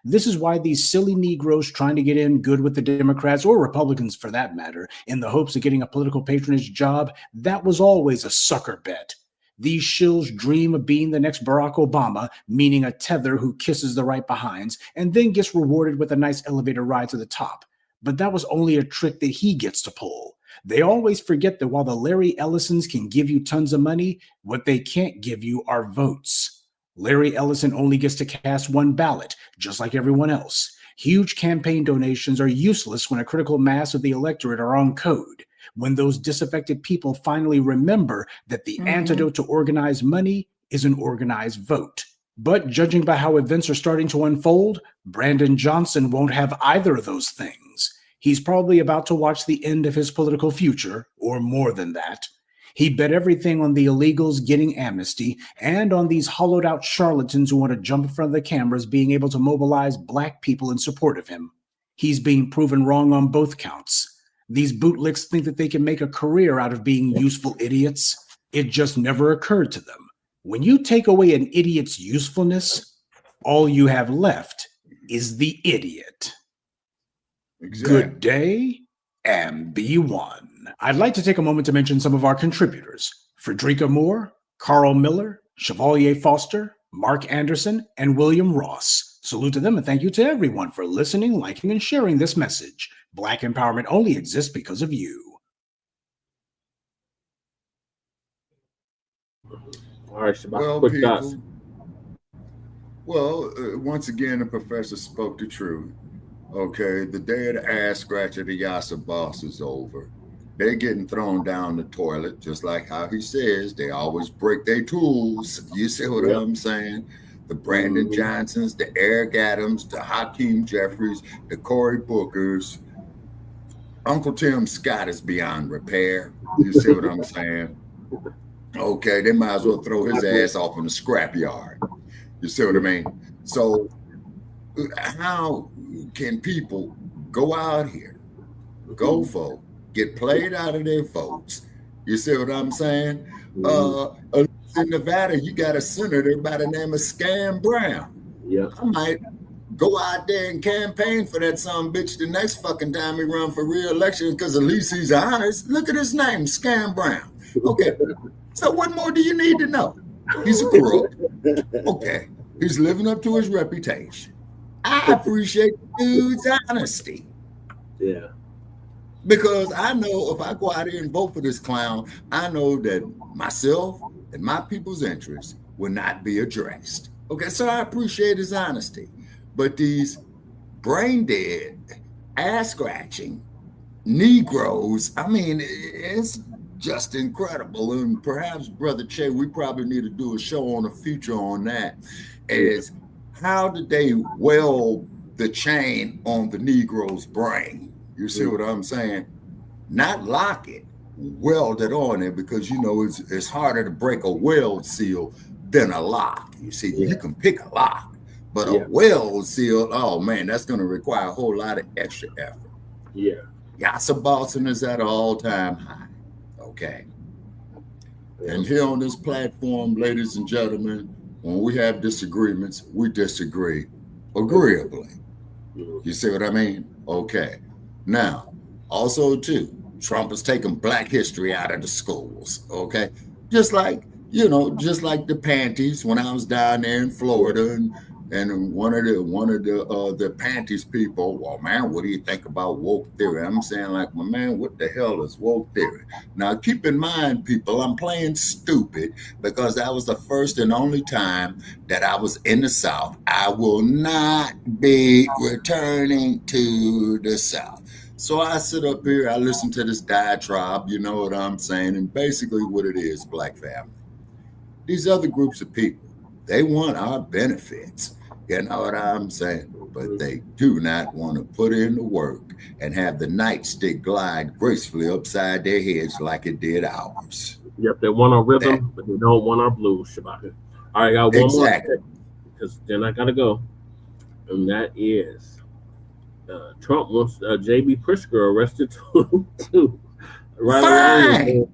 This is why these silly Negroes trying to get in good with the Democrats, or Republicans for that matter, in the hopes of getting a political patronage job, that was always a sucker bet. These shills dream of being the next Barack Obama, meaning a tether who kisses the right behinds and then gets rewarded with a nice elevator ride to the top. But that was only a trick that he gets to pull. They always forget that while the Larry Ellisons can give you tons of money, what they can't give you are votes. Larry Ellison only gets to cast one ballot, just like everyone else. Huge campaign donations are useless when a critical mass of the electorate are on code. When those disaffected people finally remember that the antidote to organized money is an organized vote. But judging by how events are starting to unfold, Brandon Johnson won't have either of those things. He's probably about to watch the end of his political future, or more than that. He bet everything on the illegals getting amnesty and on these hollowed out charlatans who want to jump in front of the cameras being able to mobilize black people in support of him. He's being proven wrong on both counts. These bootlicks think that they can make a career out of being useful idiots. It just never occurred to them. When you take away an idiot's usefulness, all you have left is the idiot. Exactly. Good day and be one. I'd like to take a moment to mention some of our contributors: Frederica Moore, Carl Miller, Chevalier Foster, Mark Anderson, and William Ross. Salute to them and thank you to everyone for listening, liking, and sharing this message. Black empowerment only exists because of you. All right, Shabaka, Well, quick people, thoughts. once again, the professor spoke the truth. Okay, the day of the ass scratch of the Yasa boss is over. They're getting thrown down the toilet, just like how he says they always break their tools. You see what I'm saying? The Brandon Johnsons, the Eric Adams, the Hakeem Jeffries, the Cory Bookers. Uncle Tim Scott is beyond repair. You see what I'm saying? Okay, they might as well throw his ass off in the scrapyard. You see what I mean? So how can people go out here, go vote, get played out of their votes? You see what I'm saying? In Nevada, you got a senator by the name of Scam Brown. Yeah. I might go out there and campaign for that son bitch the next fucking time he run for re-election, because at least he's honest. Look at his name, Scam Brown. Okay. So what more do you need to know? He's a crook. Okay. He's living up to his reputation. I appreciate the dude's honesty. Yeah. Because I know if I go out here and vote for this clown, I know that myself and my people's interests will not be addressed. Okay, so I appreciate his honesty. But these brain dead, ass scratching Negroes, I mean, it's just incredible. And perhaps, Brother Che, we probably need to do a show on the future on that. Is how did they weld the chain on the Negro's brain? You see what I'm saying? Not lock it, weld it on there, because you know it's harder to break a weld seal than a lock. You see, you can pick a lock, but a weld seal, oh man, that's going to require a whole lot of extra effort. Yeah. Yasa Boston is at an all-time high. Okay. And here on this platform, ladies and gentlemen, when we have disagreements, we disagree agreeably. You see what I mean? Okay. Now, also too, Trump is taking Black history out of the schools. Okay. Just like the panties when I was down there in Florida, and one of the panties people, well, man, what do you think about woke theory? I'm saying, like, my man, what the hell is woke theory? Now, keep in mind, people, I'm playing stupid because that was the first and only time that I was in the South. I will not be returning to the South. So I sit up here, I listen to this diatribe, you know what I'm saying? And basically what it is, Black family. These other groups of people, they want our benefits. You know what I'm saying? But they do not want to put in the work and have the nightstick glide gracefully upside their heads like it did ours. Yep, they want our rhythm, but they don't want our blues, Shabaka. All right, I got one more, because then I got to go. And that is Trump wants J.B. Pritzker arrested too. Fine.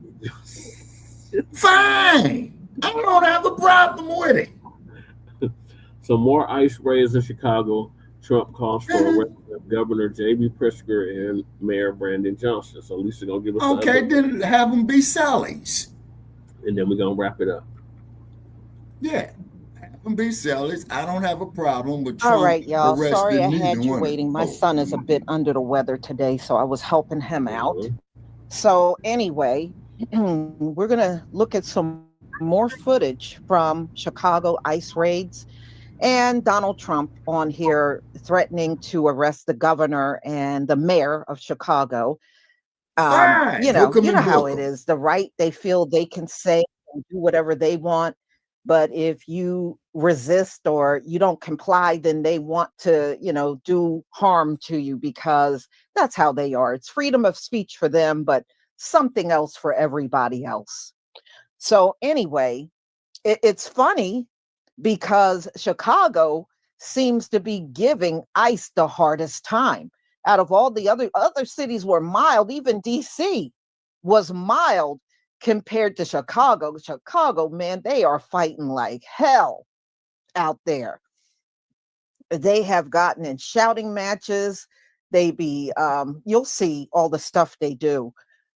Fine. I don't have a problem with it. Some more ICE raids in Chicago. Trump calls for arrest of Governor J.B. Pritzker and Mayor Brandon Johnson. So at least they're going to give us okay, then have them be Sallies. And then we're going to wrap it up. Yeah. Have them be Sallies. I don't have a problem with Trump. All right, y'all. Sorry I arresting had you either waiting. My one. son is a bit under the weather today, so I was helping him out. So anyway, we're going to look at some more footage from Chicago ICE raids and Donald Trump on here threatening to arrest the governor and the mayor of Chicago. You know how it is. The right, they feel they can say and do whatever they want. But if you resist or you don't comply, then they want to, do harm to you, because that's how they are. It's freedom of speech for them, but something else for everybody else. So anyway, it's funny because Chicago seems to be giving ICE the hardest time. Out of all the other cities were mild, even DC was mild compared to Chicago. Chicago, man, they are fighting like hell out there. They have gotten in shouting matches. They you'll see all the stuff they do.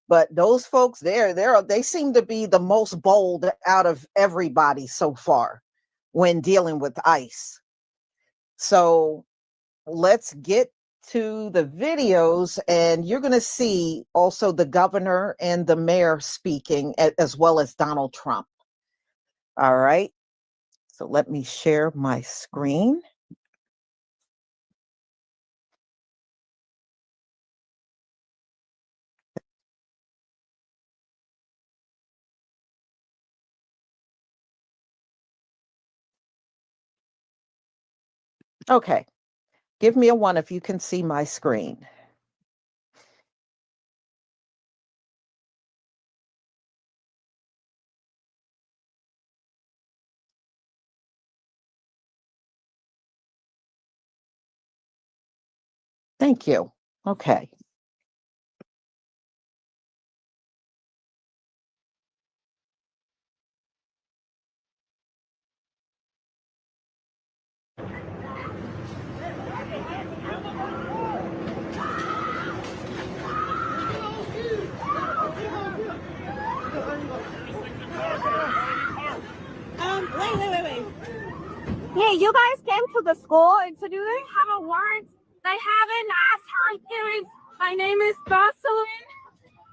But those folks they seem to be the most bold out of everybody so far when dealing with ICE. So let's get to the videos, and you're going to see also the governor and the mayor speaking, as well as Donald Trump. All right. So let me share my screen. Okay. Give me a 1 if you can see my screen. Thank you. Okay. Wait. Yeah, you guys came to the school, and so do they have a warrant? They haven't asked her parents. My name is Jocelyn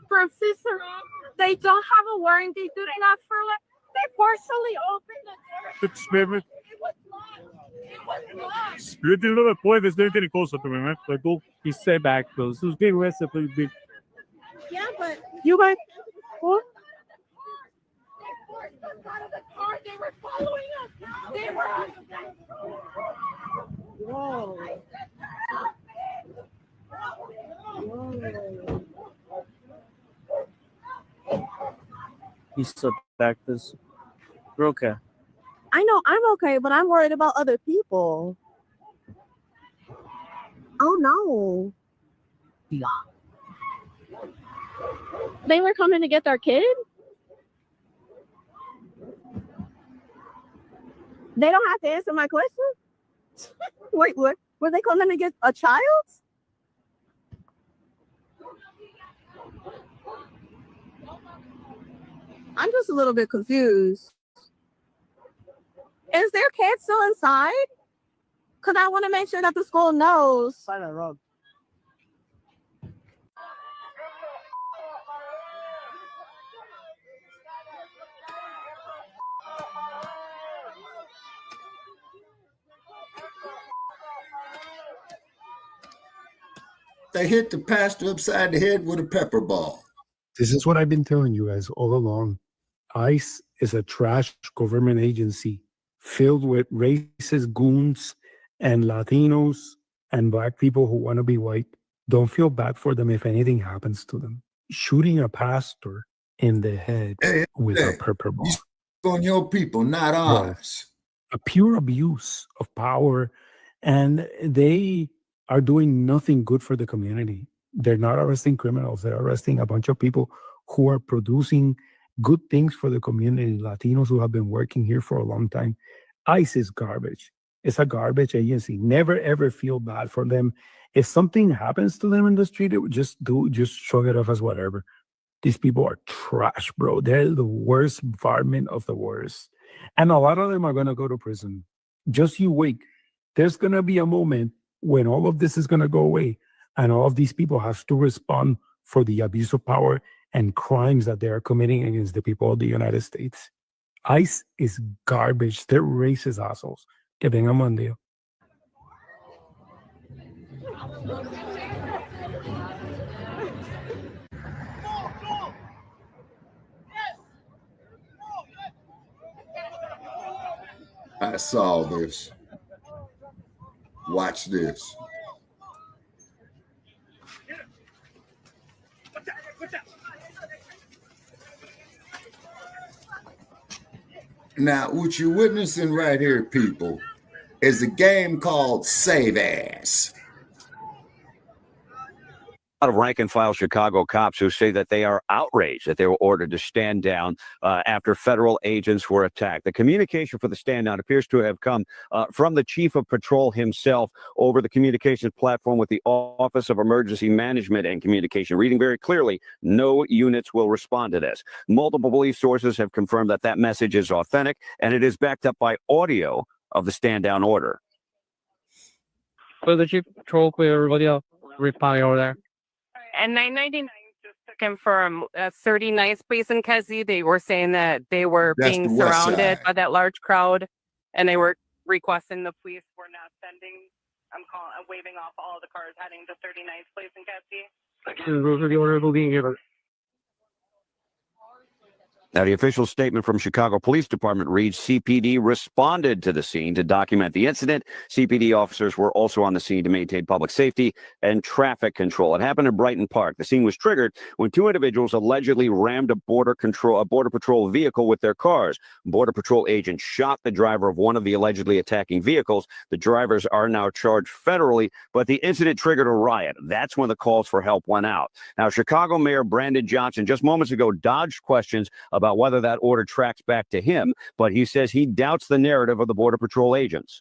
from Cicero. They don't have a warrant. They do not for they forcibly opened the door. Ele não me pode, não tem coisa também, né? Like go, he said back those. Who's big arrested, big. Yeah, but You guys, what? They were following us. They were. Whoa. He's so back this. We're okay. I know I'm okay, but I'm worried about other people. Oh no. Yeah. They were coming to get their kid? They don't have to answer my question? Wait, what? Were they coming to get a child? I'm just a little bit confused. Is their kid still inside? Because I want to make sure that the school knows. Silent Rob. They hit the pastor upside the head with a pepper ball. This is what I've been telling you guys all along. ICE is a trash government agency filled with racist goons and Latinos and Black people who want to be white. Don't feel bad for them if anything happens to them. Shooting a pastor in the head with a pepper ball. On your people, not ours. A pure abuse of power, and they are doing nothing good for the community. They're not arresting criminals. They're arresting a bunch of people who are producing good things for the community, Latinos who have been working here for a long time. ICE is garbage. It's a garbage agency. Never, ever feel bad for them. If something happens to them in the street, it would just shrug it off as whatever. These people are trash, bro. They're the worst varmint of the worst. And a lot of them are going to go to prison. Just you wait. There's going to be a moment when all of this is going to go away and all of these people have to respond for the abuse of power and crimes that they are committing against the people of the United States. ICE is garbage. They're racist assholes. Que tengan buen día. I saw this. Watch this. Now, what you're witnessing right here, people, is a game called Save Ass. A lot of rank-and-file Chicago cops who say that they are outraged that they were ordered to stand down after federal agents were attacked. The communication for the stand down appears to have come from the chief of patrol himself over the communications platform with the Office of Emergency Management and Communication, reading very clearly, no units will respond to this. Multiple police sources have confirmed that that message is authentic, and it is backed up by audio of the stand down order. For the chief patrol, clear everybody else. Reply over there. And 999, just to confirm, 39th place in Kedzie, they were saying that they were being surrounded by that large crowd, and they were requesting the police were not sending. I'm waving off all the cars heading to 39th place in Kedzie. Those are the order being given. Now, the official statement from Chicago Police Department reads, CPD responded to the scene to document the incident. CPD officers were also on the scene to maintain public safety and traffic control. It happened in Brighton Park. The scene was triggered when two individuals allegedly rammed a Border Patrol vehicle with their cars. Border Patrol agents shot the driver of one of the allegedly attacking vehicles. The drivers are now charged federally, but the incident triggered a riot. That's when the calls for help went out. Now, Chicago Mayor Brandon Johnson just moments ago dodged questions about whether that order tracks back to him, but he says he doubts the narrative of the Border Patrol agents.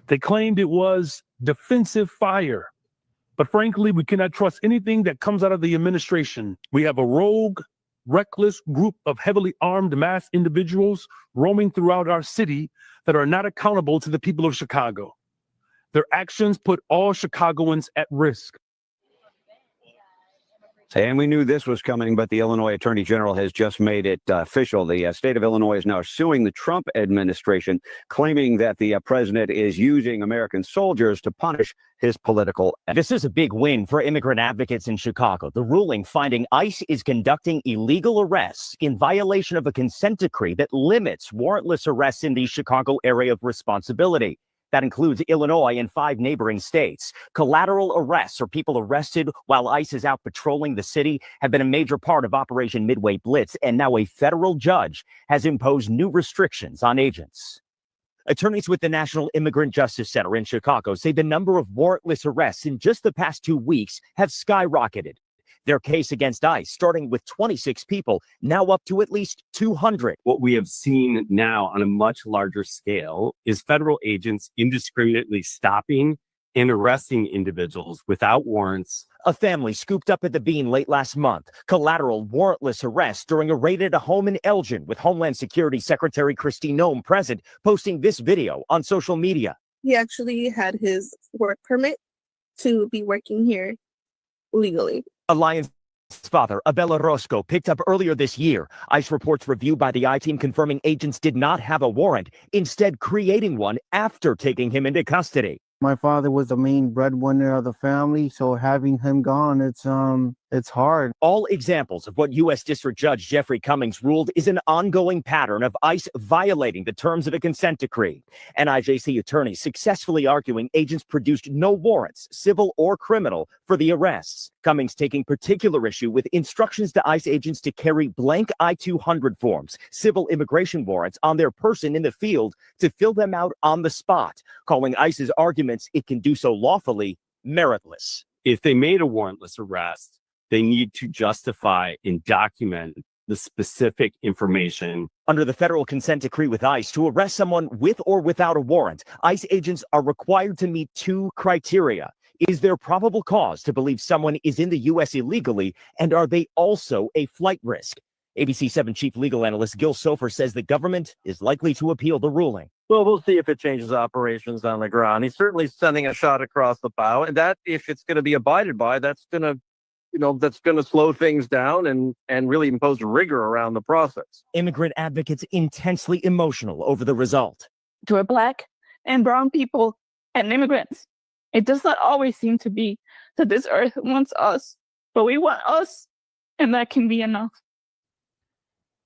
They claimed it was defensive fire, but frankly, we cannot trust anything that comes out of the administration. We have a rogue, reckless group of heavily armed mass individuals roaming throughout our city that are not accountable to the people of Chicago. Their actions put all Chicagoans at risk. And we knew this was coming, but the Illinois Attorney General has just made it official. The state of Illinois is now suing the Trump administration, claiming that the president is using American soldiers to punish his political. This is a big win for immigrant advocates in Chicago. The ruling finding ICE is conducting illegal arrests in violation of a consent decree that limits warrantless arrests in the Chicago area of responsibility. That includes Illinois and 5 neighboring states. Collateral arrests, or people arrested while ICE is out patrolling the city, have been a major part of Operation Midway Blitz, and now a federal judge has imposed new restrictions on agents. Attorneys with the National Immigrant Justice Center in Chicago say the number of warrantless arrests in just the past 2 weeks have skyrocketed. Their case against ICE, starting with 26 people, now up to at least 200. What we have seen now on a much larger scale is federal agents indiscriminately stopping and arresting individuals without warrants. A family scooped up at the bean late last month. Collateral warrantless arrest during a raid at a home in Elgin, with Homeland Security Secretary Kristi Noem present, posting this video on social media. He actually had his work permit to be working here legally. Alliance father, Abella Roscoe, picked up earlier this year. ICE reports reviewed by the I-Team confirming agents did not have a warrant, instead creating one after taking him into custody. My father was the main breadwinner of the family, so having him gone, it's hard. All examples of what U.S. District Judge Jeffrey Cummings ruled is an ongoing pattern of ICE violating the terms of a consent decree. NIJC attorneys successfully arguing agents produced no warrants, civil or criminal, for the arrests. Cummings taking particular issue with instructions to ICE agents to carry blank I-200 forms, civil immigration warrants, on their person in the field to fill them out on the spot, calling ICE's arguments it can do so lawfully meritless. If they made a warrantless arrest, they need to justify and document the specific information. Under the federal consent decree with ICE, to arrest someone with or without a warrant, ICE agents are required to meet 2 criteria. Is there probable cause to believe someone is in the U.S. illegally, and are they also a flight risk? ABC 7 chief legal analyst Gil Sofer says the government is likely to appeal the ruling. Well, we'll see if it changes operations on the ground. He's certainly sending a shot across the bow, and that, if it's going to be abided by, that's going to slow things down and really impose rigor around the process. Immigrant advocates intensely emotional over the result. To a Black and brown people and immigrants, it does not always seem to be that this earth wants us, but we want us, and that can be enough.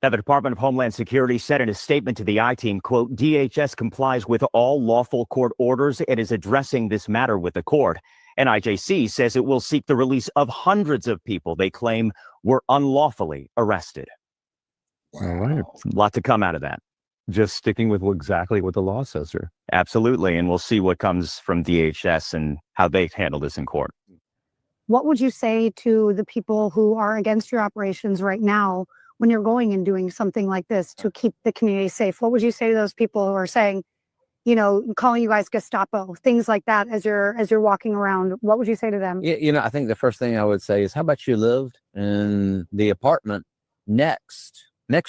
Now, the Department of Homeland Security said in a statement to the I-Team, quote, DHS complies with all lawful court orders and is addressing this matter with the court. NIJC says it will seek the release of hundreds of people they claim were unlawfully arrested. All right. A lot to come out of that. Just sticking with exactly what the law says, sir. Absolutely. And we'll see what comes from DHS and how they handle this in court. What would you say to the people who are against your operations right now when you're going and doing something like this to keep the community safe? What would you say to those people who are saying, you know, calling you guys Gestapo, things like that as you're walking around? What would you say to them? You know, I think the first thing I would say is, how about you lived in the apartment next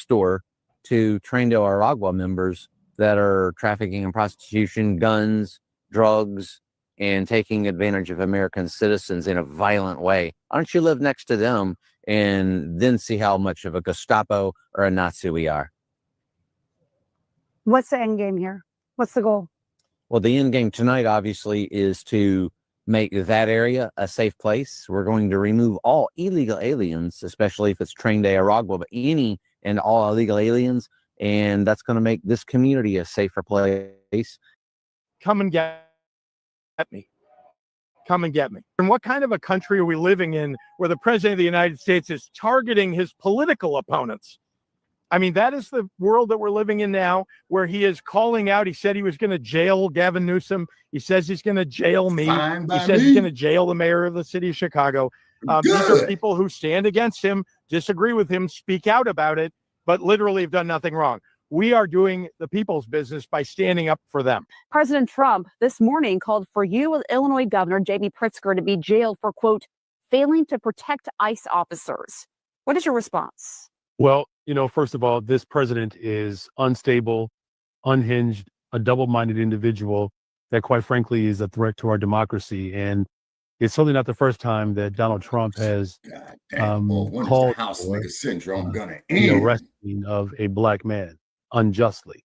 door to Trinidad Aragua members that are trafficking in prostitution, guns, drugs, and taking advantage of American citizens in a violent way? Why don't you live next to them and then see how much of a Gestapo or a Nazi we are? What's the end game here? What's the goal? Well, the end game tonight, obviously, is to make that area a safe place. We're going to remove all illegal aliens, especially if it's Trinidad Aragua, but any and all illegal aliens. And that's going to make this community a safer place. Come and get me. Come and get me. And what kind of a country are we living in where the president of the United States is targeting his political opponents? I mean, that is the world that we're living in now, where he is calling out. He said he was going to jail Gavin Newsom. He says he's going to jail me. He says he's going to jail the mayor of the city of Chicago. These are people who stand against him, disagree with him, speak out about it, but literally have done nothing wrong. We are doing the people's business by standing up for them. President Trump this morning called for you, Illinois Governor J.B. Pritzker, to be jailed for, quote, failing to protect ICE officers. What is your response? Well, you know, first of all, this president is unstable, unhinged, a double-minded individual that, quite frankly, is a threat to our democracy. And it's certainly not the first time that Donald Trump has called for the arresting of a black man unjustly.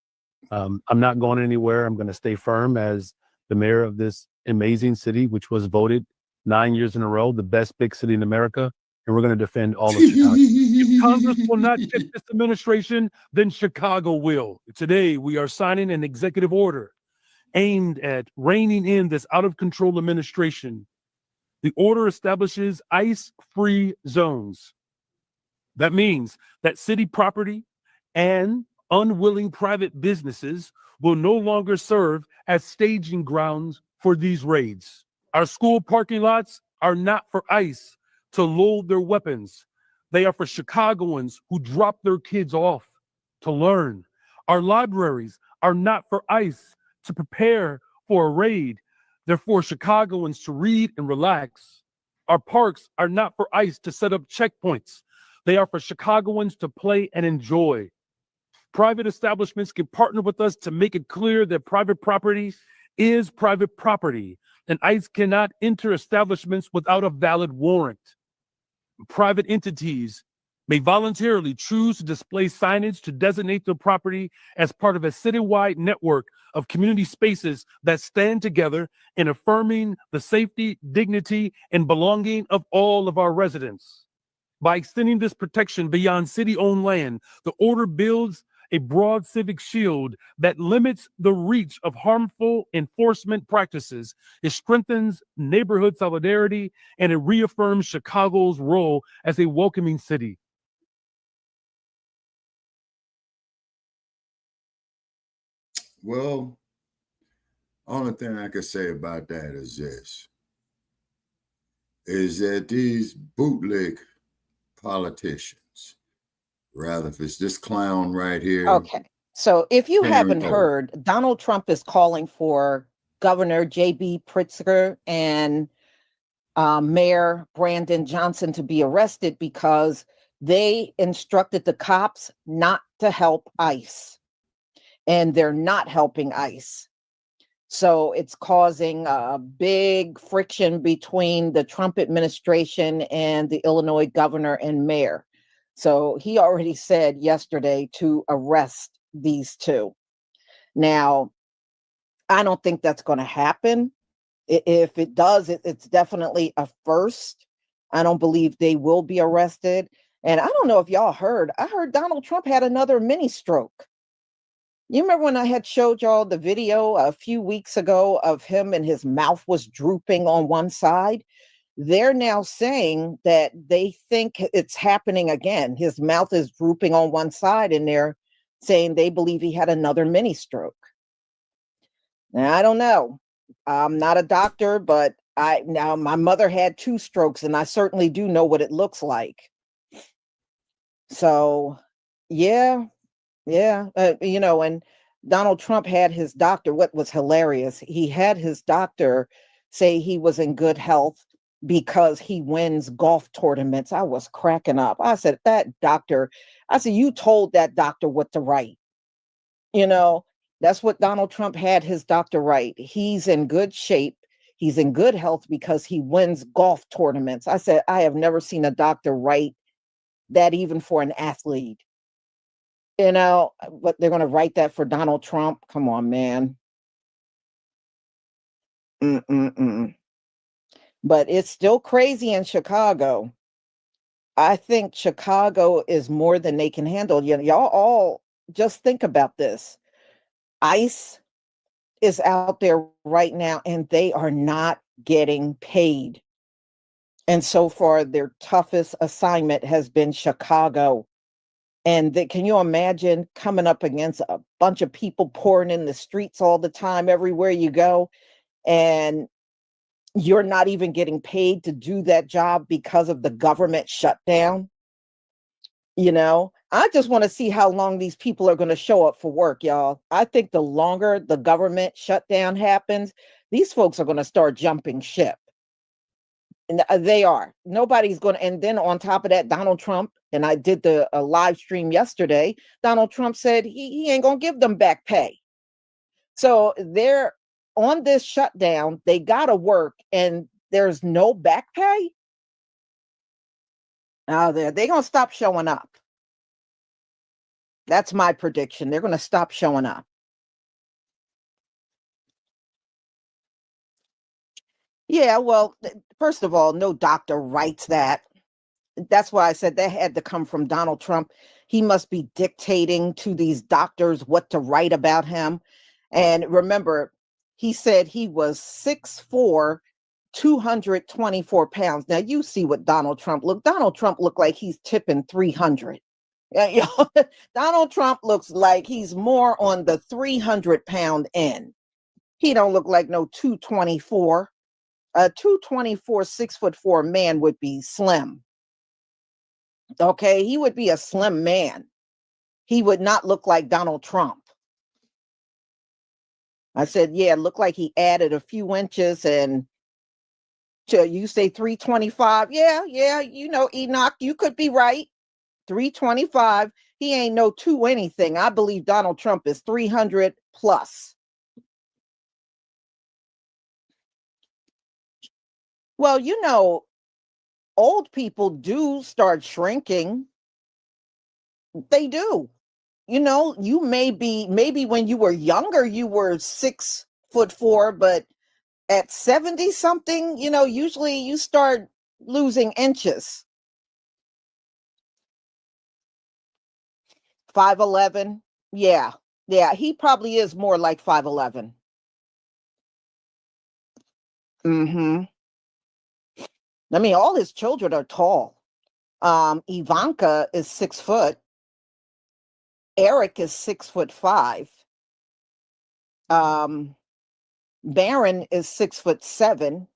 I'm not going anywhere. I'm going to stay firm as the mayor of this amazing city, which was voted 9 years in a row the best big city in America. And we're going to defend all of Chicago. If Congress will not get this administration, then Chicago will. Today, we are signing an executive order aimed at reining in this out-of-control administration. The order establishes ICE-free zones. That means that city property and unwilling private businesses will no longer serve as staging grounds for these raids. Our school parking lots are not for ICE to load their weapons. They are for Chicagoans who drop their kids off to learn. Our libraries are not for ICE to prepare for a raid. They're for Chicagoans to read and relax. Our parks are not for ICE to set up checkpoints. They are for Chicagoans to play and enjoy. Private establishments can partner with us to make it clear that private property is private property, and ICE cannot enter establishments without a valid warrant. Private entities may voluntarily choose to display signage to designate their property as part of a citywide network of community spaces that stand together in affirming the safety, dignity, and belonging of all of our residents. By extending this protection beyond city-owned land, the order builds a broad civic shield that limits the reach of harmful enforcement practices. It strengthens neighborhood solidarity, and it reaffirms Chicago's role as a welcoming city. Well, only thing I can say about that is this, is that these bootleg politicians, rather if it's this clown right here. Okay. So if you haven't heard, Donald Trump is calling for Governor J.B. Pritzker and Mayor Brandon Johnson to be arrested because they instructed the cops not to help ICE. And they're not helping ICE. So it's causing a big friction between the Trump administration and the Illinois governor and mayor. So he already said yesterday to arrest these two. Now, I don't think that's going to happen. If it does, it's definitely a first. I don't believe they will be arrested. And I don't know if y'all heard, I heard Donald Trump had another mini stroke. You remember when I had showed y'all the video a few weeks ago of him and his mouth was drooping on one side? They're now saying that they think it's happening again. His mouth is drooping on one side, and they're saying they believe he had another mini stroke. Now, I don't know. I'm not a doctor, but now my mother had 2 strokes, and I certainly do know what it looks like. So, yeah, and Donald Trump had his doctor. What was hilarious, he had his doctor say he was in good health because he wins golf tournaments. I was cracking up. I said, you told that doctor what to write. That's what Donald Trump had his doctor write. He's in good shape. He's in good health because he wins golf tournaments. I said, I have never seen a doctor write that even for an athlete. But they're going to write that for Donald Trump. Come on, man. But it's still crazy in Chicago. I think Chicago is more than they can handle. Y'all all just think about this. ICE is out there right now and they are not getting paid. And so far, their toughest assignment has been Chicago. And can you imagine coming up against a bunch of people pouring in the streets all the time, everywhere you go, and you're not even getting paid to do that job because of the government shutdown? I just want to see how long these people are going to show up for work, y'all. I think the longer the government shutdown happens, these folks are going to start jumping ship. And they are. Nobody's going to. And then on top of that, Donald Trump, and I did a live stream yesterday, Donald Trump said he ain't going to give them back pay. So they're on this shutdown. They got to work and there's no back pay. Now they're going to stop showing up. That's my prediction. They're going to stop showing up. Yeah, well, first of all, no doctor writes that. That's why I said that had to come from Donald Trump. He must be dictating to these doctors what to write about him. And remember, he said he was 6'4", 224 pounds. Now you see what Donald Trump looked. Donald Trump looked like he's tipping 300. Donald Trump looks like he's more on the 300-pound end. He don't look like no 224. A 224, 6'4" man would be slim. Okay, he would be a slim man. He would not look like Donald Trump. I said, yeah, look like he added a few inches, and you say 325. Yeah, Enoch, you could be right. 325. He ain't no 2 anything. I believe Donald Trump is 300 plus. Well, old people do start shrinking. They do. You maybe when you were younger, you were 6'4", but at 70 something, usually you start losing inches. 5'11". Yeah. He probably is more like 5'11". I mean, all his children are tall. Ivanka is 6 foot. Eric is 6'5". Barron is 6'7".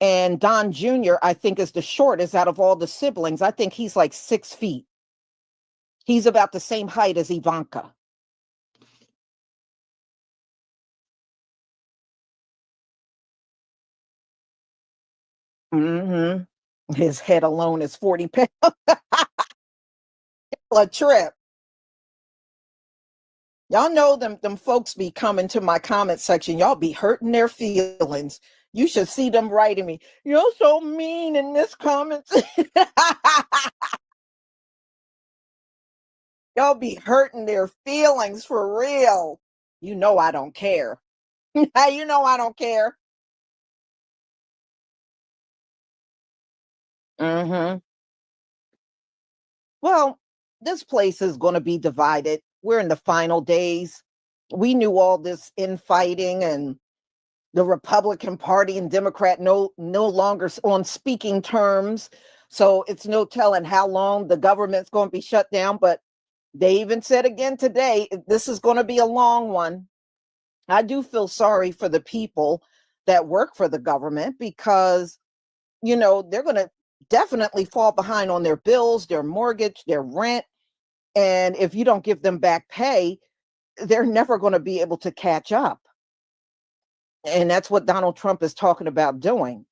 And Don Jr., I think, is the shortest out of all the siblings. I think he's like 6 feet. He's about the same height as Ivanka. His head alone is 40 pounds. A trip. Y'all know them folks be coming to my comment section. Y'all be hurting their feelings. You should see them writing me. You're so mean in this comment. Y'all be hurting their feelings for real. You know I don't care. You know I don't care. Well, this place is going to be divided. We're in the final days. We knew all this infighting, and the Republican Party and Democrat no longer on speaking terms. So it's no telling how long the government's going to be shut down. But they even said again today, this is going to be a long one. I do feel sorry for the people that work for the government because, you know, they're going to definitely fall behind on their bills, their mortgage, their rent. And if you don't give them back pay, they're never going to be able to catch up. And that's what Donald Trump is talking about doing.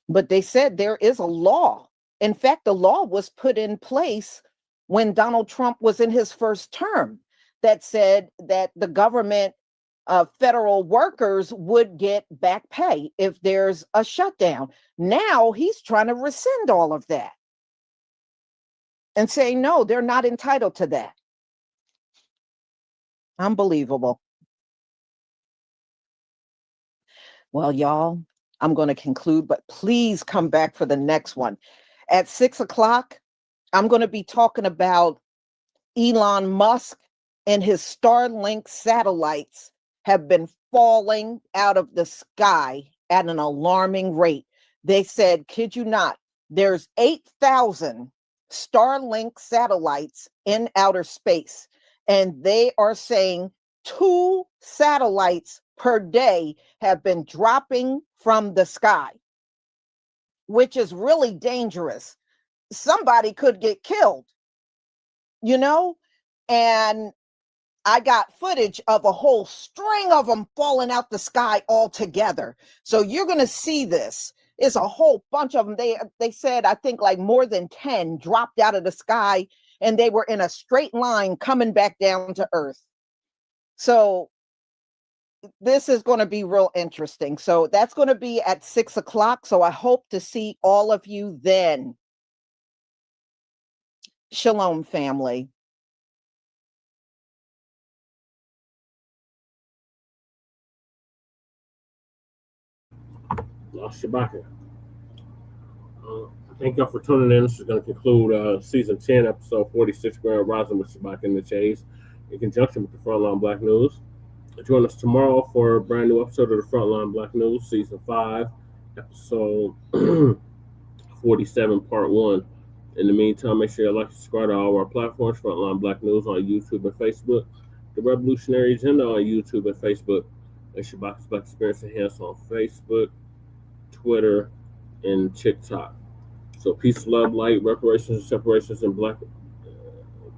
But they said there is a law. In fact, the law was put in place when Donald Trump was in his first term that said that the government, federal workers would get back pay if there's a shutdown. Now he's trying to rescind all of that and say, no, they're not entitled to that. Unbelievable. Well, y'all, I'm going to conclude, but please come back for the next one. At 6 o'clock, I'm going to be talking about Elon Musk and his Starlink satellites have been falling out of the sky at an alarming rate. They said, kid you not, there's 8,000 Starlink satellites in outer space, and they are saying 2 satellites per day have been dropping from the sky, which is really dangerous. Somebody could get killed, you know? And I got footage of a whole string of them falling out the sky all together. So you're going to see this. It's a whole bunch of them. They said, I think like more than 10 dropped out of the sky, and they were in a straight line coming back down to Earth. So this is going to be real interesting. So that's going to be at 6 o'clock. So I hope to see all of you then. Shalom, family. Shabaka. Thank y'all for tuning in. This is going to conclude season 10, episode 46, Grand Rising with Shabaka and the Chase, in conjunction with the Front Line Blacc News. Join us tomorrow for a brand new episode of the Front Line Blacc News, season 5, episode 47, part 1. In the meantime, make sure you like and subscribe to all our platforms, Front Line Blacc News on YouTube and Facebook, The Revolutionary Agenda on YouTube and Facebook, and Shabaka's Black Experience Enhanced on Facebook, Twitter, and TikTok. So peace, love, light, reparations, and separations, and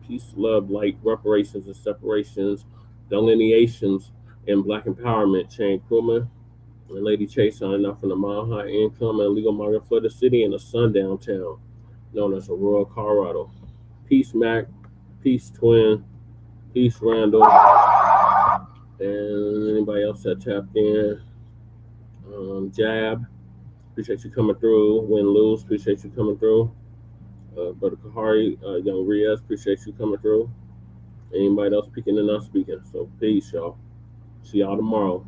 peace, love, light, reparations, and separations, delineations, and Black empowerment. Chain Crewman and Lady Chase signing off from the Mile High Income and Legal Market for the city in a sundown town known as Aurora, Colorado. Peace, Mac. Peace, Twin. Peace, Randall. And anybody else that tapped in. Jab. Appreciate you coming through. Win, lose. Appreciate you coming through. Brother Kahari, Young Riaz, appreciate you coming through. Anybody else speaking and not speaking. So peace, y'all. See y'all tomorrow.